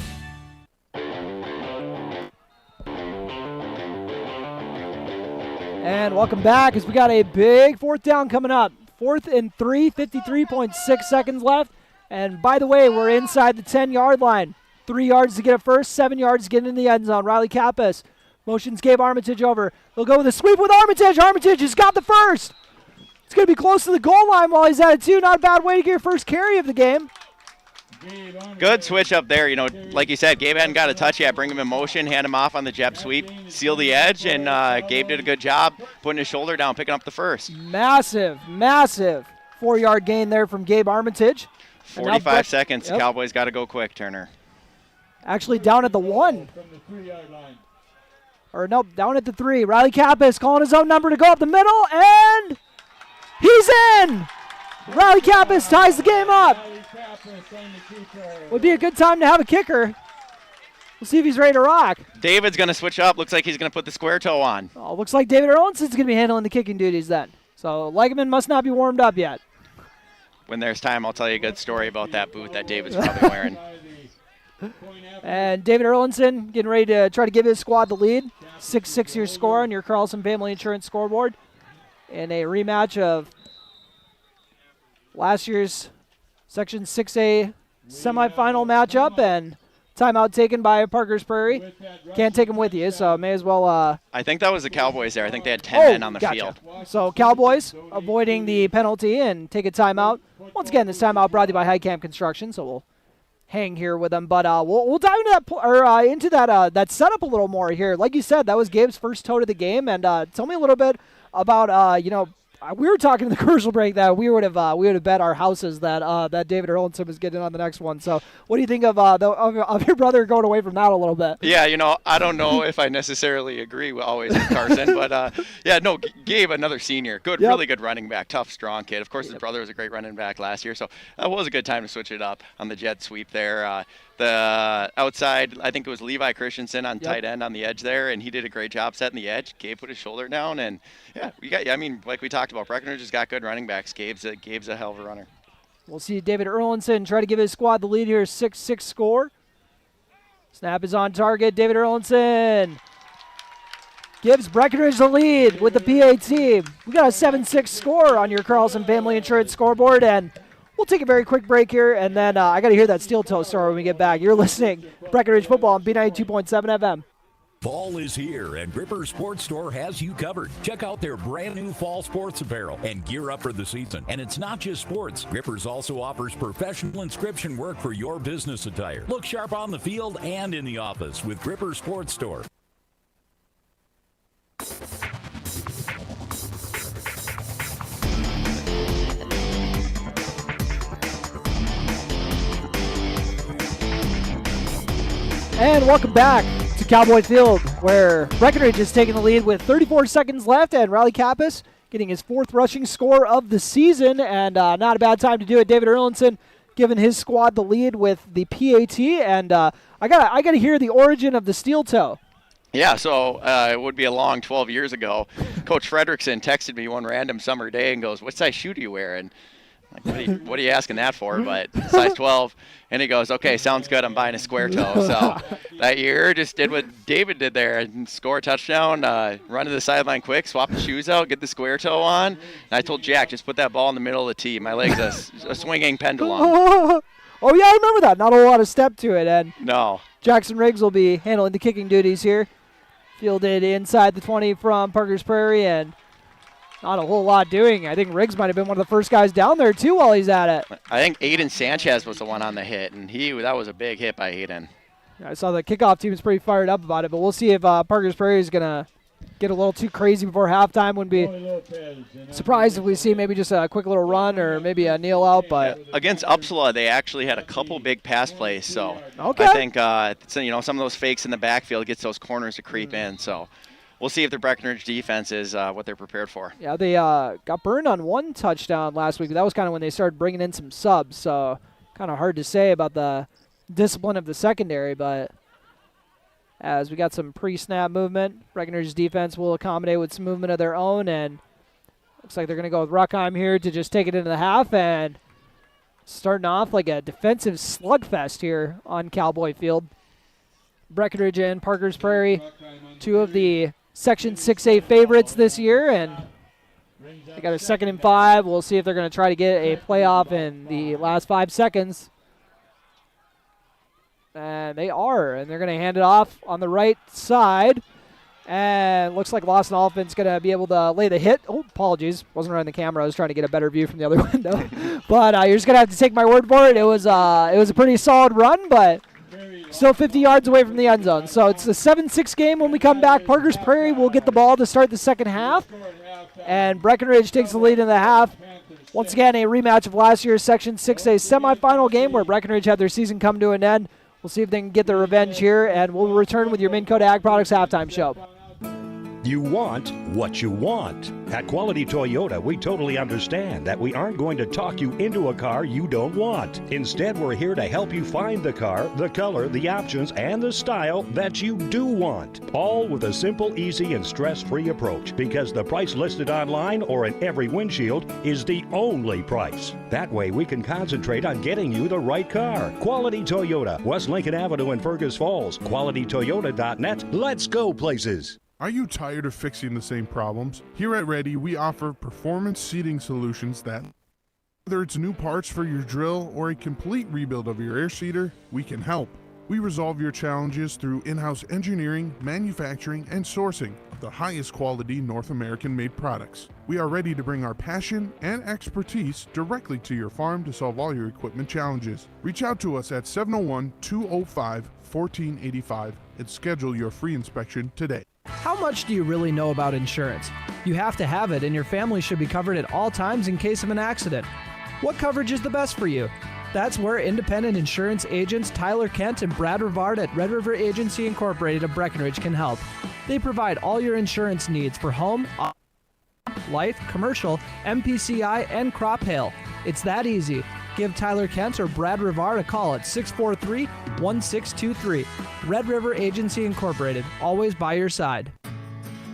And welcome back as we got a big 4th down coming up. 4th and 3, 53.6 seconds left. And by the way, we're inside the 10-yard line. 3 yards to get it first, 7 yards to get in the end zone. Riley Kappas motions Gabe Armitage over. They'll go with a sweep with Armitage. Armitage has got the first. It's going to be close to the goal line while he's at it too. Not a bad way to get your first carry of the game. Good switch up there. You know, like you said, Gabe hadn't got a touch yet. Bring him in motion, hand him off on the jet sweep, seal the edge, and Gabe did a good job putting his shoulder down, picking up the first. Massive 4-yard gain there from Gabe Armitage. 45 seconds. Yep. Cowboys got to go quick, Turner. Actually down at the 1. Or nope, down at the 3. Riley Kappas calling his own number to go up the middle, and he's in! Riley Kappas ties the game up. Would be a good time to have a kicker. We'll see if he's ready to rock. David's going to switch up. Looks like he's going to put the square toe on. Oh, looks like David Erlinson's going to be handling the kicking duties then. So Legeman must not be warmed up yet. When there's time, I'll tell you a good story about that boot that David's probably wearing. And David Erlinson getting ready to try to give his squad the lead. 6-6 your score on your Carlson Family Insurance scoreboard. In a rematch of last year's Section 6A semifinal matchup, and timeout taken by Parker's Prairie. Can't take him with you, so may as well. I think that was the Cowboys there. I think they had 10 men on the field. So Cowboys avoiding the penalty and take a timeout. Once again, this timeout brought to you by High Camp Construction, so we'll hang here with them. But we'll dive into that setup a little more here. Like you said, that was Gabe's first toe to the game, and tell me a little bit about we were talking in the commercial break that we would have bet our houses that David Erlinson was getting on the next one. So what do you think of your brother going away from that a little bit? Yeah, I don't know if I necessarily agree always with Carson, but Gabe, another senior, really good running back, tough, strong kid. Of course, his brother was a great running back last year, so that was a good time to switch it up on the jet sweep there. The outside, I think it was Levi Christensen on tight end on the edge there, and he did a great job setting the edge. Gabe put his shoulder down, and like we talked about, Breckenridge has got good running backs. Gabe's a hell of a runner. We'll see David Erlinson try to give his squad the lead here, 6-6 score. Snap is on target. David Erlinson gives Breckenridge the lead with the PA team. We got a 7-6 score on your Carlson Family Insurance scoreboard, and we'll take a very quick break here, and then I got to hear that steel toe story when we get back. You're listening Breckenridge Football on B92.7 FM. Fall is here, and Ripper Sports Store has you covered. Check out their brand new fall sports apparel and gear up for the season. And it's not just sports. Rippers also offers professional inscription work for your business attire. Look sharp on the field and in the office with Ripper Sports Store. And welcome back to Cowboy Field, where Breckenridge is taking the lead with 34 seconds left, and Riley Kappas getting his 4th rushing score of the season, and not a bad time to do it. David Erlinson giving his squad the lead with the PAT, and I gotta hear the origin of the steel toe. Yeah, so it would be a long 12 years ago. Coach Fredrickson texted me one random summer day and goes, "What size shoe do you wear?" And what are you asking that for? But size 12. And he goes, "Okay, sounds good. I'm buying a square toe." So that year just did what David did there and score a touchdown, run to the sideline quick, swap the shoes out, get the square toe on. And I told Jack, just put that ball in the middle of the tee. My leg's a swinging pendulum. Oh, yeah, I remember that. Not a lot of step to it. And no. Jackson Riggs will be handling the kicking duties here. Fielded inside the 20 from Parker's Prairie, and not a whole lot doing. I think Riggs might have been one of the first guys down there, too, while he's at it. I think Aiden Sanchez was the one on the hit, and that was a big hit by Aiden. I saw the kickoff team is pretty fired up about it, but we'll see if Parker's Prairie is going to get a little too crazy before halftime. Wouldn't be surprised if we see maybe just a quick little run or maybe a kneel out. But against Uppsala, they actually had a couple big pass plays, so okay. I think some of those fakes in the backfield gets those corners to creep in. So we'll see if the Breckenridge defense is what they're prepared for. Yeah, they got burned on one touchdown last week. That was kind of when they started bringing in some subs, so kind of hard to say about the discipline of the secondary, but as we got some pre-snap movement, Breckenridge's defense will accommodate with some movement of their own, and looks like they're going to go with Ruckheim here to just take it into the half, and starting off like a defensive slugfest here on Cowboy Field. Breckenridge and Parker's Prairie, two of the Section 6A favorites this year, and they got a 2nd and 5. We'll see if they're going to try to get a playoff in the last 5 seconds. And they are, and they're going to hand it off on the right side. And looks like Lawson Oliphant's going to be able to lay the hit. Oh, apologies. Wasn't running the camera. I was trying to get a better view from the other window. But you're just going to have to take my word for it. It was a pretty solid run, but still 50 yards away from the end zone. So it's a 7-6 game when we come back. Parker's Prairie will get the ball to start the second half. And Breckenridge takes the lead in the half. Once again, a rematch of last year's Section 6A semifinal game where Breckenridge had their season come to an end. We'll see if they can get their revenge here, and we'll return with your Minn Kota Ag Products halftime show. You want what you want. At Quality Toyota, we totally understand that we aren't going to talk you into a car you don't want. Instead, we're here to help you find the car, the color, the options, and the style that you do want. All with a simple, easy, and stress-free approach, because the price listed online or in every windshield is the only price. That way, we can concentrate on getting you the right car. Quality Toyota, West Lincoln Avenue in Fergus Falls. QualityToyota.net. Let's go places. Are you tired of fixing the same problems? Here at Ready, we offer performance seating solutions that, whether it's new parts for your drill or a complete rebuild of your air seeder, we can help. We resolve your challenges through in-house engineering, manufacturing, and sourcing of the highest quality North American-made products. We are ready to bring our passion and expertise directly to your farm to solve all your equipment challenges. Reach out to us at 701-205-1485 and schedule your free inspection today. How much do you really know about insurance? You have to have it, and your family should be covered at all times in case of an accident. What coverage is the best for you? That's where independent insurance agents Tyler Kent and Brad Rivard at Red River Agency Incorporated of Breckenridge can help. They provide all your insurance needs for home, life, commercial, MPCI, and crop hail. It's that easy. Give Tyler Kent or Brad Rivard a call at 643-1623. Red River Agency Incorporated, always by your side.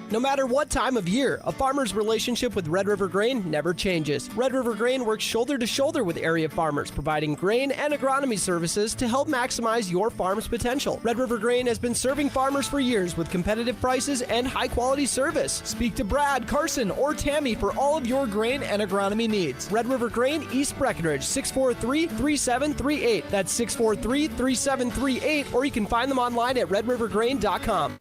No matter what time of year, a farmer's relationship with Red River Grain never changes. Red River Grain works shoulder to shoulder with area farmers, providing grain and agronomy services to help maximize your farm's potential. Red River Grain has been serving farmers for years with competitive prices and high-quality service. Speak to Brad, Carson, or Tammy for all of your grain and agronomy needs. Red River Grain, East Breckenridge, 643-3738. That's 643-3738, or you can find them online at redrivergrain.com.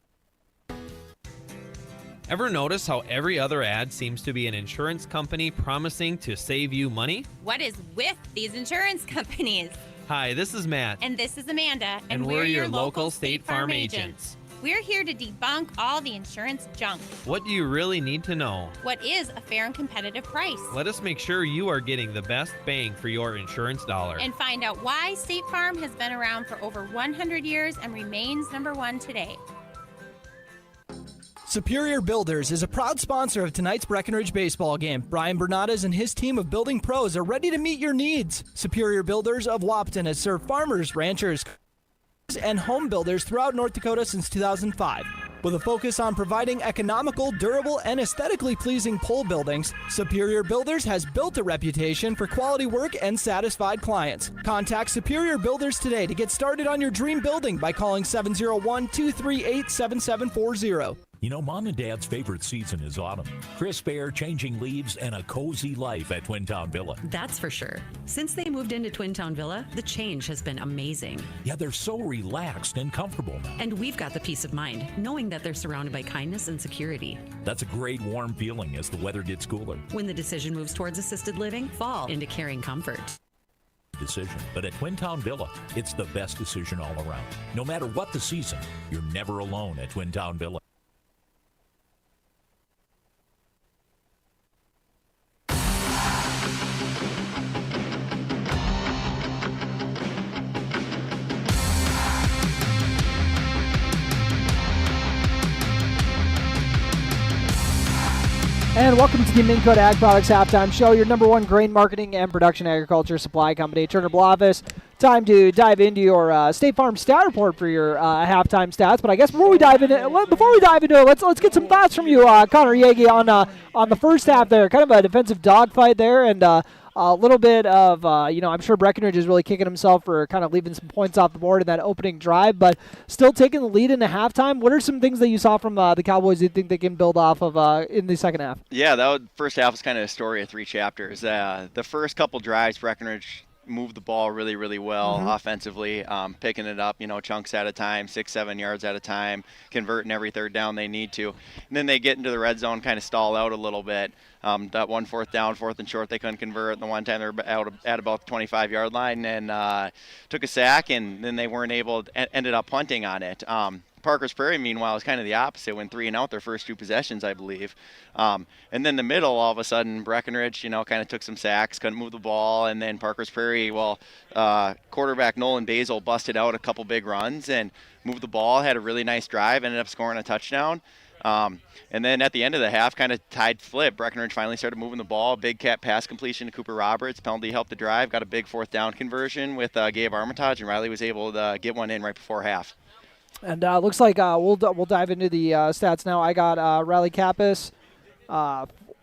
Ever notice how every other ad seems to be an insurance company promising to save you money? What is with these insurance companies? Hi, this is Matt. And this is Amanda. And we're your local State Farm agents. We're here to debunk all the insurance junk. What do you really need to know? What is a fair and competitive price? Let us make sure you are getting the best bang for your insurance dollar. And find out why State Farm has been around for over 100 years and remains #1 today. Superior Builders is a proud sponsor of tonight's Breckenridge baseball game. Brian Bernades and his team of building pros are ready to meet your needs. Superior Builders of Wapton has served farmers, ranchers, and home builders throughout North Dakota since 2005. With a focus on providing economical, durable, and aesthetically pleasing pole buildings, Superior Builders has built a reputation for quality work and satisfied clients. Contact Superior Builders today to get started on your dream building by calling 701-238-7740. You know, Mom and Dad's favorite season is autumn. Crisp air, changing leaves, and a cozy life at Twin Town Villa. That's for sure. Since they moved into Twin Town Villa, the change has been amazing. Yeah, they're so relaxed and comfortable now. And we've got the peace of mind, knowing that they're surrounded by kindness and security. That's a great warm feeling as the weather gets cooler. When the decision moves towards assisted living, fall into caring comfort. Decision. But at Twin Town Villa, it's the best decision all around. No matter what the season, you're never alone at Twin Town Villa. And welcome to the Minn Kota Ag Products Halftime Show, your #1 grain marketing and production agriculture supply company. Turner Blavas, time to dive into your State Farm stat report for your halftime stats. But I guess before we dive into it, let's get some thoughts from you, Connor Yagi, on the first half there. Kind of a defensive dogfight there, and a little bit of, I'm sure Breckenridge is really kicking himself for kind of leaving some points off the board in that opening drive, but still taking the lead into halftime. What are some things that you saw from the Cowboys you think they can build off of in the second half? Yeah, first half was kind of a story of 3 chapters. The first couple drives, Breckenridge moved the ball really, really well offensively, picking it up, chunks at a time, 6-7 yards at a time, converting every third down they need to. And then they get into the red zone, kind of stall out a little bit. That 1 4th down, 4th and short, they couldn't convert. And the one time they were out at about the 25-yard line and took a sack, and then they weren't able to, ended up punting on it. Parker's Prairie, meanwhile, is kind of the opposite. Went 3 and out their first 2 possessions, I believe. And then the middle, all of a sudden, Breckenridge, kind of took some sacks, couldn't move the ball. And then Parker's Prairie, quarterback Nolan Basil busted out a couple big runs and moved the ball, had a really nice drive, ended up scoring a touchdown. And then at the end of the half, kind of tied flip. Breckenridge finally started moving the ball. Big cat pass completion to Cooper Roberts. Penalty helped the drive. Got a big fourth down conversion with Gabe Armitage, and Riley was able to get one in right before half. And looks like we'll dive into the stats now. I got Riley Kappas.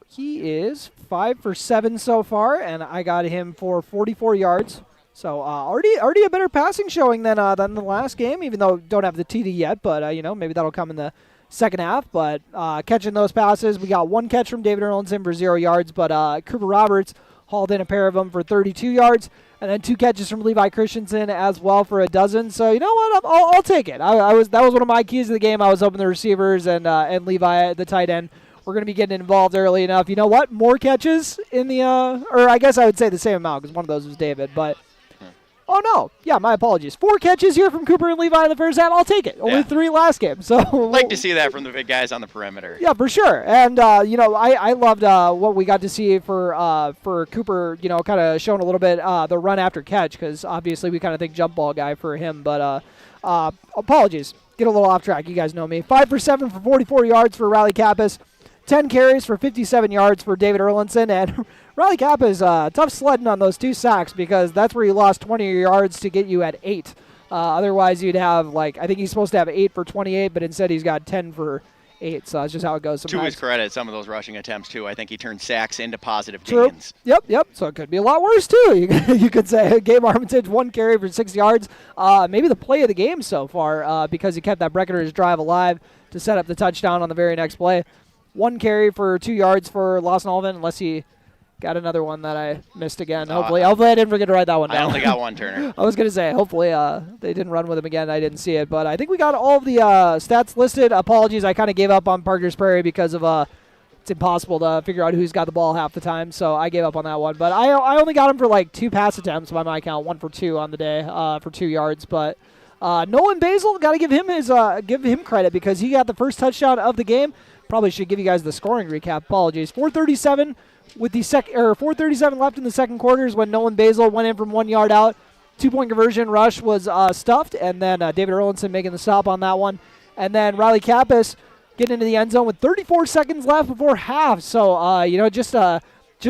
He is 5 for 7 so far, and I got him for 44 yards. So already a better passing showing than the last game, even though don't have the TD yet. But maybe that'll come in the second half. But catching those passes, we got one catch from David Erlinson for 0 yards, but Cooper Roberts hauled in a pair of them for 32 yards, and then 2 catches from Levi Christensen as well for a dozen. So you know what, I'll take it. That was one of my keys of the game. I was hoping the receivers and Levi, the tight end, we're going to be getting involved early enough. You know what? More catches in the or I guess I would say the same amount because one of those was David, but. Oh, no. Yeah, my apologies. 4 catches here from Cooper and Levi in the first half. I'll take it. Only 3 last game. So like to see that from the big guys on the perimeter. Yeah, for sure. And, I loved what we got to see for Cooper, kind of showing a little bit the run after catch because obviously we kind of think jump ball guy for him. But apologies. Get a little off track. You guys know me. 5 for 7 for 44 yards for Riley Kappas. 10 carries for 57 yards for David Erlinson. And Riley Kappas tough sledding on those 2 sacks because that's where you lost 20 yards to get you at 8. Otherwise, you'd have, I think he's supposed to have 8 for 28, but instead he's got 10 for 8. So that's just how it goes sometimes. To his credit, some of those rushing attempts, too. I think he turned sacks into positive True. gains. Yep. So it could be a lot worse, too. You could say Gabe Armitage, 1 carry for 6 yards. Maybe the play of the game so far because he kept that Breckenridge drive alive to set up the touchdown on the very next play. 1 carry for 2 yards for Lawson Alvin, unless he got another one that I missed again. Hopefully I didn't forget to write that one down. I only got 1, Turner. I was going to say, hopefully they didn't run with him again. I didn't see it. But I think we got all of the stats listed. Apologies, I kind of gave up on Parker's Prairie because of it's impossible to figure out who's got the ball half the time. So I gave up on that one. But I only got him for 2 pass attempts by my count, 1 for 2 on the day for 2 yards. But Nolan Basil, got to give him credit because he got the first touchdown of the game. Probably should give you guys the scoring recap. Apologies. 4:37 with the 4:37 left in the second quarter is when Nolan Basil went in from 1 yard out. 2-point conversion rush was stuffed, and then David Erlinson making the stop on that one. And then Riley Kappas getting into the end zone with 34 seconds left before half. So just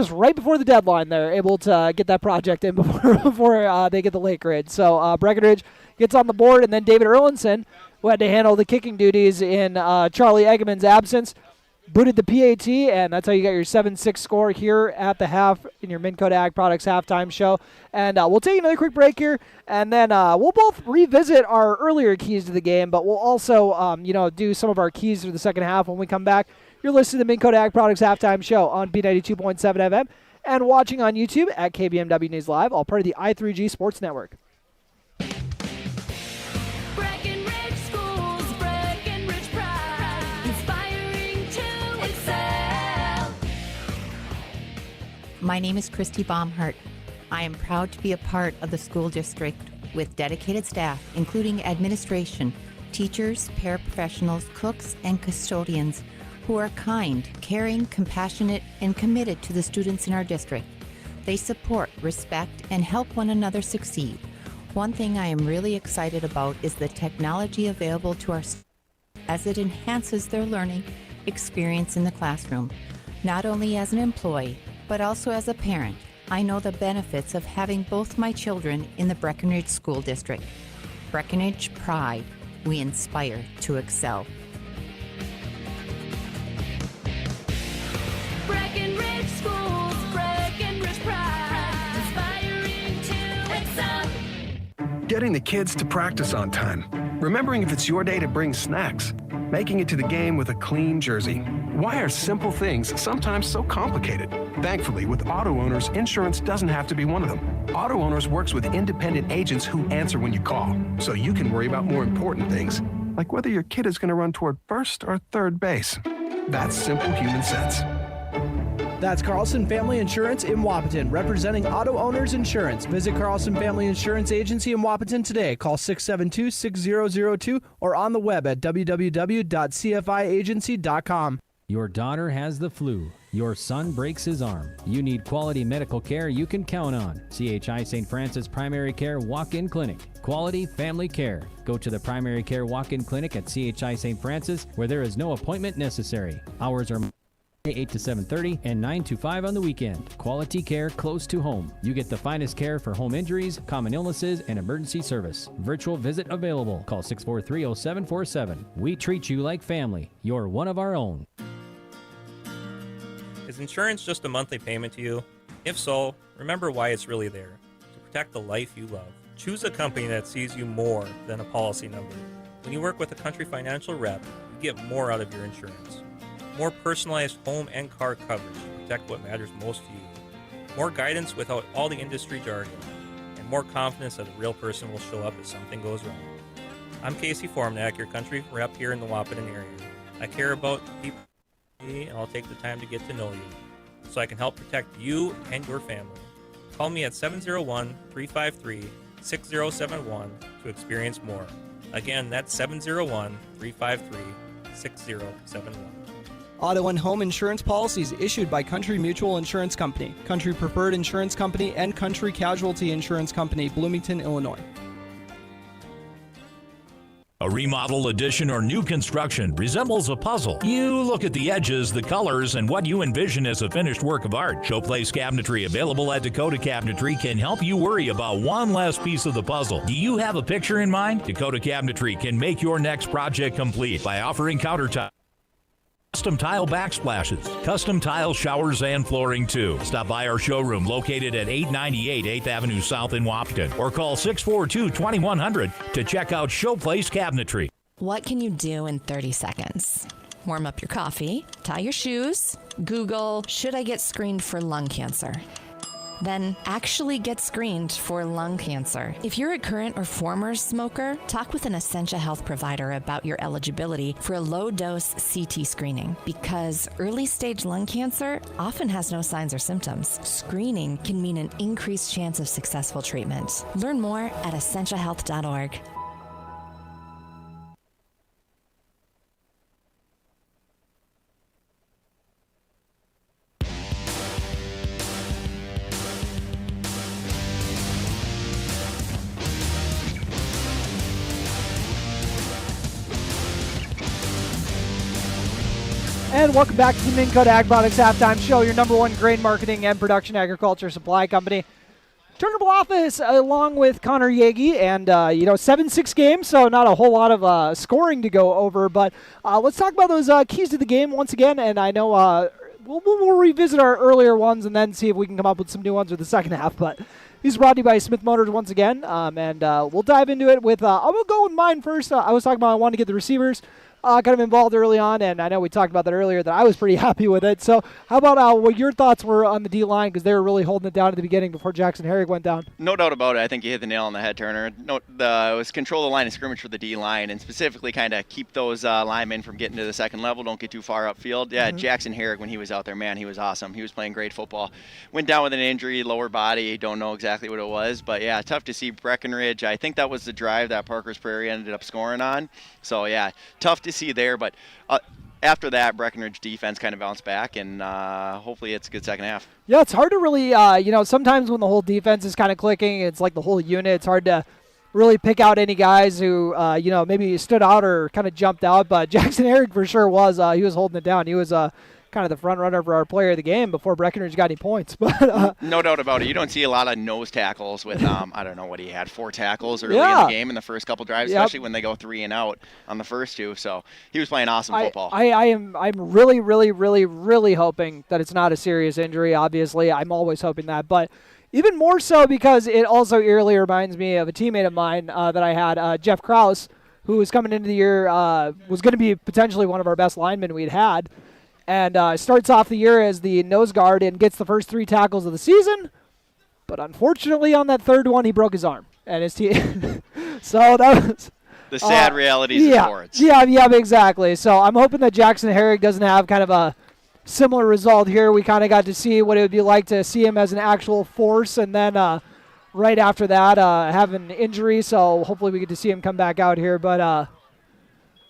right before the deadline, they're able to get that project in before they get the late grid. So Breckenridge gets on the board, and then David Erlinson, who had to handle the kicking duties in Charlie Eggeman's absence, booted the PAT, and that's how you got your 7-6 score here at the half in your Minn Kota Ag Products halftime show. And we'll take another quick break here, and then we'll both revisit our earlier keys to the game, but we'll also do some of our keys for the second half when we come back. You're listening to the Minn Kota Ag Products halftime show on B92.7 FM and watching on YouTube at KBMW News Live, all part of the I3G Sports Network. My name is Christy Baumhart. I am proud to be a part of the school district with dedicated staff, including administration, teachers, paraprofessionals, cooks, and custodians who are kind, caring, compassionate, and committed to the students in our district. They support, respect, and help one another succeed. One thing I am really excited about is the technology available to our students as it enhances their learning experience in the classroom, not only as an employee, but also as a parent. I know the benefits of having both my children in the Breckenridge School District. Breckenridge Pride. We inspire to excel. Breckenridge Schools, Breckenridge Pride, inspiring to excel. Getting the kids to practice on time. Remembering if it's your day to bring snacks. Making it to the game with a clean jersey. Why are simple things sometimes so complicated? Thankfully, with Auto Owners, insurance doesn't have to be one of them. Auto Owners works with independent agents who answer when you call, so you can worry about more important things, like whether your kid is going to run toward first or third base. That's simple human sense. That's Carlson Family Insurance in Wapaton, representing Auto Owners Insurance. Visit Carlson Family Insurance Agency in Wapaton today. Call 672-6002 or on the web at www.cfiagency.com. Your daughter has the flu. Your son breaks his arm. You need quality medical care you can count on. CHI St. Francis Primary Care Walk-In Clinic. Quality family care. Go to the Primary Care Walk-In Clinic at CHI St. Francis, where there is no appointment necessary. Hours are 8 to 7:30 and 9 to 5 on the weekend. Quality care close to home. You get the finest care for home injuries, common illnesses, and emergency service. Virtual visit available. Call 643-0747. We treat you like family. You're one of our own. Is insurance just a monthly payment to you? If so, remember why it's really there. To protect the life you love. Choose a company that sees you more than a policy number. When you work with a Country Financial rep, you get more out of your insurance. More personalized home and car coverage to protect what matters most to you. More guidance without all the industry jargon. And more confidence that a real person will show up if something goes wrong. I'm Casey Formnak, your country rep here in the Wahpeton area. I care about people and I'll take the time to get to know you so I can help protect you and your family. Call me at 701-353-6071 to experience more. Again, that's 701-353-6071. Auto and home insurance policies issued by Country Mutual Insurance Company, Country Preferred Insurance Company, and Country Casualty Insurance Company, Bloomington, Illinois. A remodel, addition, or new construction resembles a puzzle. You look at the edges, the colors, and what you envision as a finished work of art. Showplace Cabinetry, available at Dakota Cabinetry, can help you worry about one last piece of the puzzle. Do you have a picture in mind? Dakota Cabinetry can make your next project complete by offering countertop, custom tile backsplashes, custom tile showers, and flooring too. Stop by our showroom located at 898 8th Avenue South in Wahpeton or call 642-2100 to check out Showplace Cabinetry. What can you do in 30 seconds? Warm up your coffee, tie your shoes, Google, should I get screened for lung cancer? Then actually get screened for lung cancer. If you're a current or former smoker, talk with an Essentia Health provider about your eligibility for a low-dose CT screening because early-stage lung cancer often has no signs or symptoms. Screening can mean an increased chance of successful treatment. Learn more at essentiahealth.org. And welcome back to the Minn Kota Ag Products Halftime Show, your number one grain marketing and production agriculture supply company. Turner Office along with Connor Yagi, and 7-6 games, so not a whole lot of scoring to go over. But let's talk about those keys to the game once again. And I know we'll revisit our earlier ones and then see if we can come up with some new ones for the second half. But these are brought to you by Smith Motors once again, and we'll dive into it with. I will go with mine first. I was talking about I wanted to get the receivers kind of involved early on, and I know we talked about that earlier, that I was pretty happy with it. So how about what your thoughts were on the D-line, because they were really holding it down at the beginning before Jackson Herrig went down? No doubt about it. I think you hit the nail on the head, Turner. It was control the line of scrimmage for the D-line, and specifically kind of keep those linemen from getting to the second level, don't get too far upfield. Yeah, Jackson Herrig, when he was out there, man, he was awesome. He was playing great football. Went down with an injury, lower body, don't know exactly what it was, but yeah, tough to see Breckenridge. I think that was the drive that Parker's Prairie ended up scoring on. So yeah, tough to see there, but after that, Breckenridge defense kind of bounced back, and hopefully it's a good second half. Yeah, it's hard to really, sometimes when the whole defense is kind of clicking, it's like the whole unit. It's hard to really pick out any guys who, maybe stood out or kind of jumped out. But Jackson Herrig for sure was. He was holding it down. He was kind of the front runner for our player of the game before Breckenridge got any points. But no doubt about it. You don't see a lot of nose tackles with, I don't know what he had, 4 tackles early in the game in the first couple drives, especially when they go 3 and out on the first 2. So he was playing awesome football. I'm really, really, really, really hoping that it's not a serious injury. Obviously, I'm always hoping that. But even more so because it also eerily reminds me of a teammate of mine that I had, Jeff Krause, who was coming into the year, was going to be potentially one of our best linemen we'd had. And starts off the year as the nose guard and gets the first 3 tackles of the season. But unfortunately, on that third one, he broke his arm. And his team. So that was the sad realities of sports. Yeah, exactly. So I'm hoping that Jackson Herrig doesn't have kind of a similar result here. We kind of got to see what it would be like to see him as an actual force. And then right after that, have an injury. So hopefully we get to see him come back out here. But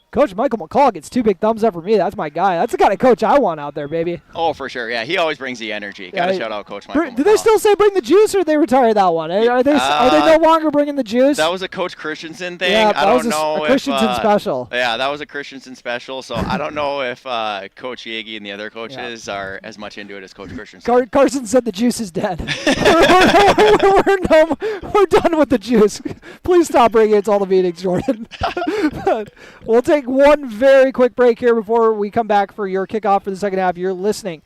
Coach Michael McCall gets 2 big thumbs up for me. That's my guy. That's the kind of coach I want out there, baby. Oh, for sure. Yeah, he always brings the energy. Got to shout out Coach Michael. Do they still say bring the juice, or did they retire that one? Are they no longer bringing the juice? That was a Coach Christensen thing. Yeah, I don't know a if Christensen special. Yeah, that was a Christensen special. So I don't know if Coach Yagi and the other coaches are as much into it as Coach Christensen. Carson said the juice is dead. We're done with the juice. Please stop bringing it to all the meetings, Jordan. We'll take one very quick break here before we come back for your kickoff for the second half. You're listening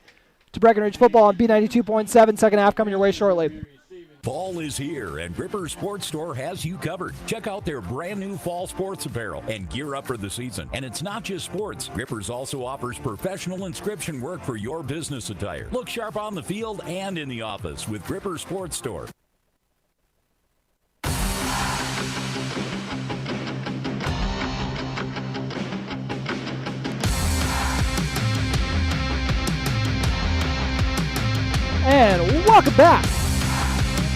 to Breckenridge football on B92.7. Second half coming your way shortly. Fall is here, and Ripper Sports Store has you covered. Check out their brand new fall sports apparel and gear up for the season. And it's not just sports. Rippers also offers professional inscription work for your business attire. Look sharp on the field and in the office with Ripper Sports Store. And welcome back.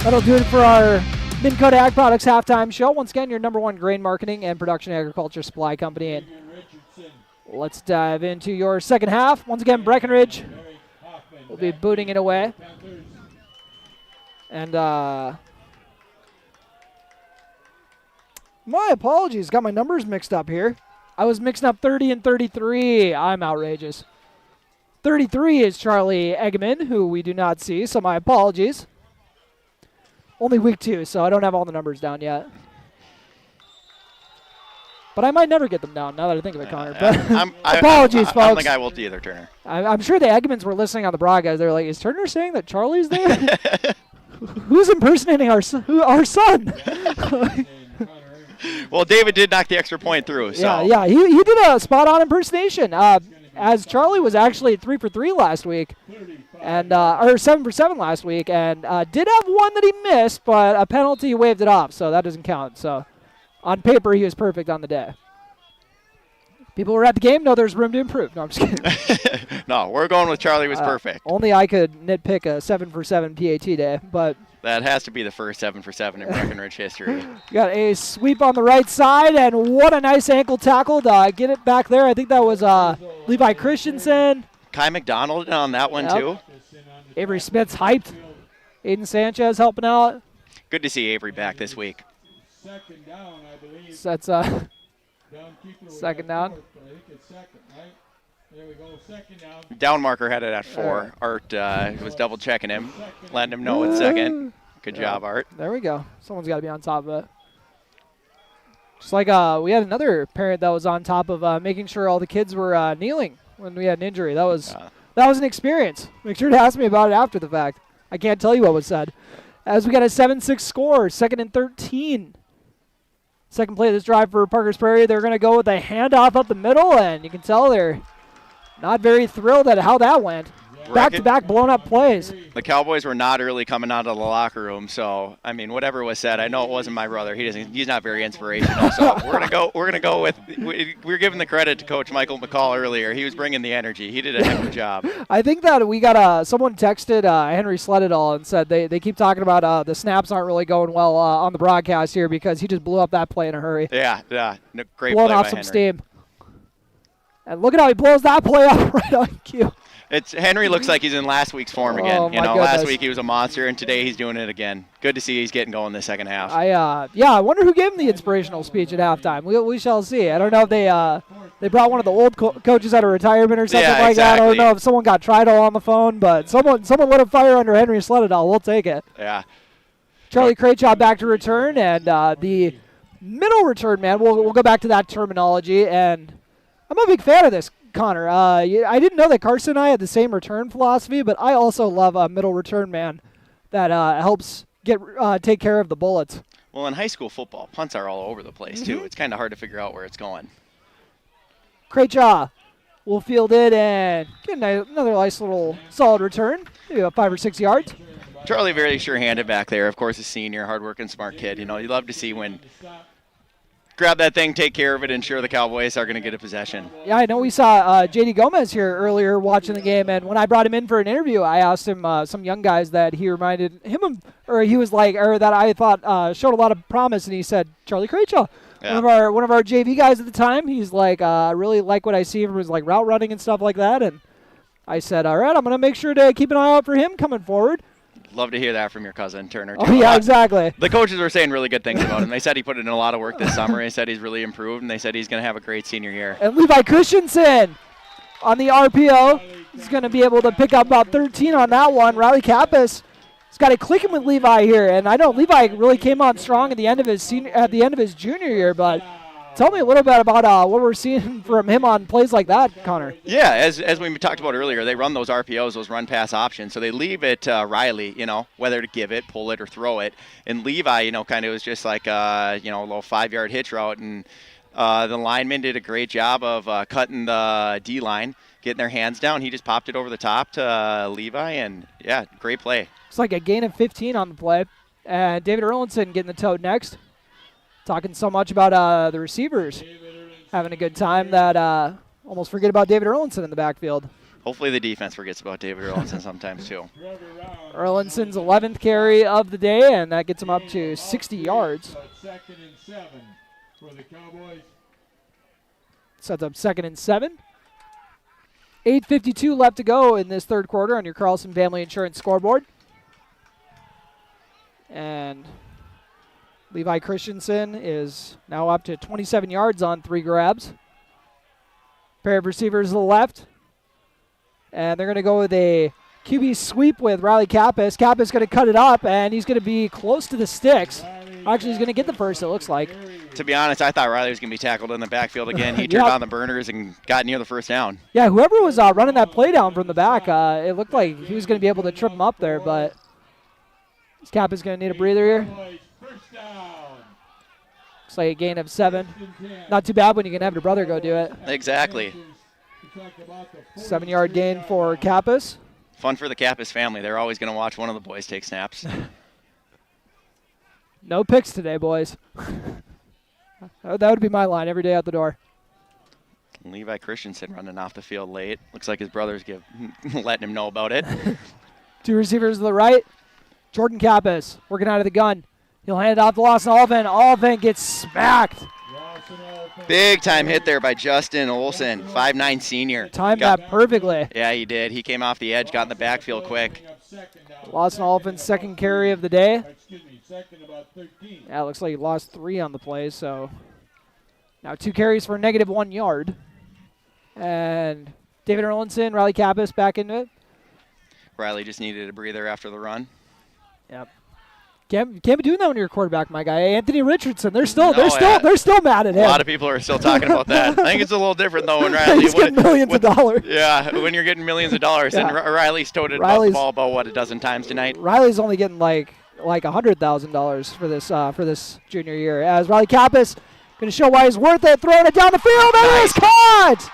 That'll do it for our Minn Kota Ag Products halftime show. Once again, your number one grain marketing and production agriculture supply company. And let's dive into your second half. Once again, Breckenridge will be booting it away. And my apologies. Got my numbers mixed up here. I was mixing up 30 and 33. I'm outrageous. 33 is Charlie Eggman, who we do not see, so my apologies. Only week 2, so I don't have all the numbers down yet. But I might never get them down now that I think of it, Connor. But apologies, folks. I don't think I will either, Turner. I'm sure the Eggmans were listening on the broadcast. They're like, is Turner saying that Charlie's there? Who's impersonating our son? Well, David did knock the extra point through. So. Yeah, he did a spot-on impersonation. As Charlie was actually 3 for 3 last week, and or 7 for 7 last week, and did have one that he missed, but a penalty waved it off, so that doesn't count. So on paper, he was perfect on the day. People who were at the game know there's room to improve. No, I'm just kidding. No, we're going with Charlie was perfect. Only I could nitpick a 7 for 7 PAT day, but that has to be the first 7 for 7 in Breckenridge history. Got a sweep on the right side, and what a nice ankle tackle to get it back there. I think that was Levi Christensen. Kai McDonald on that one, too. Avery Smith's hyped. Aiden Sanchez helping out. Good to see Avery back this week. Second down, I believe. So that's second down. There we go, second down. Down marker had it at 4. Art was double checking him, letting him know it's second. Good job, Art. There we go. Someone's got to be on top of it. Just like we had another parent that was on top of making sure all the kids were kneeling when we had an injury. That was an experience. Make sure to ask me about it after the fact. I can't tell you what was said. As we got a 7-6 score, 2nd and 13. Second play of this drive for Parker's Prairie. They're going to go with a handoff up the middle, and you can tell they're not very thrilled at how that went. Back-to-back blown-up plays. The Cowboys were not early coming out of the locker room, so I mean, whatever was said, I know it wasn't my brother. He's not very inspirational. So we're gonna go with. We're giving the credit to Coach Michael McCall earlier. He was bringing the energy. He did a heck of a job. I think that we got someone texted Henry Sledadall and said they keep talking about the snaps aren't really going well on the broadcast here because he just blew up that play in a hurry. Yeah, no, great blowing play off by some Henry. steam. And look at how he blows that play up right on cue. Henry looks like he's in last week's form again. Oh, you know, last week he was a monster, and today he's doing it again. Good to see he's getting going the second half. I wonder who gave him the inspirational speech at halftime. We shall see. I don't know if they brought one of the old coaches out of retirement or something like that. I don't know if someone got Tridal on the phone, but someone lit a fire under Henry Sledadall. We'll take it. Yeah. Charlie Craychaw back to return, and the middle return man. We'll go back to that terminology, and I'm a big fan of this. Connor, I didn't know that Carson and I had the same return philosophy, but I also love a middle return man that helps take care of the bullets. Well, in high school football, punts are all over the place, too. It's kind of hard to figure out where it's going. Craychaw will field it and get another nice little solid return, maybe about 5 or 6 yards. Charlie very sure-handed back there. Of course, a senior, hard-working, smart kid. You know, you love to see when grab that thing, take care of it, ensure the Cowboys are going to get a possession. Yeah, I know we saw J.D. Gomez here earlier watching the game, and when I brought him in for an interview, I asked him some young guys that he reminded him of, or he was like, or that I thought showed a lot of promise, and he said, Charlie Craychaw. Yeah. One of our JV guys at the time, he's like, I really like what I see from his like route running and stuff like that. And I said, all right, I'm going to make sure to keep an eye out for him coming forward. Love to hear that from your cousin, Turner. Oh, yeah, exactly. The coaches were saying really good things about him. They said he put in a lot of work this summer. They said he's really improved, and they said he's going to have a great senior year. And Levi Christensen on the RPO. He's going to be able to pick up about 13 on that one. Riley Kappas has got it clicking with Levi here. And I know Levi really came on strong at the end of his junior year, but tell me a little bit about what we're seeing from him on plays like that, Connor. Yeah, as we talked about earlier, they run those RPOs, those run-pass options. So they leave it Riley, whether to give it, pull it, or throw it. And Levi, kind of was just like, a little 5-yard hitch route. And the lineman did a great job of cutting the D-line, getting their hands down. He just popped it over the top to Levi, and, yeah, great play. It's like a gain of 15 on the play. And David Erlinson getting the toad next. Talking so much about the receivers having a good time that almost forget about David Erlinson in the backfield. Hopefully the defense forgets about David Erlinson sometimes, too. Erlinson's 11th carry of the day, and that gets him up to 60 yards. Second and 7 for the Cowboys. Sets up 2nd and 7. 8:52 left to go in this third quarter on your Carlson Family Insurance scoreboard. And Levi Christensen is now up to 27 yards on 3 grabs. Pair of receivers to the left. And they're going to go with a QB sweep with Riley Kappas. Kappas going to cut it up, and he's going to be close to the sticks. Actually, he's going to get the first, it looks like. To be honest, I thought Riley was going to be tackled in the backfield again. He turned on the burners and got near the first down. Yeah, whoever was running that play down from the back, it looked like he was going to be able to trip him up there, but Kappas going to need a breather here. Looks like a gain of 7. Not too bad when you can have your brother go do it. Exactly. 7-yard gain for Kappas. Fun for the Kappas family. They're always going to watch one of the boys take snaps. No picks today, boys. That would be my line every day out the door. Levi Christensen running off the field late. Looks like his brother's letting him know about it. 2 receivers to the right. Jordan Kappas working out of the gun. He'll hand it off to Lawson Oliphant. Oliphant gets smacked. Big time hit there by Justin Olson, 5'9" senior. Timed that perfectly. Yeah, he did. He came off the edge, got in the backfield quick. Lawson Oliphant's 2nd carry of the day. Yeah, it looks like he lost 3 on the play, so now 2 carries for a -1 yard. And David Erlinson, Riley Kappas back into it. Riley just needed a breather after the run. Yep. Can't be doing that when you're a quarterback, my guy. Anthony Richardson, they're still mad at him. A lot of people are still talking about that. I think it's a little different though when Riley. He's getting millions of dollars. Yeah, when you're getting millions of dollars, and Riley's toted the ball about a dozen times tonight. Riley's only getting like $100,000 for this junior year. As Riley Kappas going to show why he's worth it, throwing it down the field, and it is caught.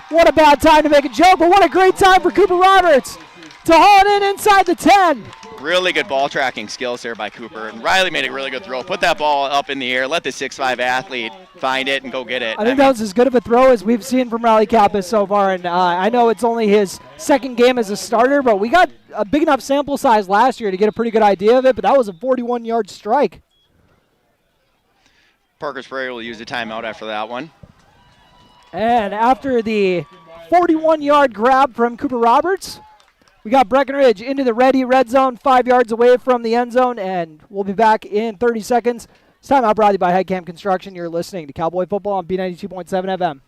What a bad time to make a joke, but what a great time for Cooper Roberts to haul it in inside the 10. Really good ball tracking skills there by Cooper. And Riley made a really good throw. Put that ball up in the air. Let the 6'5" athlete find it and go get it. I think that was as good of a throw as we've seen from Riley Kappas so far. And I know it's only his 2nd game as a starter, but we got a big enough sample size last year to get a pretty good idea of it. But that was a 41-yard strike. Parker's Prairie will use a timeout after that one. And after the 41-yard grab from Cooper Roberts, we got Breckenridge into the red zone, 5 yards away from the end zone, and we'll be back in 30 seconds. It's timeout brought to you by Headcamp Construction. You're listening to Cowboy Football on B92.7 FM.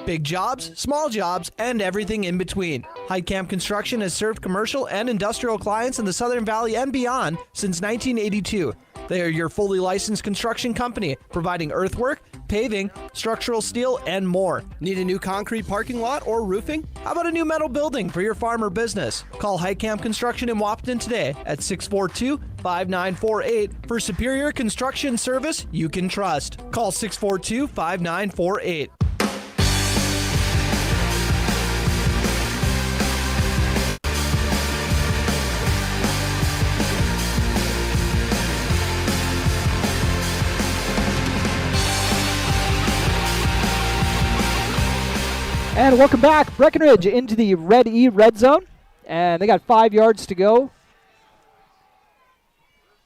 Big jobs, small jobs, and everything in between. Heidkamp Construction has served commercial and industrial clients in the Southern Valley and beyond since 1982. They are your fully licensed construction company, providing earthwork, paving, structural steel, and more. Need a new concrete parking lot or roofing? How about a new metal building for your farm or business? Call Heidkamp Construction in Wapton today at 642-5948 for superior construction service you can trust. Call 642-5948. And welcome back. Breckenridge into the red zone. And they got 5 yards to go.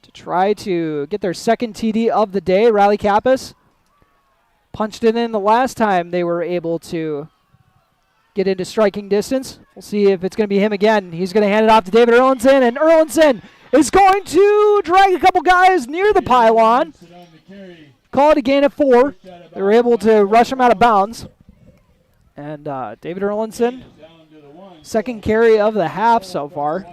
to try to get their second TD of the day. Riley Kappas punched it in the last time they were able to get into striking distance. We'll see if it's going to be him again. He's going to hand it off to David Erlinson, and Erlinson is going to drag a couple guys near the pylon. Call it a gain of 4. They were able to rush him out of bounds. And David Erlinson, second carry of the half so far.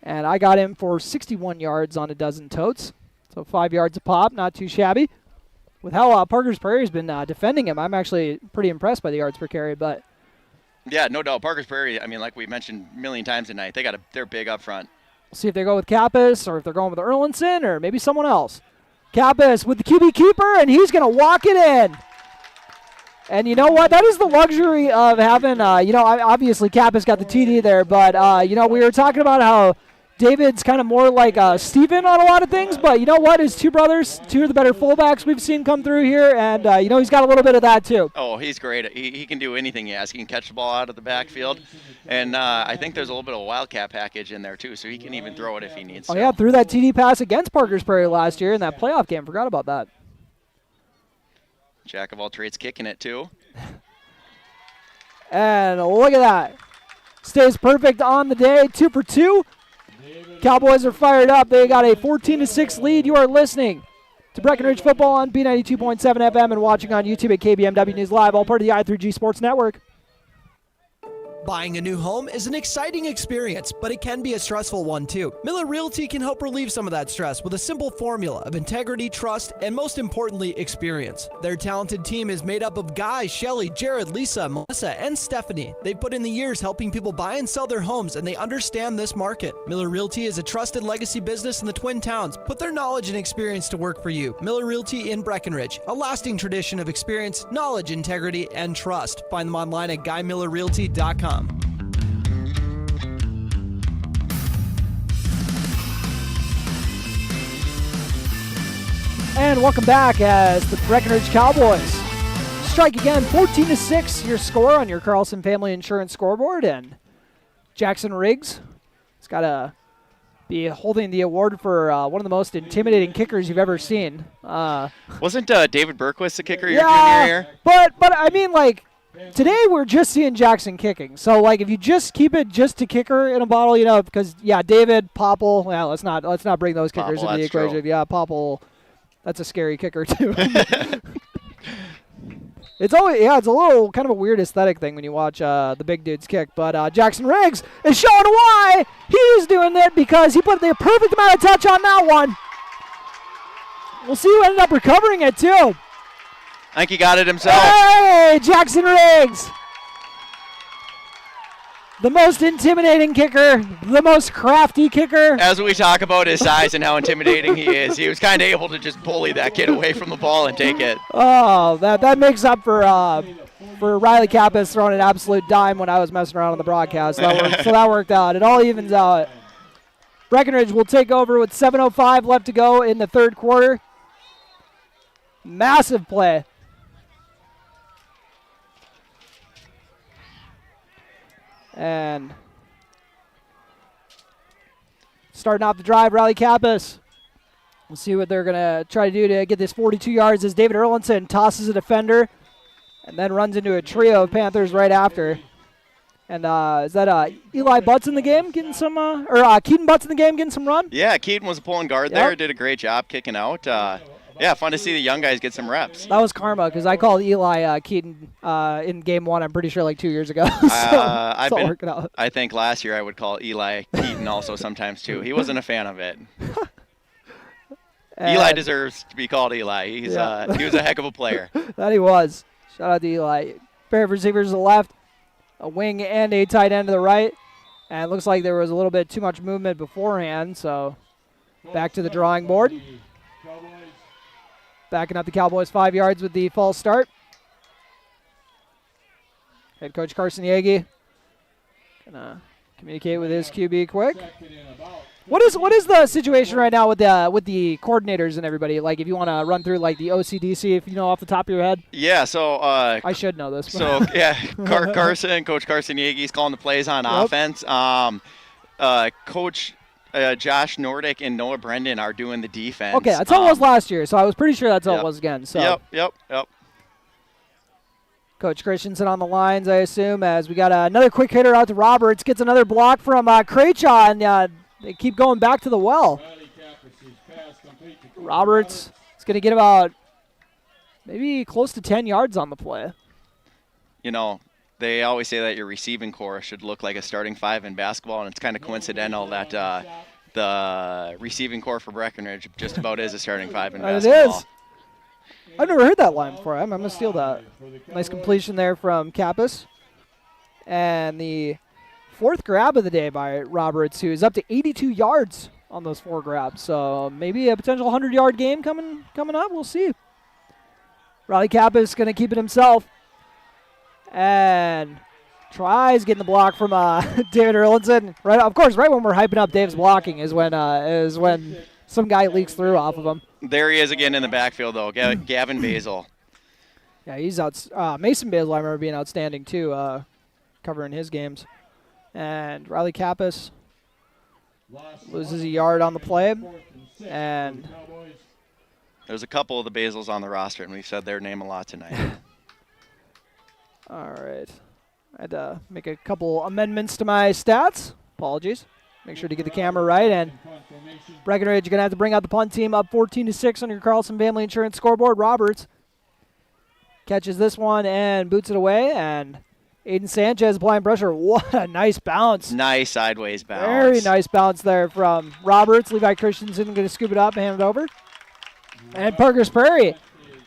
And I got him for 61 yards on a dozen totes. So 5 yards a pop, not too shabby. With how Parker's Prairie's been defending him, I'm actually pretty impressed by the yards per carry. But yeah, no doubt. Parker's Prairie, I mean, like we mentioned a million times tonight, they're big up front. We'll see if they go with Kappas or if they're going with Erlinson or maybe someone else. Kappas with the QB keeper, and he's going to walk it in. And you know what? That is the luxury of having, obviously Kappas got the TD there, but, we were talking about how David's kind of more like Steven on a lot of things, but you know what? His two brothers, two of the better fullbacks we've seen come through here, and, he's got a little bit of that too. Oh, he's great. He can do anything you ask. He can catch the ball out of the backfield, and I think there's a little bit of a wildcat package in there too, so he can even throw it if he needs to. Oh, yeah, threw that TD pass against Parker's Prairie last year in that playoff game. Forgot about that. Jack of all trades kicking it too. And look at that. Stays perfect on the day, 2 for 2. Cowboys are fired up. They got a 14-6 lead. You are listening to Breckenridge Football on B92.7 FM and watching on YouTube at KBMW News Live, all part of the i3G Sports Network. Buying a new home is an exciting experience, but it can be a stressful one too. Miller Realty can help relieve some of that stress with a simple formula of integrity, trust, and most importantly, experience. Their talented team is made up of Guy, Shelly, Jared, Lisa, Melissa, and Stephanie. They've put in the years helping people buy and sell their homes, and they understand this market. Miller Realty is a trusted legacy business in the Twin Towns. Put their knowledge and experience to work for you. Miller Realty in Breckenridge, a lasting tradition of experience, knowledge, integrity, and trust. Find them online at GuyMillerRealty.com. And welcome back as the Breckenridge Cowboys strike again, 14-6 your score on your Carlson Family Insurance scoreboard. And Jackson Riggs has got to be holding the award for one of the most intimidating kickers you've ever seen. Wasn't David Berquist the kicker your junior year? But I mean, like, today we're just seeing Jackson kicking. So, like, if you just keep it just to kicker in a bottle, because, David, Popple, well, let's not bring those kickers into the equation. True. Yeah, Popple, that's a scary kicker, too. It's a little kind of a weird aesthetic thing when you watch the big dudes kick. But Jackson Riggs is showing why he's doing it, because he put the perfect amount of touch on that one. We'll see who ended up recovering it, too. I think he got it himself. Hey, Jackson Riggs. The most intimidating kicker, the most crafty kicker. As we talk about his size and how intimidating he is, he was kind of able to just bully that kid away from the ball and take it. Oh, that makes up for Riley Kappas throwing an absolute dime when I was messing around on the broadcast. So that worked out. It all evens out. Breckenridge will take over with 7:05 left to go in the third quarter. Massive play. And starting off the drive, Riley Kappas. We'll see what they're going to try to do to get this 42 yards as David Erlinson tosses a defender and then runs into a trio of Panthers right after. And is that Eli Butts in the game getting some, or Keaton Butts in the game getting some run? Yeah, Keaton was pulling guard there, did a great job kicking out. Yeah, fun to see the young guys get some reps. That was karma, because I called Eli Keaton in game one, I'm pretty sure, like 2 years ago. Working out. I think last year I would call Eli Keaton also sometimes, too. He wasn't a fan of it. Eli deserves to be called Eli. He was a heck of a player. That he was. Shout out to Eli. Pair of receivers to the left, a wing and a tight end to the right. And it looks like there was a little bit too much movement beforehand, so back to the drawing board. Backing up the Cowboys 5 yards with the false start. Head coach Carson Yagi gonna communicate with his QB quick. What is the situation right now with the coordinators and everybody? Like, if you want to run through like the OCDC, if you know off the top of your head. Yeah, so I should know this. So yeah, Coach Carson Yeagy's calling the plays on offense. Coach Josh Nordick and Noah Brendan are doing the defense. Okay, that's how it was last year, so I was pretty sure that's how it was again. So. Yep. Coach Christensen on the lines, I assume, as we got another quick hitter out to Roberts. Gets another block from Krejci, and they keep going back to the well. Roberts is going to get about maybe close to 10 yards on the play. You know, they always say that your receiving core should look like a starting five in basketball, and it's kind of coincidental that the receiving core for Breckenridge just about is a starting five in basketball. It is. I've never heard that line before. I'm going to steal that. Nice completion there from Kappas. And the fourth grab of the day by Roberts, who is up to 82 yards on those 4 grabs. So maybe a potential 100-yard game coming up. We'll see. Riley Kappas going to keep it himself. And tries getting the block from David Erlinson. Right, of course, right when we're hyping up Dave's blocking is when some guy leaks through off of him. There he is again in the backfield, though, Gavin Basil. Yeah, he's out. Mason Basil, I remember being outstanding, too, covering his games. And Riley Kappas loses a yard on the play. And there's a couple of the Basils on the roster, and we've said their name a lot tonight. All right. I had to make a couple amendments to my stats. Apologies. Make sure to get the camera right. And Breckenridge, you're going to have to bring out the punt team up 14-6 on your Carlson Family Insurance scoreboard. Roberts catches this one and boots it away. And Aiden Sanchez applying pressure. What a nice bounce. Nice sideways bounce. Very nice bounce there from Roberts. Levi Christensen going to scoop it up and hand it over. And Parker's Prairie.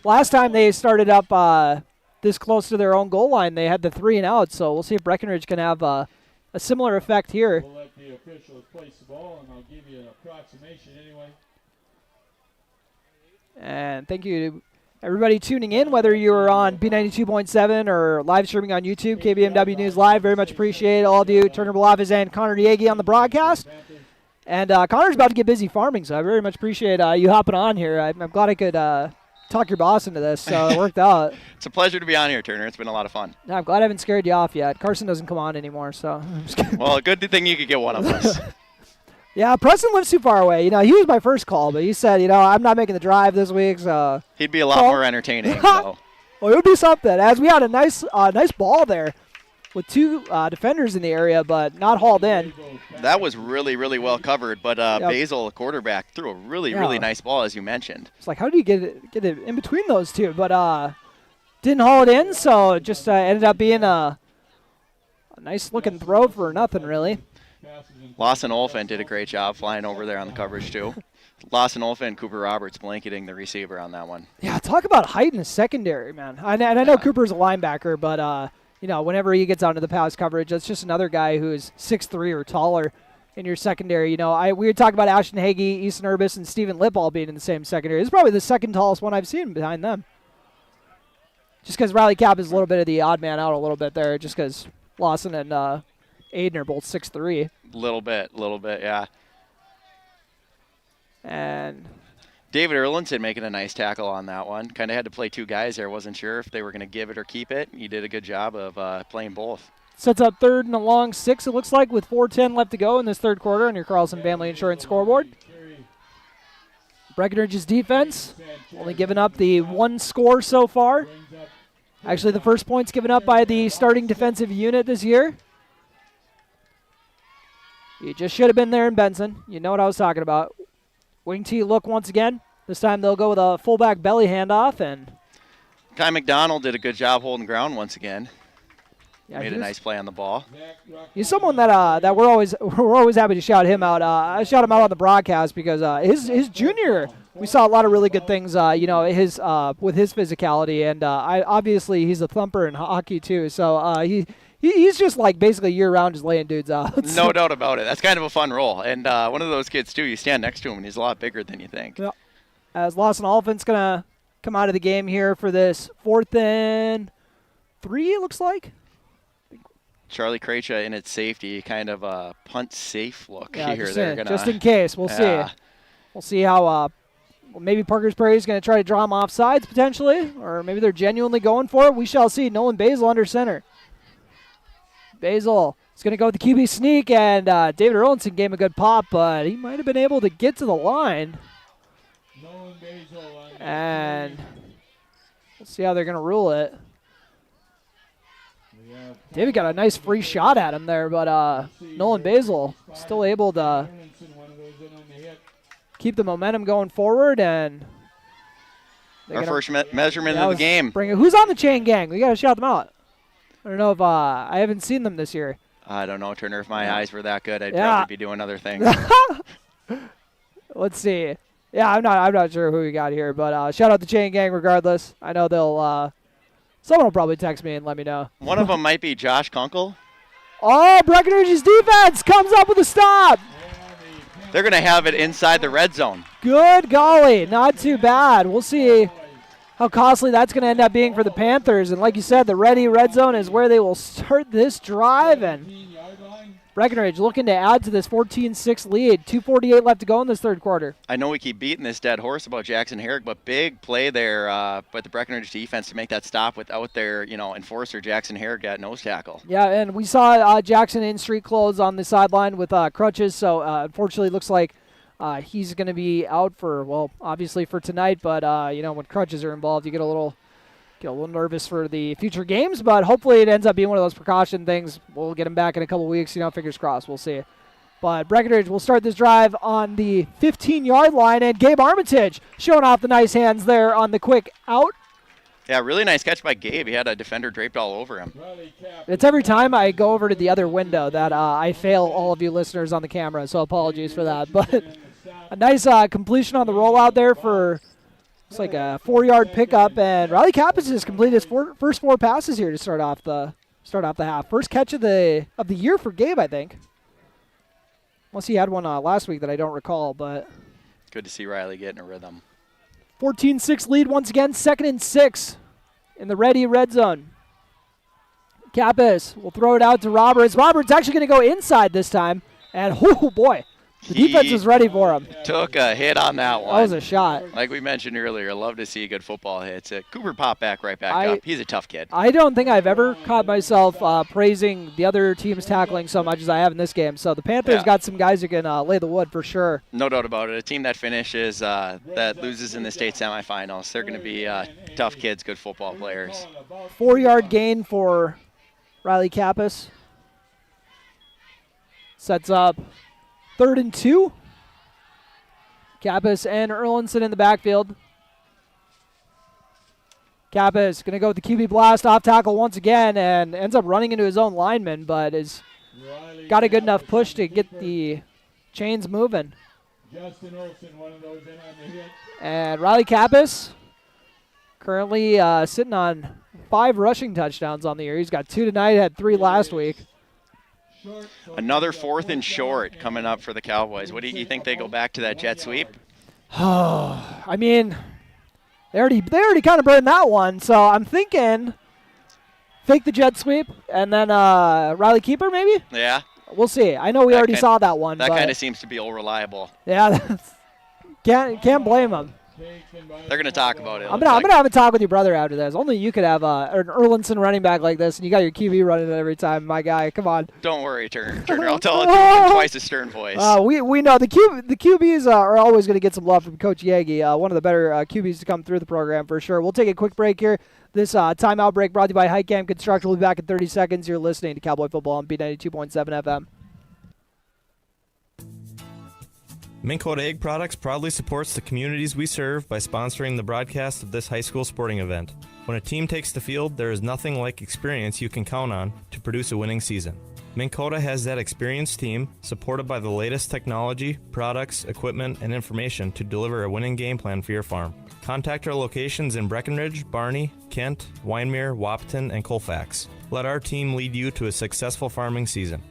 Last time they started up this close to their own goal line, they had the 3 and out. So we'll see if Breckenridge can have a similar effect here. We'll let the officials place the ball, and I'll give you an approximation anyway. And thank you to everybody tuning in, whether you're on B92.7 or live streaming on YouTube, KBMW News Live. Very much appreciate all of you, Turner Blavas and Connor Diegi on the broadcast. And Connor's about to get busy farming, so I very much appreciate you hopping on here. I'm glad I could talk your boss into this, so it worked out. It's a pleasure to be on here, Turner. It's been a lot of fun. I'm glad I haven't scared you off yet. Carson doesn't come on anymore, so I'm just kidding. Well, a good thing you could get one of us. Yeah, Preston lives too far away. You know, he was my first call, but he said, I'm not making the drive this week, so. He'd be a lot more entertaining. So. Well, it would be something. As we had a nice ball there with 2 defenders in the area, but not hauled in. That was really, really well covered, but Basil, the quarterback, threw a really nice ball, as you mentioned. It's like, how do you get it in between those two? But didn't haul it in, so it just ended up being a nice-looking throw for nothing, really. Lawson Olfen did a great job flying over there on the coverage, too. Lawson Olfen and Cooper Roberts blanketing the receiver on that one. Yeah, talk about height in the secondary, man. And I know Cooper's a linebacker, but whenever he gets onto the pass coverage, that's just another guy who's 6'3" or taller in your secondary. We were talking about Ashton Hagee, Easton Urbis, and Stephen Lipp all being in the same secondary. This is probably the second tallest one I've seen behind them. Just because Riley Cap is a little bit of the odd man out a little bit there, just because Lawson and Aiden are both 6'3". Little bit, yeah. And David Erlinson making a nice tackle on that one. Kind of had to play 2 guys there. Wasn't sure if they were going to give it or keep it. He did a good job of playing both. Sets up 3rd and a long 6, it looks like, with 4:10 left to go in this 3rd quarter on your Carlson Family Insurance scoreboard. Breckenridge's defense only giving up the 1 score so far. Actually, the first point's given up by the starting defensive unit this year. You just should have been there in Benson. You know what I was talking about. Wing T look once again. This time they'll go with a fullback belly handoff. And Ty McDonald did a good job holding ground once again. Yeah, made a nice play on the ball. He's someone that we're always happy to shout him out. I shout him out on the broadcast because his junior, we saw a lot of really good things. His with his physicality, and obviously he's a thumper in hockey too. So he's just like basically year round just laying dudes out. No doubt about it. That's kind of a fun role, and one of those kids too. You stand next to him, and he's a lot bigger than you think. Yep. As Lawson Oliphant's gonna come out of the game here for this 4th and 3, it looks like. Charlie Krejci in its safety, kind of a punt safe look here. Just in case, we'll see. We'll see how maybe Parker's Prairie is going to try to draw him off sides potentially, or maybe they're genuinely going for it. We shall see. Nolan Basil under center. Basil He's going to go with the QB sneak, and David Erlinson gave him a good pop, but he might have been able to get to the line. And we'll see how they're going to rule it. David got a nice free shot at him there, but Nolan Basil still able to keep the momentum going forward. And our first measurement of the game. Who's on the chain gang? We got to shout them out. I don't know if I haven't seen them this year. I don't know, Turner. If my eyes were that good, I'd probably be doing other things. Let's see. Yeah, I'm not sure who we got here, but shout out the chain gang regardless. I know they'll someone will probably text me and let me know. One of them might be Josh Kunkel. Oh, Breckenridge's defense comes up with a stop. They're going to have it inside the red zone. Good golly, not too bad. We'll see how costly that's going to end up being for the Panthers. And like you said, the ready red zone is where they will start this drive. And Breckenridge looking to add to this 14-6 lead. 2:48 left to go in this third quarter. I know we keep beating this dead horse about Jackson Herrick, but big play there by the Breckenridge defense to make that stop without their enforcer Jackson Herrick at nose tackle. Yeah, and we saw Jackson in street clothes on the sideline with crutches. So unfortunately, it looks like he's going to be out for, well, obviously for tonight. But when crutches are involved, you get a little nervous for the future games, but hopefully it ends up being one of those precaution things. We'll get him back in a couple weeks, fingers crossed. We'll see. But Breckenridge will start this drive on the 15-yard line, and Gabe Armitage showing off the nice hands there on the quick out. Yeah, really nice catch by Gabe. He had a defender draped all over him. It's every time I go over to the other window that I fail all of you listeners on the camera, so apologies for that. But a nice completion on the rollout there for... It's like a 4-yard pickup, and Riley Kappas has completed his first 4 passes here to start off the half. First catch of the year for Gabe, I think. Unless he had one last week that I don't recall, but good to see Riley getting a rhythm. 14-6 lead once again, 2nd and 6 in the ready red zone. Kappas will throw it out to Roberts. Roberts actually going to go inside this time, and oh boy. The defense is ready for him. Took a hit on that one. That was a shot. Like we mentioned earlier, love to see good football hits. Cooper popped back right back up. He's a tough kid. I don't think I've ever caught myself praising the other team's tackling so much as I have in this game. So the Panthers got some guys who can lay the wood for sure. No doubt about it. A team that finishes, that loses in the state semifinals, they're going to be tough kids, good football players. 4-yard gain for Riley Kappas. Sets up 3rd and 2. Kappas and Erlinson in the backfield. Kappas going to go with the QB blast off tackle once again and ends up running into his own lineman, but has got a good enough push to get the chains moving. And Riley Kappas currently sitting on 5 rushing touchdowns on the year. He's got 2 tonight, had 3 last week. Another 4th and short coming up for the Cowboys. What do you think they go back to that jet sweep? I mean, they already kind of burned that one, so I'm thinking fake the jet sweep and then Riley Keeper maybe? Yeah. We'll see. I know we already saw that one. That kind of seems to be all reliable. Yeah, can't blame them. They're going to talk about it. I'm gonna have a talk with your brother after this. Only you could have an Erlinson running back like this, and you got your QB running it every time. My guy, come on. Don't worry, Turner. I'll tell it to you in twice a stern voice. We know the QBs are always going to get some love from Coach Yagi. One of the better QBs to come through the program for sure. We'll take a quick break here. This timeout break brought to you by Highcam Construction. We'll be back in 30 seconds. You're listening to Cowboy Football on B92.7 FM. Minn Kota Egg Products proudly supports the communities we serve by sponsoring the broadcast of this high school sporting event. When a team takes the field, there is nothing like experience you can count on to produce a winning season. Minn Kota has that experienced team, supported by the latest technology, products, equipment, and information to deliver a winning game plan for your farm. Contact our locations in Breckenridge, Barney, Kent, Wyndmere, Wahpeton, and Colfax. Let our team lead you to a successful farming season.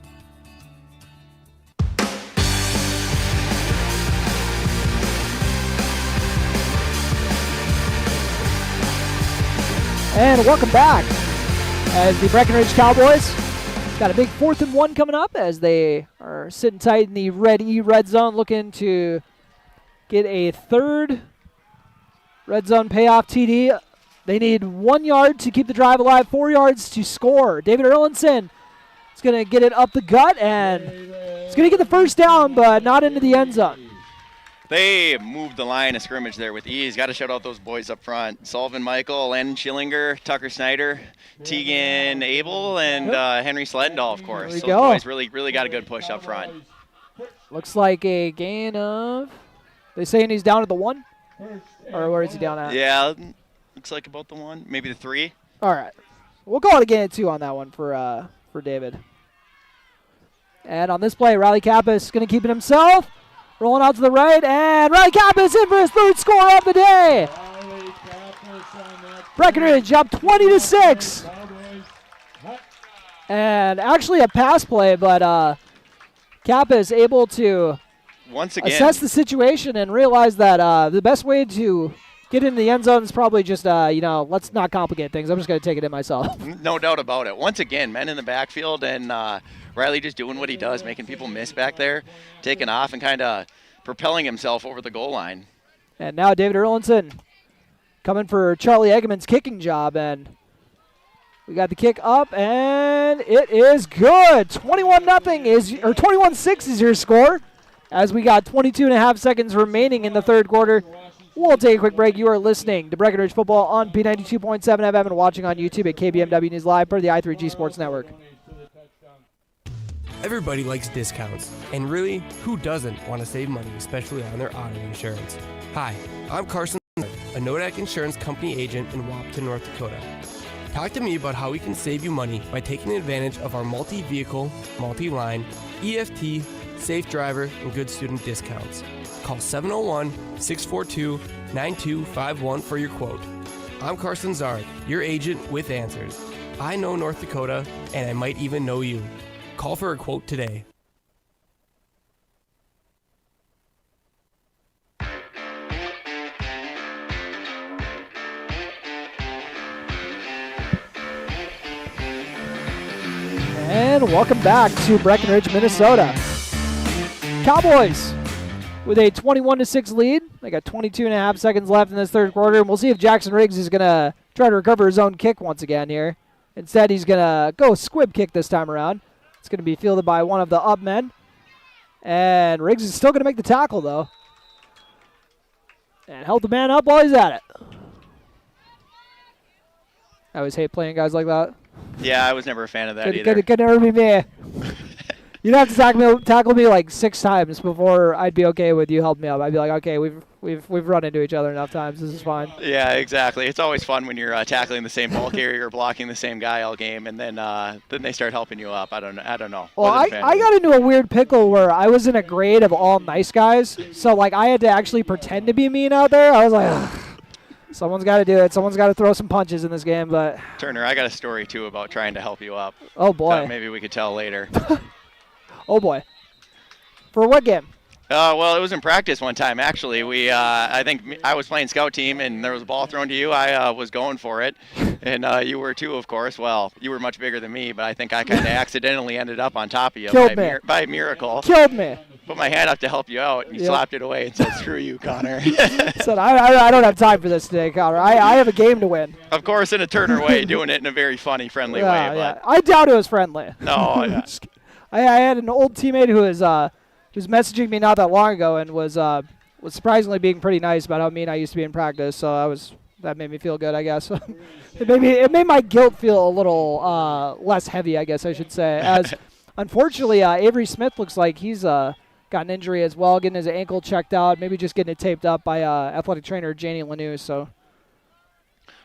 And welcome back as the Breckenridge Cowboys got a big 4th and 1 coming up as they are sitting tight in the red zone, looking to get a 3rd red zone payoff TD. They need 1 yard to keep the drive alive, 4 yards to score. David Erlinson It's going to get it up the gut, and it's going to get the first down, but not into the end zone. They moved the line of scrimmage there with ease. Got to shout out those boys up front. Sullivan Michael, Len Schillinger, Tucker Snyder, Tegan Abel, and Henry Sledendahl, of course. There we Those go. boys really got a good push up front. Looks like a gain of, they saying he's down at the 1? Or where is he down at? Yeah, looks like about the 1, maybe the 3. All right. We'll call it a gain of 2 on that one for David. And on this play, Riley Kappas is going to keep it himself. Rolling out to the right, and Riley Kappas in for his 3rd score of the day. Breckenridge up 20-6. And actually a pass play, but Kappas able to once again assess the situation and realize that the best way to get into the end zone is probably just, let's not complicate things. I'm just going to take it in myself. No doubt about it. Once again, men in the backfield, and Riley just doing what he does, making people miss back there, taking off and kind of propelling himself over the goal line. And now David Erlinson coming for Charlie Eggeman's kicking job, and we got the kick up, and it is good. 21-6 is your score, as we got 22.5 seconds remaining in the 3rd quarter. We'll take a quick break. You are listening to Breckenridge Football on P92.7 FM and watching on YouTube at KBMW News Live for the i3G Sports Network. Everybody likes discounts, and really, who doesn't want to save money, especially on their auto insurance? Hi, I'm Carson, a Nodak Insurance Company agent in Wapton, North Dakota. Talk to me about how we can save you money by taking advantage of our multi-vehicle, multi-line, EFT, safe driver, and good student discounts. Call 701-642-9251 for your quote. I'm Carson Zard, your agent with answers. I know North Dakota, and I might even know you. Call for a quote today. And welcome back to Breckenridge, Minnesota. Cowboys with a 21-6 lead. They got 22.5 seconds left in this 3rd quarter, and we'll see if Jackson Riggs is going to try to recover his own kick once again here. Instead, he's going to go squib kick this time around. It's going to be fielded by one of the up men. And Riggs is still going to make the tackle, though. And held the man up while he's at it. I always hate playing guys like that. Yeah, I was never a fan of that either. Could never be me. You'd have to tackle me like 6 times before I'd be okay with you helping me up. I'd be like, okay, we've run into each other enough times. This is fine. Yeah, exactly. It's always fun when you're tackling the same ball carrier, blocking the same guy all game, and then they start helping you up. I don't know. Well, I got into a weird pickle where I was in a grade of all nice guys, so like I had to actually pretend to be mean out there. I was like, ugh. Someone's got to do it. Someone's got to throw some punches in this game. But Turner, I got a story too about trying to help you up. Oh boy. That maybe we could tell later. Oh boy. For what game? Well, it was in practice one time, actually. I think I was playing scout team, and there was a ball thrown to you. I was going for it, and you were too, of course. Well, you were much bigger than me, but I think I kind of accidentally ended up on top of you by miracle. Killed me. Put my hand up to help you out, and you slapped it away and said, "Screw you, Connor." Said, I don't have time for this today, Connor. I have a game to win. Of course, in a Turner way, doing it in a very funny, friendly way. Yeah. I doubt it was friendly. No. Yeah. I had an old teammate who was messaging me not that long ago and was surprisingly being pretty nice about how mean I used to be in practice. So that made me feel good, I guess. it made my guilt feel a little less heavy, I guess I should say. As unfortunately, Avery Smith looks like he's got an injury as well, getting his ankle checked out, maybe just getting it taped up by athletic trainer Janie Lanous. So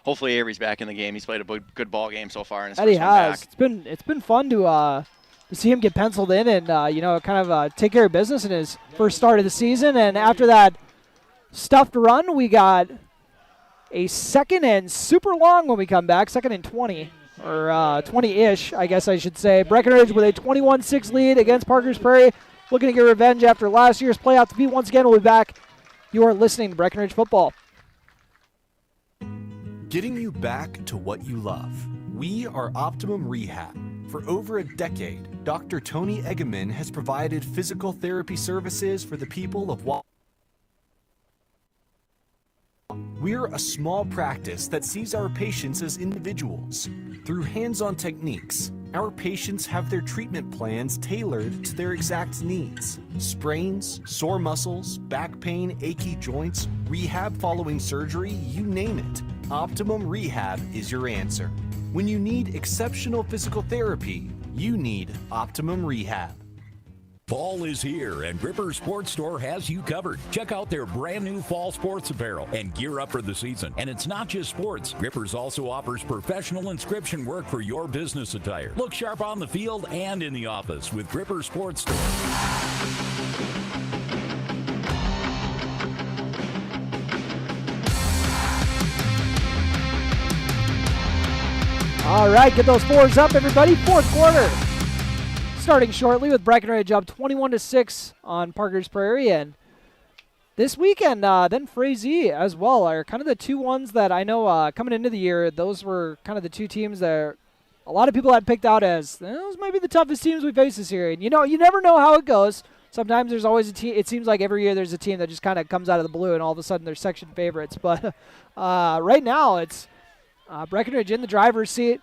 hopefully Avery's back in the game. He's played a good ball game so far in his that first he has. one back. It's been fun to see him get penciled in and kind of take care of business in his first start of the season. And after that stuffed run, we got a second and super long when we come back, 2nd and 20. Or 20-ish, I guess I should say. Breckenridge with a 21-6 lead against Parker's Prairie. Looking to get revenge after last year's playoff defeat. Once again, we'll be back. You are listening to Breckenridge Football. Getting you back to what you love. We are Optimum Rehab. For over a decade, Dr. Tony Eggeman has provided physical therapy services for the people of We're a small practice that sees our patients as individuals. Through hands-on techniques, Our patients have their treatment plans tailored to their exact needs. Sprains, sore muscles, back pain, achy joints, rehab following surgery, you name it. Optimum Rehab is your answer. When you need exceptional physical therapy, you need Optimum Rehab. Fall is here, and Ripper Sports Store has you covered. Check out their brand new fall sports apparel and gear up for the season. And it's not just sports. Rippers also offers professional inscription work for your business attire. Look sharp on the field and in the office with Ripper Sports Store. All right, get those fours up, everybody. Fourth quarter. Starting shortly with Breckenridge up 21-6 on Parker's Prairie. And this weekend, then Prairie as well are kind of the two ones that I know coming into the year, those were kind of the two teams that a lot of people had picked out as those might be the toughest teams we face this year. And, you know, you never know how it goes. Sometimes there's always a team. It seems like every year there's a team that just kind of comes out of the blue and all of a sudden they're section favorites. But right now it's Breckenridge in the driver's seat,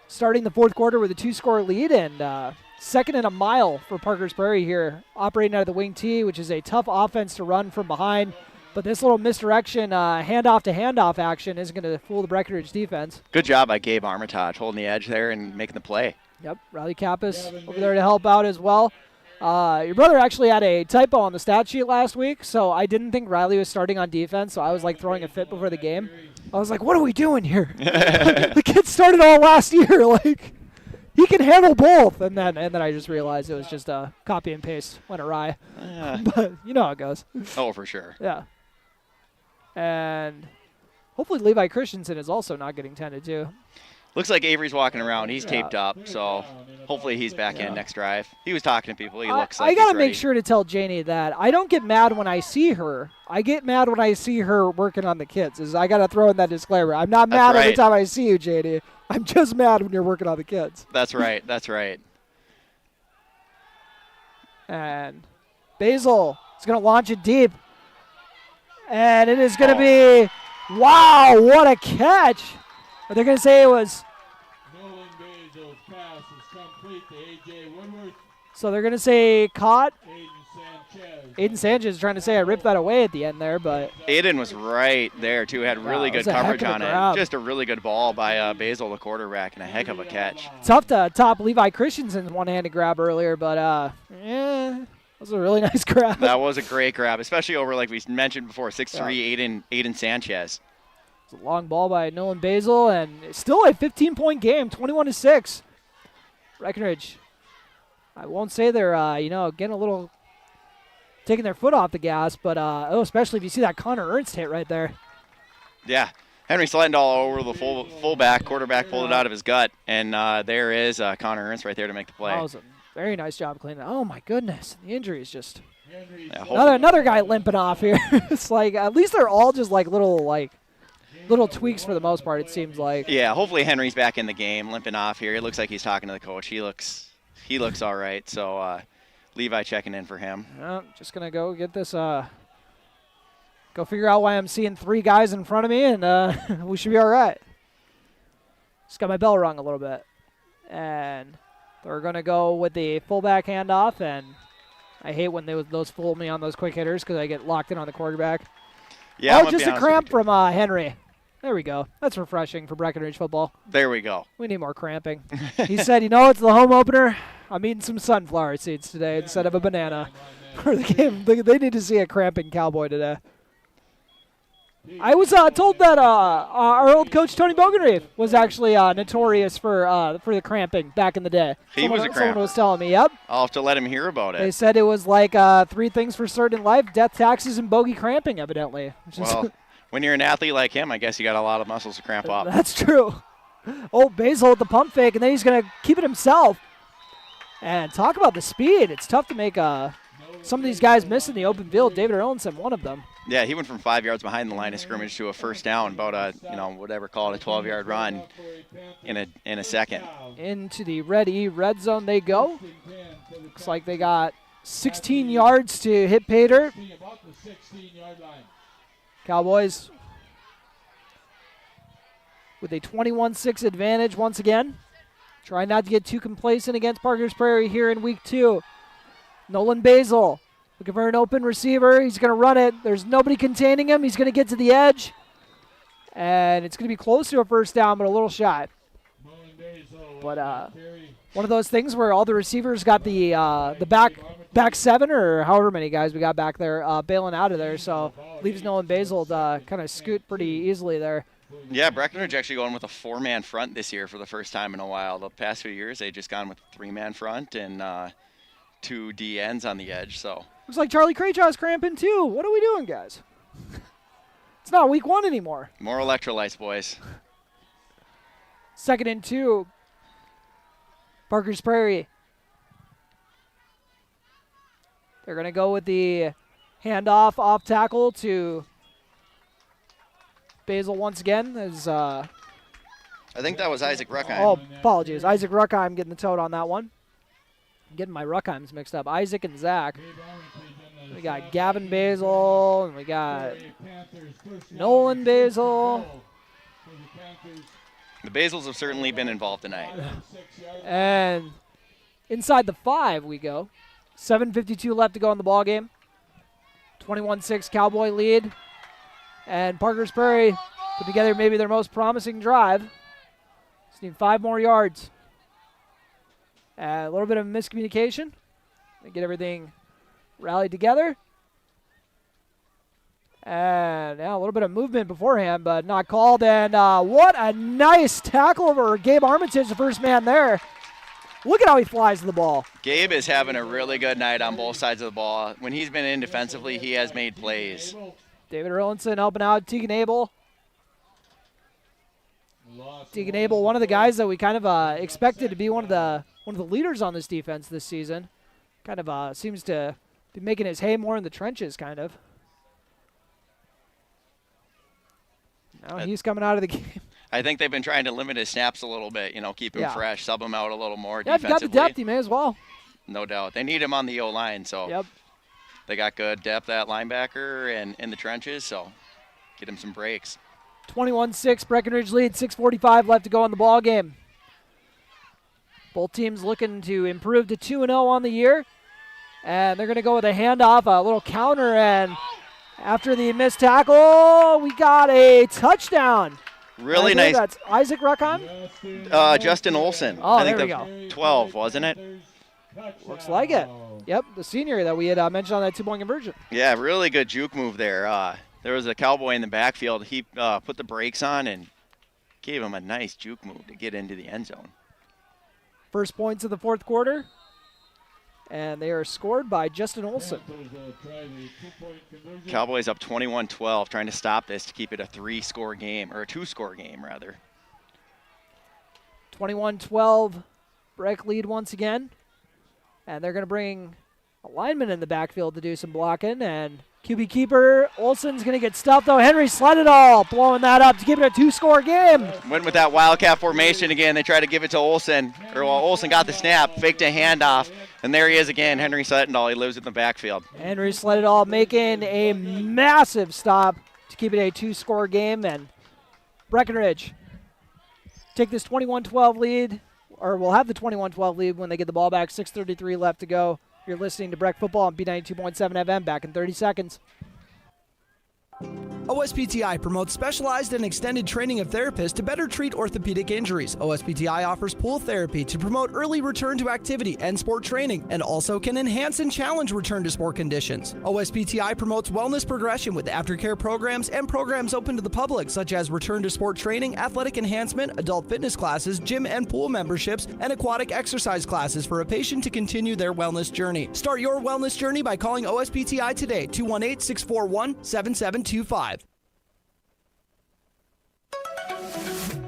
starting the fourth quarter with a 2-score lead, and second and a mile for Parker's Prairie here, operating out of the wing T, which is a tough offense to run from behind. But this little misdirection, handoff action isn't going to fool the Breckenridge defense. Good job by Gabe Armitage holding the edge there and making the play. Yep, Riley Kappas over there to help out as well. Your brother actually had a typo on the stat sheet last week, so I didn't think Riley was starting on defense, so I was like throwing a fit before the game. I was like, what are we doing here? The kid started all last year. Like, he can handle both. And then I just realized it was just a copy and paste went awry. But you know how it goes. Oh, for sure. Yeah. And hopefully Levi Christensen is also not getting tended to. Looks like Avery's walking around. He's taped up, so hopefully he's back in next drive. He was talking to people. He looks like I got to he's ready. make sure to tell Janie that I don't get mad when I see her. I get mad when I see her working on the kids. I got to throw in that disclaimer. I'm not mad every time I see you, Janie. I'm just mad when you're working on the kids. That's right. That's right. And Basil is going to launch it deep. And it is going to be, wow, what a catch. Are they going to say it was? Nolan Basil's pass is complete to A.J. Woodworth. So they're going to say caught. Sanchez. Aiden Sanchez is trying to say I ripped that away at the end there, but. Aiden was right there, too. Had really good coverage on it. Just a really good ball by Basil, the quarterback, and a heck of a catch. Tough to top Levi Christensen's one-handed grab earlier, but yeah, that was a really nice grab. That was a great grab, especially over, like we mentioned before, 6'3", Aiden Sanchez. It's a long ball by Nolan Basil, and it's still a 15-point game, 21-6. Breckenridge, I won't say they're, getting a little, taking their foot off the gas, but, especially if you see that Connor Ernst hit right there. Yeah, Henry Slendall over the fullback, quarterback pulled it out of his gut, and there is Connor Ernst right there to make the play. That was a very nice job cleaning. Oh, my goodness. The injury is just, Yeah, another guy limping off here. It's like, at least they're all just like little tweaks for the most part, it seems like. Yeah, hopefully Henry's back in the game, limping off here. It looks like he's talking to the coach. He looks all right. So Levi checking in for him. Just gonna go get this. Go figure out why I'm seeing 3 guys in front of me, and we should be all right. Just got my bell rung a little bit, and they're gonna go with the fullback handoff. And I hate when those fool me on those quick hitters because I get locked in on the quarterback. Yeah, just a cramp from Henry. There we go. That's refreshing for Breckenridge football. There we go. We need more cramping. He said, it's the home opener. I'm eating some sunflower seeds today instead of a banana for the game. They need to see a cramping cowboy today. I was told that our old coach Tony Bogenreef was actually notorious for the cramping back in the day. He was a cramper. Someone was telling me, yep. I'll have to let him hear about it. They said it was like 3 things for certain in life: death, taxes, and bogey cramping, evidently. Well, when you're an athlete like him, I guess you got a lot of muscles to cramp up. That's true. Oh, Basil with the pump fake, and then he's going to keep it himself. And talk about the speed. It's tough to make some of these guys miss in the open field. David Erlinson, one of them. Yeah, he went from 5 yards behind the line of scrimmage to a first down, about call it a 12-yard run in a second. Into the red zone they go. Looks like they got 16 yards to hit pay dirt. Cowboys with a 21-6 advantage once again. Try not to get too complacent against Parker's Prairie here in week 2. Nolan Basil looking for an open receiver. He's going to run it. There's nobody containing him. He's going to get to the edge. And it's going to be close to a first down, but a little shy. But one of those things where all the receivers got the back 7 or however many guys we got back there bailing out of there. So leaves Nolan Basil to kind of scoot pretty easily there. Yeah, Breckenridge actually going with a 4-man front this year for the first time in a while. The past few years, they've just gone with a 3-man front and 2 DNs on the edge. So looks like Charlie Craychaw's cramping too. What are we doing, guys? It's not week 1 anymore. More electrolytes, boys. 2nd and 2. Parker's Prairie. They're going to go with the handoff off tackle to Basil once again. I think that was Isaac Ruckheim. Oh, apologies. Isaac Ruckheim getting the tote on that one. I'm getting my Ruckheims mixed up. Isaac and Zach. We got Gavin Basil, and we got Nolan Basil. The Basils have certainly been involved tonight. And inside the 5 we go. 7:52 left to go in the ballgame. 21-6 Cowboy lead. And Parker's Prairie put together maybe their most promising drive. Just need 5 more yards. A little bit of miscommunication. They get everything rallied together. And a little bit of movement beforehand, but not called. And what a nice tackle over Gabe Armitage, the first man there. Look at how he flies to the ball. Gabe is having a really good night on both sides of the ball. When he's been in defensively, he has made plays. David Erlinson helping out Tegan Abel. Tegan Abel, one of the guys that we kind of expected to be one of the leaders on this defense this season. Kind of seems to be making his hay more in the trenches, kind of. Now he's coming out of the game. I think they've been trying to limit his snaps a little bit, keep him fresh, sub him out a little more Yeah, if you got defensively. the depth, he may as well. No doubt. They need him on the O-line, so they got good depth at linebacker and in the trenches, so get him some breaks. 21-6, Breckenridge lead, 6:45 left to go in the ball game. Both teams looking to improve to 2-0 on the year. And they're going to go with a handoff, a little counter, and after the missed tackle, we got a touchdown. Really nice. That's Isaac Ruckheim? Justin Olson. Oh, I think there we go. 12, wasn't it? Looks like it. Yep, the senior that we had mentioned on that 2-point conversion. Yeah, really good juke move there. There was a Cowboy in the backfield. He put the brakes on and gave him a nice juke move to get into the end zone. First points of the 4th quarter. And they are scored by Justin Olson. Cowboys up 21-12, trying to stop this to keep it a 3-score game, or a 2-score game, rather. 21-12, Breck lead once again. And they're going to bring a lineman in the backfield to do some blocking. And QB keeper Olson's going to get stuffed, though. Henry Slededall blowing that up to keep it a 2-score game. Went with that Wildcat formation again. They tried to give it to Olson. Olson got the snap, faked a handoff. And there he is again, Henry Slededall. He lives in the backfield. Henry Slededall making a massive stop to keep it a 2-score game. And Breckenridge take this 21-12 lead, or will have the 21-12 lead when they get the ball back. 6:33 left to go. You're listening to Breck Football on B92.7 FM. Back in 30 seconds. OSPTI promotes specialized and extended training of therapists to better treat orthopedic injuries. OSPTI offers pool therapy to promote early return to activity and sport training, and also can enhance and challenge return to sport conditions. OSPTI promotes wellness progression with aftercare programs and programs open to the public, such as return to sport training, athletic enhancement, adult fitness classes, gym and pool memberships, and aquatic exercise classes for a patient to continue their wellness journey. Start your wellness journey by calling OSPTI today, 218-641-7725.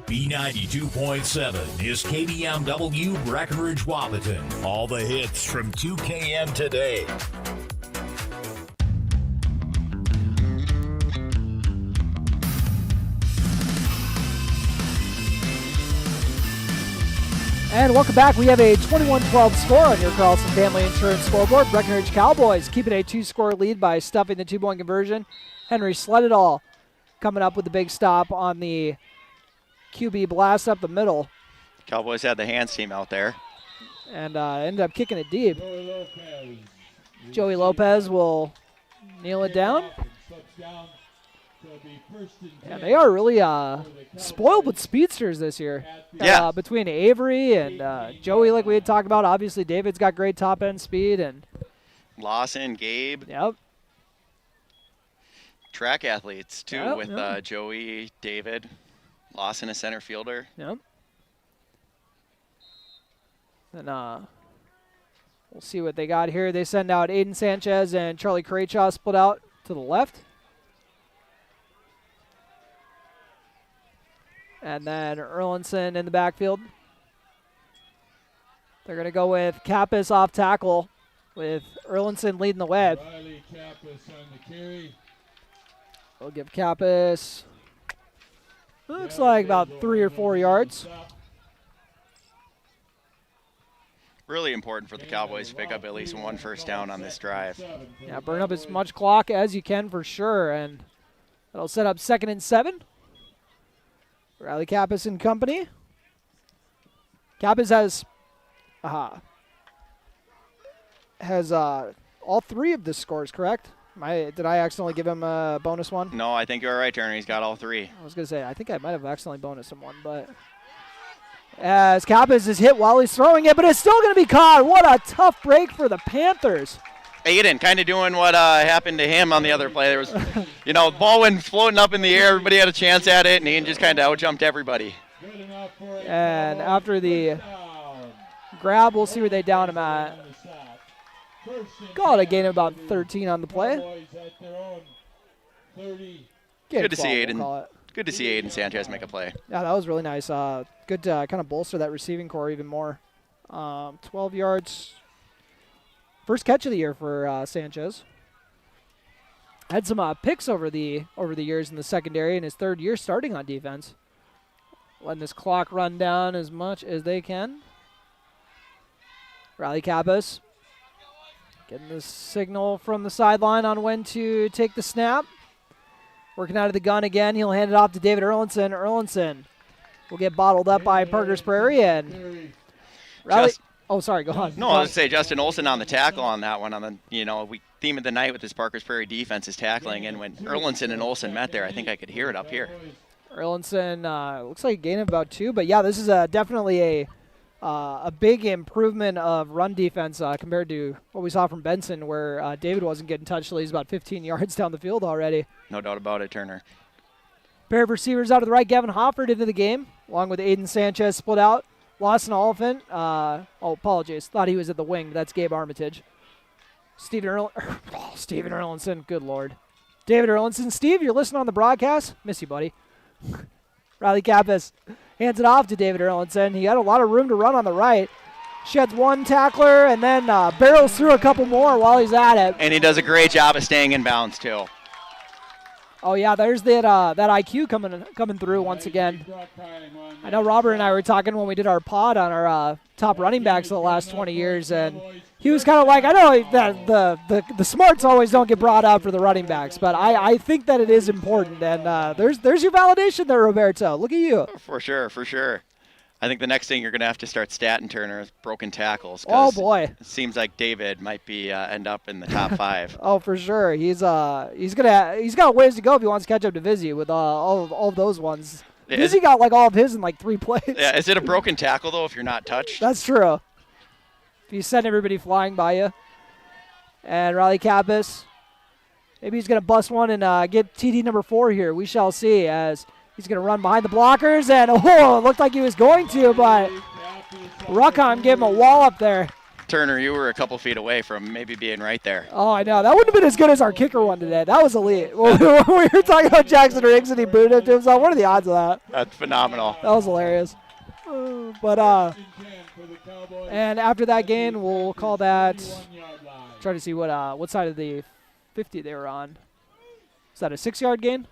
B92.7 is KBMW Breckenridge Wahpeton. All the hits from 2KM today. And welcome back. We have a 21-12 score on your Carlson Family Insurance scoreboard. Breckenridge Cowboys keeping a 2-score lead by stuffing the 2-point conversion. Henry Slededall coming up with the big stop on the QB blast up the middle. Cowboys had the hands team out there. And ended up kicking it deep. Joey Lopez will kneel it down. Yeah, they are really spoiled with speedsters this year. Yeah. Between Avery and Joey, like we had talked about, obviously David's got great top-end speed. And Lawson, Gabe. Yep. Track athletes, too, Yep, with yep. Joey, David. Lawson, a center fielder. Yep. And we'll see what they got here. They send out Aiden Sanchez and Charlie Craychaw split out to the left. And then Erlinson in the backfield. They're going to go with Kappas off tackle with Erlinson leading the way. Riley Kappas on the carry. We'll give Kappas, looks like about 3 or 4 yards. Really important for the Cowboys to pick up at least one first down on this drive. Yeah, burn up as much clock as you can for sure. And that'll set up 2nd and 7. Riley Kappas and company. Kappas has all 3 of the scores, correct? Did I accidentally give him a bonus one? No, I think you're right, Turner. He's got all 3. I was going to say, I think I might have accidentally bonused him one, but as Kappas is hit while he's throwing it, but it's still going to be caught. What a tough break for the Panthers. Aiden kind of doing what happened to him on the other play. There was, the ball went floating up in the air. Everybody had a chance at it, and Aiden just kind of out-jumped everybody. And after the grab, we'll see where they down him at. Call it a gain of about 13 on the play. Good to see Aiden. Good to see Aiden Sanchez make a play. Yeah, that was really nice. Good to kind of bolster that receiving core even more. 12 yards. First catch of the year for Sanchez. Had some picks over the years in the secondary in his 3rd year starting on defense. Letting this clock run down as much as they can. Riley Kappas getting the signal from the sideline on when to take the snap. Working out of the gun again. He'll hand it off to David Erlinson. Erlinson will get bottled up by Parker's Prairie. And Riley. Oh, sorry. Go on. No, I was say Justin Olsen on the tackle on that one. We theme of the night with this Parker's Prairie defense is tackling. And when Erlinson and Olsen met there, I think I could hear it up here. Erlinson looks like a gain of about 2. But, yeah, this is definitely a big improvement of run defense compared to what we saw from Benson, where David wasn't getting touched till he's about 15 yards down the field already. No doubt about it, Turner. Pair of receivers out of the right. Gavin Hofford into the game, along with Aiden Sanchez split out. Lawson Oliphant. Apologies. Thought he was at the wing. That's Gabe Armitage. Steven Erlinson. Good Lord. David Erlinson. Steve, you're listening on the broadcast? Miss you, buddy. Riley Kappas hands it off to David Erlinson. He had a lot of room to run on the right. Sheds one tackler and then barrels through a couple more while he's at it. And he does a great job of staying in bounds, too. Oh, yeah, there's that IQ coming through once again. I know Robert and I were talking when we did our pod on our top running backs of the last 20 years, and he was kind of like, I know that the smarts always don't get brought up for the running backs, but I think that it is important, and there's your validation there, Roberto. Look at you. For sure, for sure. I think the next thing you're going to have to start statting, Turner, is broken tackles. Oh, boy. It seems like David might be end up in the top 5. Oh, for sure. He's got ways to go if he wants to catch up to Vizzy with all of those ones. Vizzy got like all of his in like 3 plays. Yeah, is it a broken tackle, though, if you're not touched? That's true. If you send everybody flying by you. And Riley Kappas, maybe he's going to bust one and get TD number 4 here. We shall see as he's going to run behind the blockers, and it looked like he was going to, but Ruckheim gave him a wall up there. Turner, you were a couple feet away from maybe being right there. Oh, I know. That wouldn't have been as good as our kicker one today. That was elite. When we were talking about Jackson Riggs and he booted it to himself, what are the odds of that? That's phenomenal. That was hilarious. And after that gain, we'll call that, try to see what side of the 50 they were on. Is that a 6-yard gain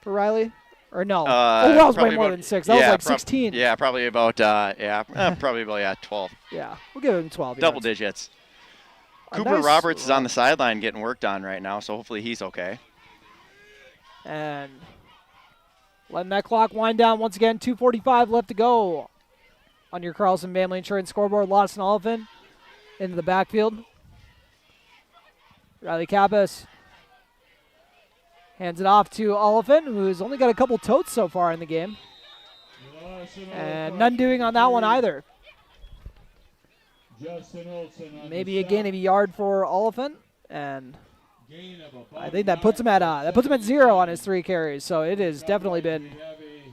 for Riley? Or no? That was way more than 6. That was like 16. Yeah, probably about, probably about 12. Yeah, we'll give him 12 yards. Double digits. Cooper Roberts is on the sideline getting worked on right now, so hopefully he's okay. And letting that clock wind down once again. 2:45 left to go on your Carlson Family Insurance scoreboard. Lawson Oliphant into the backfield. Riley Kappas hands it off to Oliphant, who's only got a couple totes so far in the game. And none doing on that one either. Maybe a gain of a yard for Oliphant, and I think that puts him at 0 on his 3 carries. So it has definitely been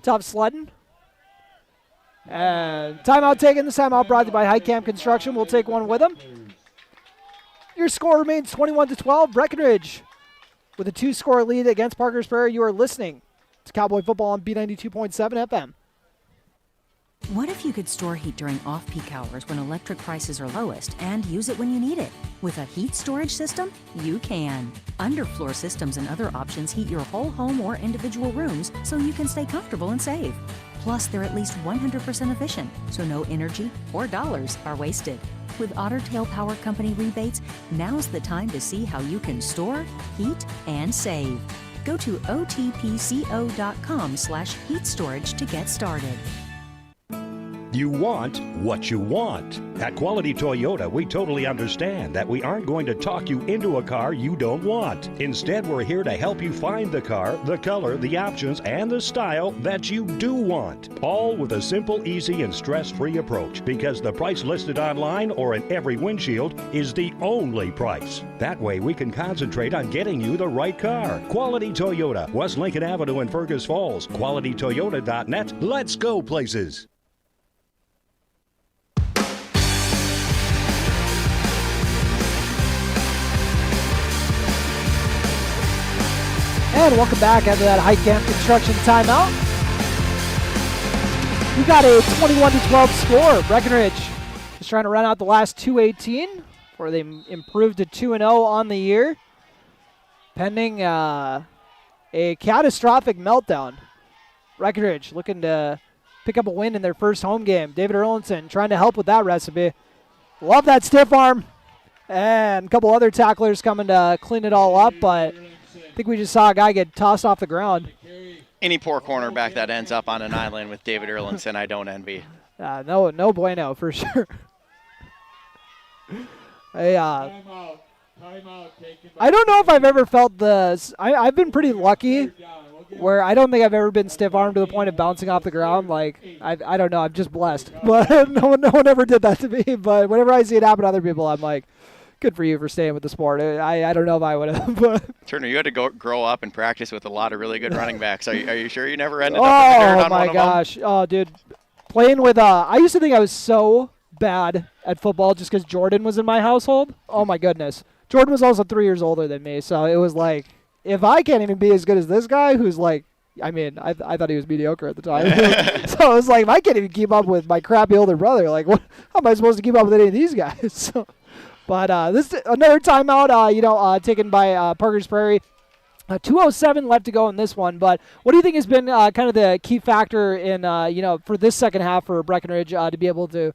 tough sledding. And timeout taken. This timeout brought to you by High Camp Construction. We'll take one with them. Your score remains 21-12. Breckenridge with a 2-score lead against Parker's Prairie. You are listening to Cowboy Football on B92.7 FM. What if you could store heat during off-peak hours when electric prices are lowest and use it when you need it? With a heat storage system, you can. Underfloor systems and other options heat your whole home or individual rooms so you can stay comfortable and save. Plus, they're at least 100% efficient, so no energy or dollars are wasted. With Otter Tail Power Company rebates, now's the time to see how you can store, heat, and save. Go to otpco.com/heat storage to get started. You want what you want. At Quality Toyota, we totally understand that we aren't going to talk you into a car you don't want. Instead, we're here to help you find the car, the color, the options, and the style that you do want. All with a simple, easy, and stress-free approach, because the price listed online or in every windshield is the only price. That way, we can concentrate on getting you the right car. Quality Toyota, West Lincoln Avenue in Fergus Falls. QualityToyota.net. Let's go places. And welcome back after that High Camp Construction timeout. We got a 21-12 score. Breckenridge just trying to run out the last 2:18 before they improved to 2-0 on the year, pending a catastrophic meltdown. Breckenridge looking to pick up a win in their first home game. David Erlinson trying to help with that recipe. Love that stiff arm. And a couple other tacklers coming to clean it all up, but I think we just saw a guy get tossed off the ground. Any poor cornerback that ends up on an island with David Erlinson, I don't envy. No bueno for sure. I don't know if I've ever felt this. I've been pretty lucky where I don't think I've ever been stiff-armed to the point of bouncing off the ground. Like, I don't know. I'm just blessed. But no one ever did that to me. But whenever I see it happen to other people, I'm like, good for you for staying with the sport. I don't know if I would have. Turner, you had to grow up and practice with a lot of really good running backs. Are you sure you never ended up in the dirt on one of them? Oh, my gosh. Oh, dude. Playing with I used to think I was so bad at football just because Jordan was in my household. Oh, my goodness. Jordan was also 3 years older than me, so it was like, if I can't even be as good as this guy who's like, I mean, I thought he was mediocre at the time. So it was like, if I can't even keep up with my crappy older brother, like, how am I supposed to keep up with any of these guys? So, but this is another timeout, taken by Parker's Prairie. 2:07 left to go in this one. But what do you think has been kind of the key factor in, for this second half for Breckenridge to be able to,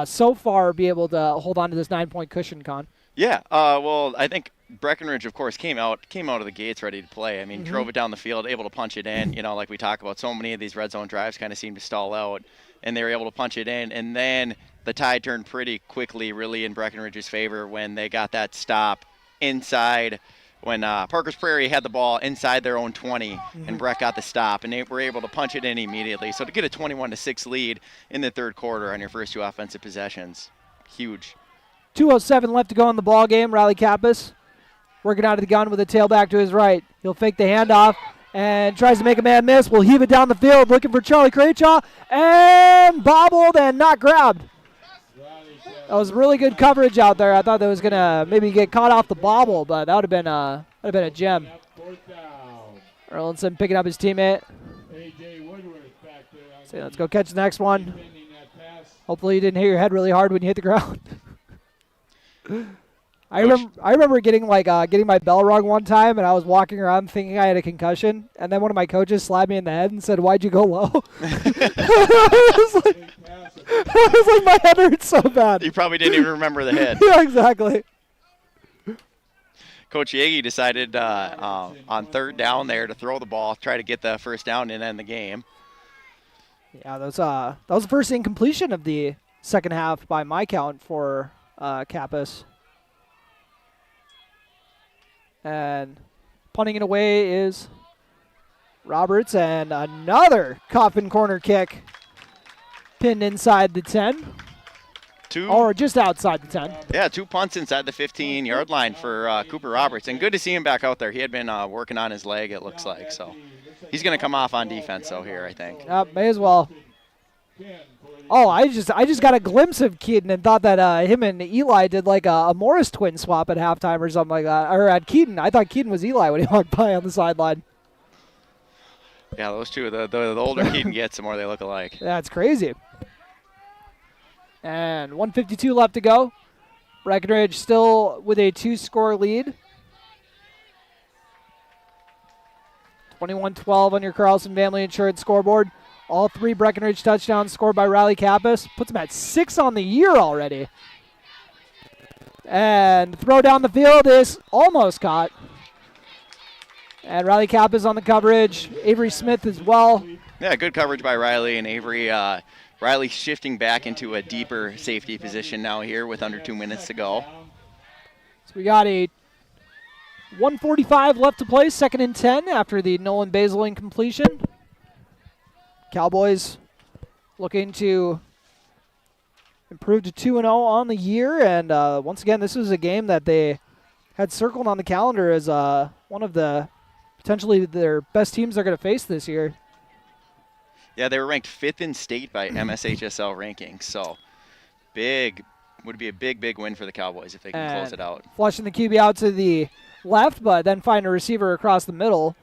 so far, be able to hold on to this 9-point cushion, Con? Yeah, well, I think Breckenridge, of course, came out of the gates ready to play. I mean, drove it down the field, able to punch it in. Like we talk about, so many of these red zone drives kind of seem to stall out, and they were able to punch it in. And then the tide turned pretty quickly, really in Breckenridge's favor when they got that stop inside. When Parker's Prairie had the ball inside their own 20, and Breck got the stop, and they were able to punch it in immediately. So to get a 21-6 lead in the third quarter on your first 2 offensive possessions, huge. 2:07 left to go in the ball game. Riley Kappas working out of the gun with a tailback to his right. He'll fake the handoff and tries to make a man miss. Will heave it down the field looking for Charlie Craychaw, and bobbled and not grabbed. That was really good coverage out there. I thought that was going to maybe get caught off the bobble, but that would have been a gem. Erlinson picking up his teammate. So let's go catch the next one. Hopefully you didn't hit your head really hard when you hit the ground. I remember getting my bell rung one time, and I was walking around thinking I had a concussion, and then one of my coaches slapped me in the head and said, "Why'd you go low?" I was like, my head hurts so bad. You probably didn't even remember the head. Yeah, exactly. Coach Yagi decided on third down there to throw the ball, try to get the first down and end the game. Yeah, that was the first incompletion of the second half by my count for Kappas. And punting it away is Roberts, and another coffin corner kick pinned inside the 10. Or just outside the 10. Yeah, 2 punts inside the 15-yard line for Cooper Roberts. And good to see him back out there. He had been working on his leg, it looks like. So he's going to come off on defense, though, here, I think. May as well. Oh, I just got a glimpse of Keaton and thought that him and Eli did like a Morris twin swap at halftime or something like that. Or at Keaton. I thought Keaton was Eli when he walked by on the sideline. Yeah, those two, the older Keaton gets, the more they look alike. That's crazy. And 1:52 left to go. Breckenridge still with a 2-score lead. 21-12 on your Carlson Family Insurance scoreboard. All 3 Breckenridge touchdowns scored by Riley Kappas. Puts him at 6 on the year already. And throw down the field is almost caught. And Riley Kappas on the coverage. Avery Smith as well. Yeah, good coverage by Riley and Avery. Riley shifting back into a deeper safety position now here with under 2 minutes to go. So we got a 1:45 left to play, 2nd and 10 after the Nolan Basil incompletion. Cowboys looking to improve to 2-0 on the year. And once again, this was a game that they had circled on the calendar as one of the potentially their best teams they're going to face this year. Yeah, they were ranked 5th in state by MSHSL rankings. So would be a big win for the Cowboys if they can close it out. Flushing the QB out to the left, but then find a receiver across the middle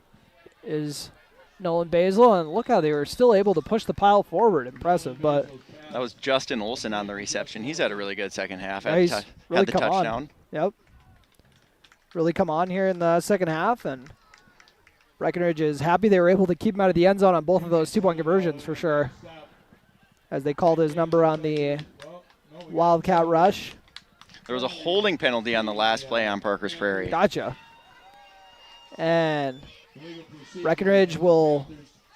is Nolan Basil. And look how they were still able to push the pile forward. Impressive. But that was Justin Olson on the reception. He's had a really good second half. Yeah, Had he's the really come touchdown. on. Yep. Really come on here in the second half, and Breckenridge is happy they were able to keep him out of the end zone on both of those 2-point conversions for sure, as they called his number on the Wildcat rush. There was a holding penalty on the last play on Parker's Prairie. Gotcha. And Breckenridge will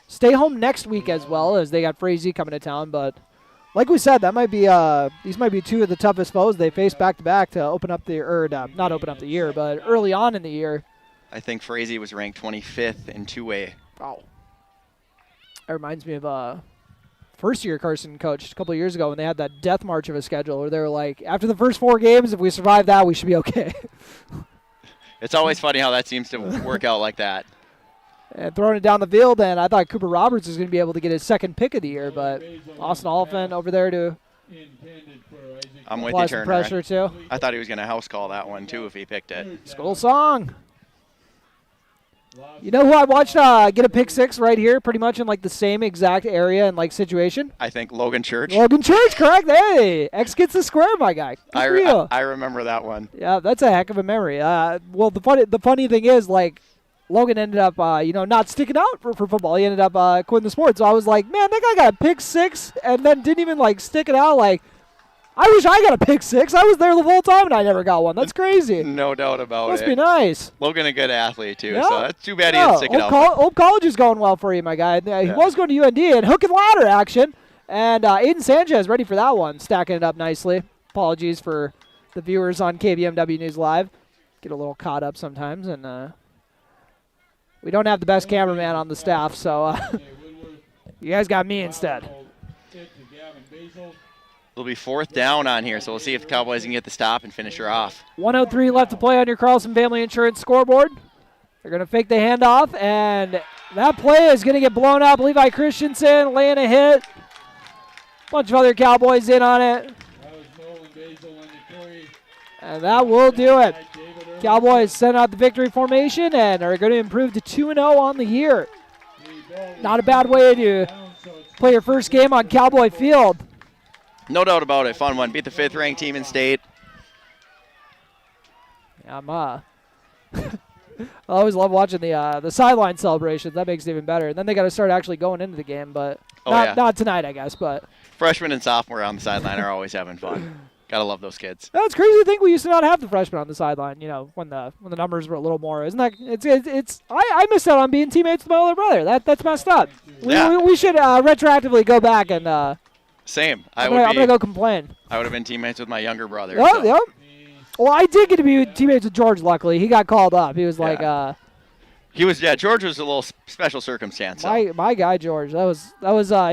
stay home next week as well, as they got Frazee coming to town. But like we said, that might be these might be 2 of the toughest foes they face back to back to open up the not open up the year, but early on in the year. I think Frazee was ranked 25th in 2A. Wow. That reminds me of first year Carson coached a couple of years ago when they had that death march of a schedule where they were like, after the first 4 games, if we survive that, we should be okay. It's always funny how that seems to work out like that. And throwing it down the field, and I thought Cooper Roberts was going to be able to get his 2nd pick of the year, but Austin Oliphant over there to I'm with apply you, some Turner. pressure too. I thought he was going to house call that one too if he picked it. School song. You know who I watched get a pick 6 right here, pretty much in like the same exact area and like situation? I think Logan Church. Logan Church, correct. Hey, X gets the square, my guy. Good for you. I remember that one. Yeah, that's a heck of a memory. Well, the funny thing is, like, Logan ended up, not sticking out for football. He ended up quitting the sport. So I was like, man, that guy got a pick 6 and then didn't even like stick it out. Like, I wish I got a pick 6. I was there the whole time and I never got one. That's crazy. No doubt about Must it. be nice. Logan a good athlete too, Yeah. so that's too bad he didn't stick it out. Old college is going well for you, my guy. He was going to UND and hook and ladder action. And Aiden Sanchez ready for that one, stacking it up nicely. Apologies for the viewers on KBMW News Live. Get a little caught up sometimes, and we don't have the best cameraman on the staff, so you guys got me instead. It'll be 4th down on here, so we'll see if the Cowboys can get the stop and finish her off. 1:03 left to play on your Carlson Family Insurance scoreboard. They're going to fake the handoff, and that play is going to get blown up. Levi Christensen laying a hit. Bunch of other Cowboys in on it. And that will do it. Cowboys send out the victory formation and are going to improve to 2-0 on the year. Not a bad way to play your first game on Cowboy Field. No doubt about it. Fun one. Beat the 5th-ranked team in state. Yeah, I always love watching the sideline celebrations. That makes it even better. And then they got to start actually going into the game, but not tonight, I guess. But freshmen and sophomore on the sideline are always having fun. Gotta love those kids. That's crazy to think we used to not have the freshmen on the sideline. You know, when the numbers were a little more. Isn't that? It's. I missed out on being teammates with my older brother. That's messed up. We should retroactively go back and. Same. I'm gonna go complain. I would have been teammates with my younger brother. Yep, so. yep. Well, I did get to be teammates with George. Luckily, he got called up. He was like. George was a little special circumstance. So. My guy George. That was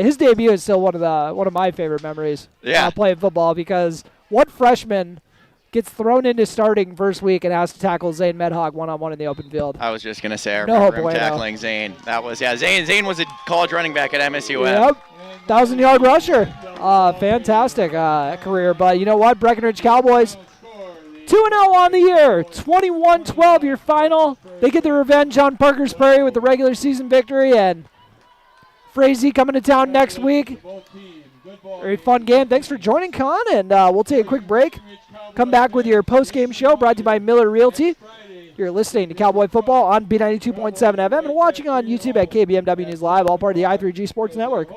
his debut is still one of my favorite memories. Yeah. Playing football because what freshman gets thrown into starting first week and has to tackle Zane Medhog one-on-one in the open field. I was just gonna say I remember him tackling Zane. That was Zane was a college running back at MSUM. Yep. 1,000-yard rusher. Fantastic career. But you know what? Breckenridge Cowboys 2-0 on the year. 21-12 your final. They get the revenge on Parker's Prairie with the regular season victory. And Frazee coming to town next week. Very fun game. Thanks for joining, Con. And we'll take a quick break. Come back with your post-game show brought to you by Miller Realty. You're listening to Cowboy Football on B92.7 FM and watching on YouTube at KBMW News Live, all part of the i3G Sports Network.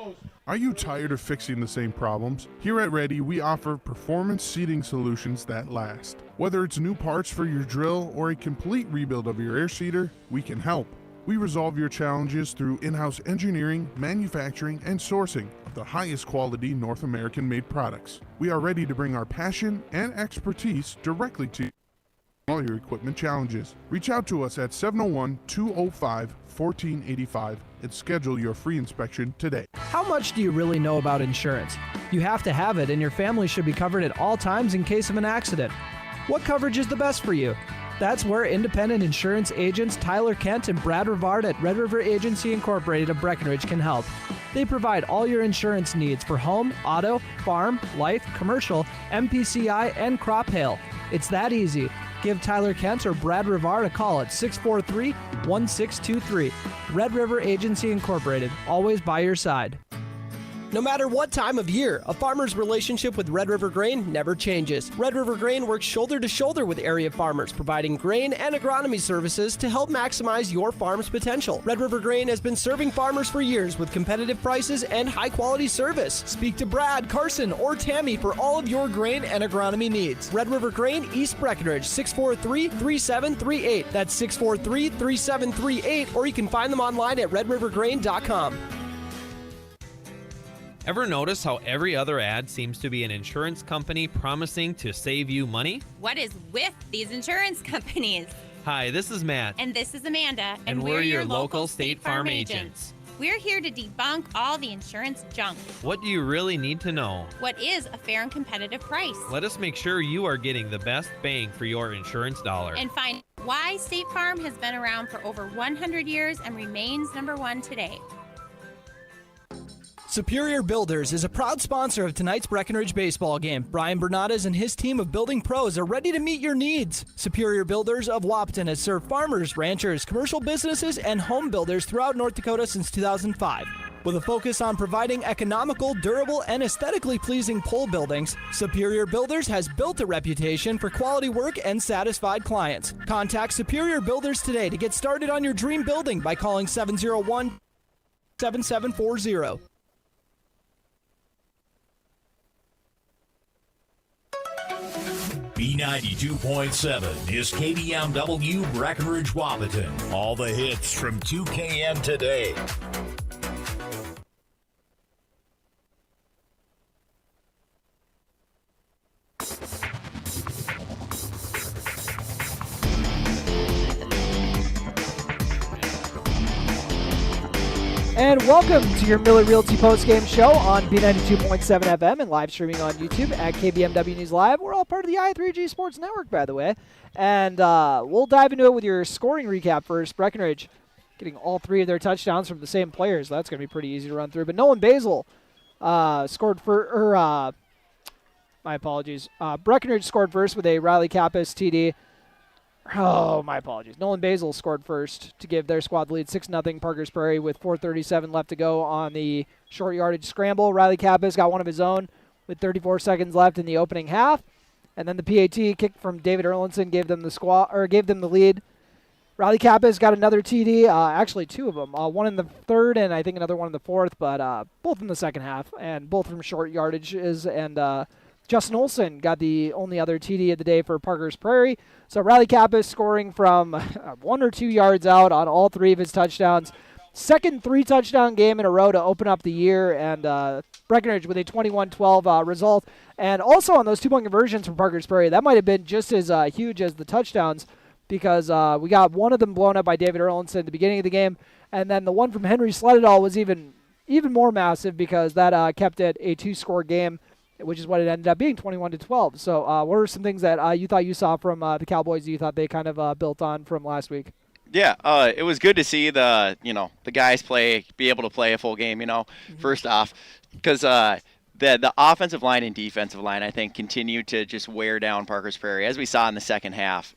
Are you tired of fixing the same problems? Here at Ready, we offer performance seating solutions that last. Whether it's new parts for your drill or a complete rebuild of your air seeder, we can help. We resolve your challenges through in-house engineering, manufacturing, and sourcing of the highest quality North American-made products. We are ready to bring our passion and expertise directly to all your equipment challenges. Reach out to us at 701-205-1485 and schedule your free inspection today. How much do you really know about insurance? You have to have it, and your family should be covered at all times in case of an accident. What coverage is the best for you? That's where independent insurance agents Tyler Kent and Brad Rivard at Red River Agency Incorporated of Breckenridge can help. They provide all your insurance needs for home, auto, farm, life, commercial, MPCI, and crop hail. It's that easy. Give Tyler Kent or Brad Rivard a call at 643-1623. Red River Agency Incorporated, always by your side. No matter what time of year, a farmer's relationship with Red River Grain never changes. Red River Grain works shoulder to shoulder with area farmers, providing grain and agronomy services to help maximize your farm's potential. Red River Grain has been serving farmers for years with competitive prices and high-quality service. Speak to Brad, Carson, or Tammy for all of your grain and agronomy needs. Red River Grain, East Breckenridge, 643-3738. That's 643-3738, or you can find them online at redrivergrain.com. Ever notice how every other ad seems to be an insurance company promising to save you money? What is with these insurance companies? Hi, this is Matt. And this is Amanda. And we're your local State Farm agents. We're here to debunk all the insurance junk. What do you really need to know? What is a fair and competitive price? Let us make sure you are getting the best bang for your insurance dollar. And find why State Farm has been around for over 100 years and remains #1 today. Superior Builders is a proud sponsor of tonight's Breckenridge baseball game. Brian Bernades and his team of building pros are ready to meet your needs. Superior Builders of Wapton has served farmers, ranchers, commercial businesses, and home builders throughout North Dakota since 2005. With a focus on providing economical, durable, and aesthetically pleasing pole buildings, Superior Builders has built a reputation for quality work and satisfied clients. Contact Superior Builders today to get started on your dream building by calling 701-7740. B92.7 is KBMW Breckenridge Wahpeton. All the hits from 2KM today. And welcome to your Miller Realty postgame show on B92.7 FM and live streaming on YouTube at KBMW News Live. We're all part of the i3G Sports Network, by the way. And we'll dive into it with your scoring recap first. Breckenridge getting all 3 of their touchdowns from the same players. That's going to be pretty easy to run through. But Nolan Basil scored for, my apologies. Breckenridge scored first with a Riley Kappas TD. Oh, my apologies. Nolan Basil scored first to give their squad the lead 6-0 Parker's Prairie with 4:37 left to go on the short yardage scramble. Riley Kappas got one of his own with 34 seconds left in the opening half. And then the PAT kick from David Erlinson gave them the lead. Riley Kappas got another TD, actually 2 of them. One in the third and I think another one in the fourth, but both in the second half and both from short yardages. And Justin Olson got the only other TD of the day for Parker's Prairie. So Riley Kappas scoring from 1 or 2 yards out on all 3 of his touchdowns. Second 3-touchdown game in a row to open up the year, and Breckenridge with a 21-12 result. And also on those 2-point conversions from Parker's Prairie, that might have been just as huge as the touchdowns, because we got one of them blown up by David Erlinson at the beginning of the game, and then the one from Henry Sledadal was even more massive, because that kept it a 2-score game, which is what it ended up being, 21-12. So what are some things that you thought you saw from the Cowboys that you thought they kind of built on from last week? Yeah, it was good to see the guys be able to play a full game. First off, because the offensive line and defensive line, I think, continued to just wear down Parker's Prairie, as we saw in the second half.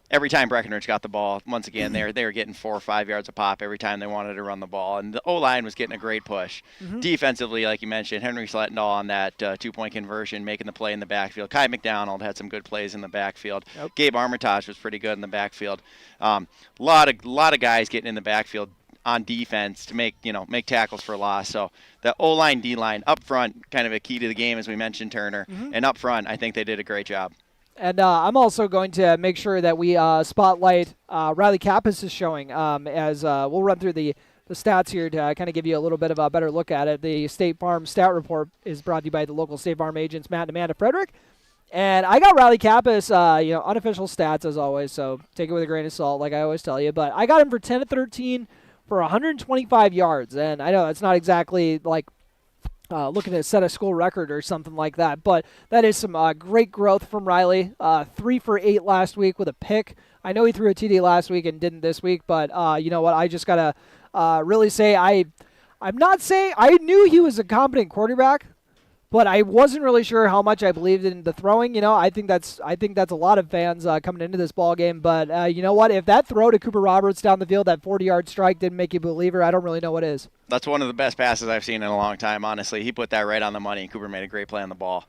Every time Breckenridge got the ball, once again, they were getting 4 or 5 yards a pop every time they wanted to run the ball. And the O-line was getting a great push. Defensively, like you mentioned, Henry Slettendahl on that 2-point conversion, making the play in the backfield. Kai McDonald had some good plays in the backfield. Yep. Gabe Armitage was pretty good in the backfield. Lot of guys getting in the backfield on defense to make tackles for loss. So the O-line, D-line, up front, kind of a key to the game, as we mentioned, Turner. And up front, I think they did a great job. And I'm also going to make sure that we spotlight Riley Kappas is showing, as we'll run through the stats here to kind of give you a little bit of a better look at it. The State Farm Stat Report is brought to you by the local State Farm agents, Matt and Amanda Frederick. And I got Riley Kappas, unofficial stats as always, so take it with a grain of salt, like I always tell you. But I got him for 10 of 13 for 125 yards. And I know it's not exactly like looking to set a school record or something like that, but that is some great growth from Riley. 3 for 8 last week with a pick. I know he threw a TD last week and didn't this week, but you know what? I just got to really say I'm not saying I knew he was a competent quarterback, but I wasn't really sure how much I believed in the throwing. I think that's a lot of fans coming into this ball game. But you know what? If that throw to Cooper Roberts down the field, that 40-yard strike didn't make you a believer, I don't really know what is. That's one of the best passes I've seen in a long time, honestly. He put that right on the money, and Cooper made a great play on the ball.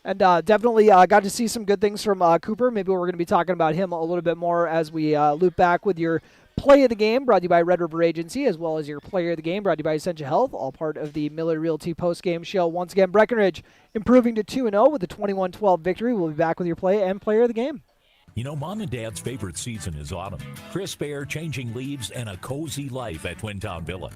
And definitely got to see some good things from Cooper. Maybe we're going to be talking about him a little bit more as we loop back with your Play of the Game, brought to you by Red River Agency, as well as your Player of the Game, brought to you by Essentia Health, all part of the Miller Realty post-game show. Once again, Breckenridge improving to 2-0 with a 21-12 victory. We'll be back with your Play and Player of the Game. Mom and Dad's favorite season is autumn. Crisp air, changing leaves, and a cozy life at Twin Town Villa.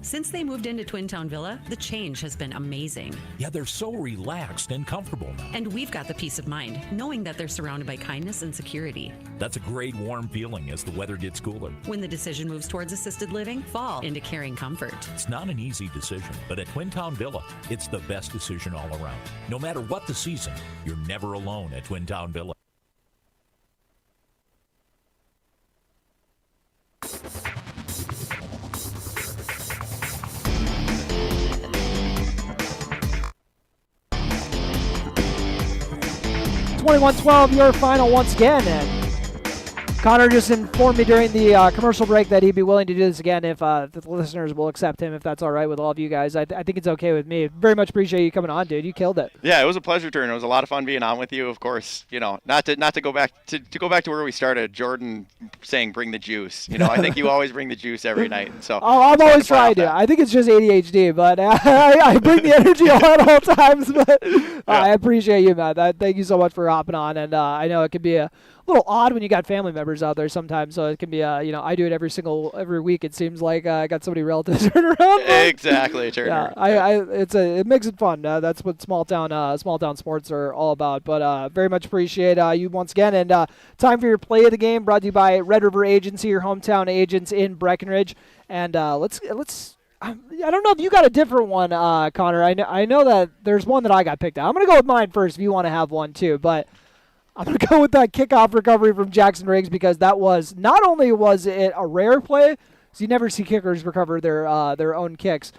Since they moved into Twin Town Villa, the change has been amazing. Yeah, they're so relaxed and comfortable now. And we've got the peace of mind, knowing that they're surrounded by kindness and security. That's a great warm feeling as the weather gets cooler. When the decision moves towards assisted living, fall into caring comfort. It's not an easy decision, but at Twin Town Villa, it's the best decision all around. No matter what the season, you're never alone at Twin Town Villa. $21-12, your final once again. And Connor just informed me during the commercial break that he'd be willing to do this again if the listeners will accept him, if that's all right with all of you guys. I think it's okay with me. Very much appreciate you coming on, dude. You killed it. Yeah, it was a pleasure, Turner. It was a lot of fun being on with you. Of course, not to go back to where we started. Jordan saying bring the juice. I think you always bring the juice every night. So I'm always trying to. I think it's just ADHD, but I bring the energy on at all times. But I appreciate you, man. Thank you so much for hopping on. And I know it can be a little odd when you got family members out there sometimes, so it can be I do it every week. It seems like I got somebody relatives running around. Exactly, Turner. Yeah, it makes it fun. That's what small town sports are all about. But very much appreciate you once again. And time for your Play of the Game, brought to you by Red River Agency, your hometown agents in Breckenridge. And let's. I don't know if you got a different one, Connor. I know that there's one that I got picked out. I'm gonna go with mine first if you want to have one too, but I'm going to go with that kickoff recovery from Jackson Riggs, because that was, not only was it a rare play, so you never see kickers recover their own kicks,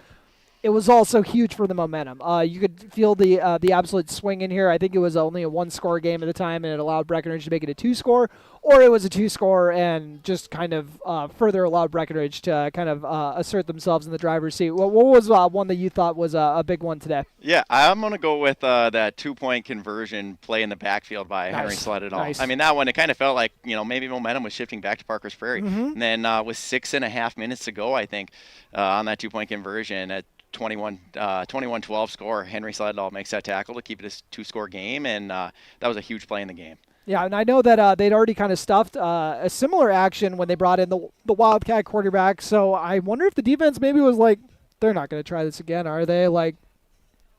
it was also huge for the momentum. You could feel the absolute swing in here. I think it was only a 1-score game at the time, and it allowed Breckenridge to make it a 2-score, or it was a 2-score and just kind of further allowed Breckenridge to kind of assert themselves in the driver's seat. What was one that you thought was a big one today? Yeah, I'm going to go with that 2-point conversion play in the backfield by Henry Sledadal. Nice. I mean, that one, it kind of felt like, maybe momentum was shifting back to Parker's Prairie. And then with 6.5 minutes to go, I think, on that 2-point conversion, 21-12 score. Henry Sledall makes that tackle to keep it a 2-score game, and that was a huge play in the game. Yeah, and I know that they'd already kind of stuffed a similar action when they brought in the Wildcat quarterback, so I wonder if the defense maybe was like, they're not going to try this again, are they? Like,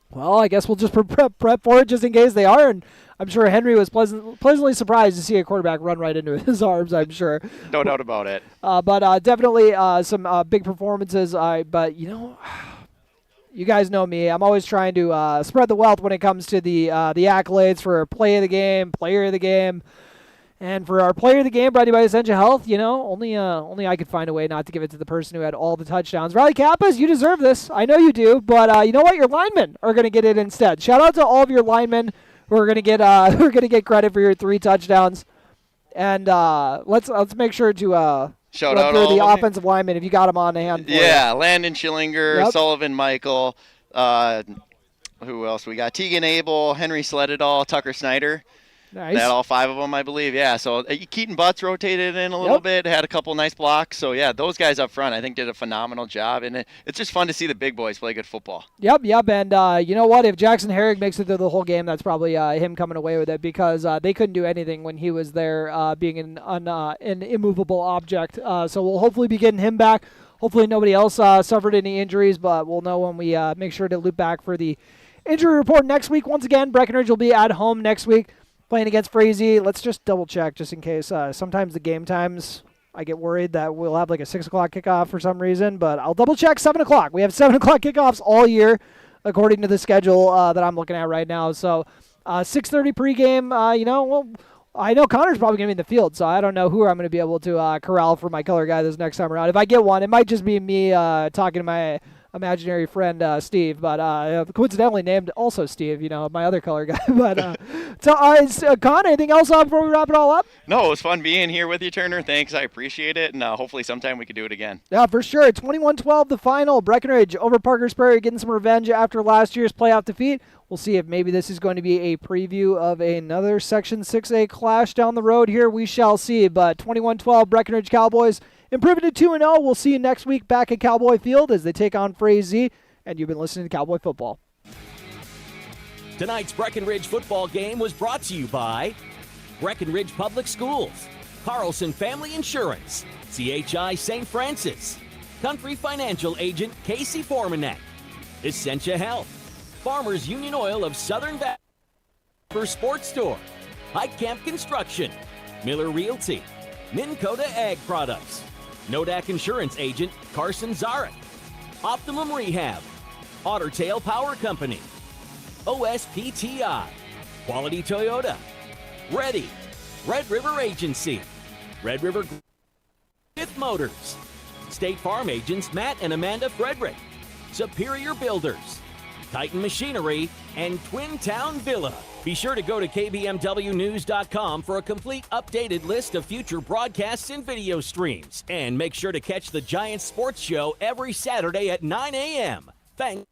well, I guess we'll just prep for it just in case they are, and I'm sure Henry was pleasantly surprised to see a quarterback run right into his arms, I'm sure. No doubt about it. But definitely some big performances, but, you guys know me. I'm always trying to spread the wealth when it comes to the accolades for play of the game, player of the game. And for our player of the game, brought to you by Essentia Health, only I could find a way not to give it to the person who had all the touchdowns. Riley Kappas, you deserve this. I know you do. But you know what? Your linemen are going to get it instead. Shout out to all of your linemen who are going to get credit for your 3 touchdowns. And let's make sure to shout out through all the of them. offensive linemen if you got them on hand. Yeah, Landon Schillinger, Yep. Sullivan Michael, who else? We got Tegan Abel, Henry Sledadall, Tucker Snyder. Nice. They had all 5 of them, I believe. Yeah, so Keaton Butts rotated in a little bit, had a couple nice blocks. So, yeah, those guys up front, I think, did a phenomenal job. And it's just fun to see the big boys play good football. Yep. And you know what? If Jackson Herrick makes it through the whole game, that's probably him coming away with it because they couldn't do anything when he was there being an immovable object. So we'll hopefully be getting him back. Hopefully nobody else suffered any injuries, but we'll know when we make sure to loop back for the injury report next week. Once again, Breckenridge will be at home next week. Playing against Prairie. Let's just double check just in case. Sometimes the game times, I get worried that we'll have like a 6 o'clock kickoff for some reason, but I'll double check 7 o'clock. We have 7 o'clock kickoffs all year according to the schedule that I'm looking at right now. So 6:30 pregame, well, I know Connor's probably going to be in the field, so I don't know who I'm going to be able to corral for my color guy this next time around. If I get one, it might just be me talking to my imaginary friend Steve, but coincidentally named also Steve, my other color guy. But Con, anything else before we wrap it all up? No, it was fun being here with you, Turner. Thanks, I appreciate it, and hopefully sometime we could do it again. Yeah, for sure. 21-12 the final. Breckenridge over Parker's Prairie getting some revenge after last year's playoff defeat. We'll see if maybe this is going to be a preview of another Section 6A clash down the road here. We shall see. But 21-12 Breckenridge Cowboys improving to 2-0. We'll see you next week back at Cowboy Field as they take on Prairie. And you've been listening to Cowboy Football. Tonight's Breckenridge football game was brought to you by Breckenridge Public Schools, Carlson Family Insurance, CHI St. Francis, Country Financial Agent Casey Formanek, Essentia Health, Farmers Union Oil of Southern Valley, for Sports Store, Hike Camp Construction, Miller Realty, Minn Kota Ag Products, Nodak Insurance Agent Carson Zarek, Optimum Rehab, Ottertail Power Company, OSPTI, Quality Toyota, Ready, Red River Agency, Red River Fifth Motors, State Farm Agents Matt and Amanda Frederick, Superior Builders, Titan Machinery, and Twin Town Villa. Be sure to go to kbmwnews.com for a complete updated list of future broadcasts and video streams. And make sure to catch the Giants Sports Show every Saturday at 9 a.m. Thanks.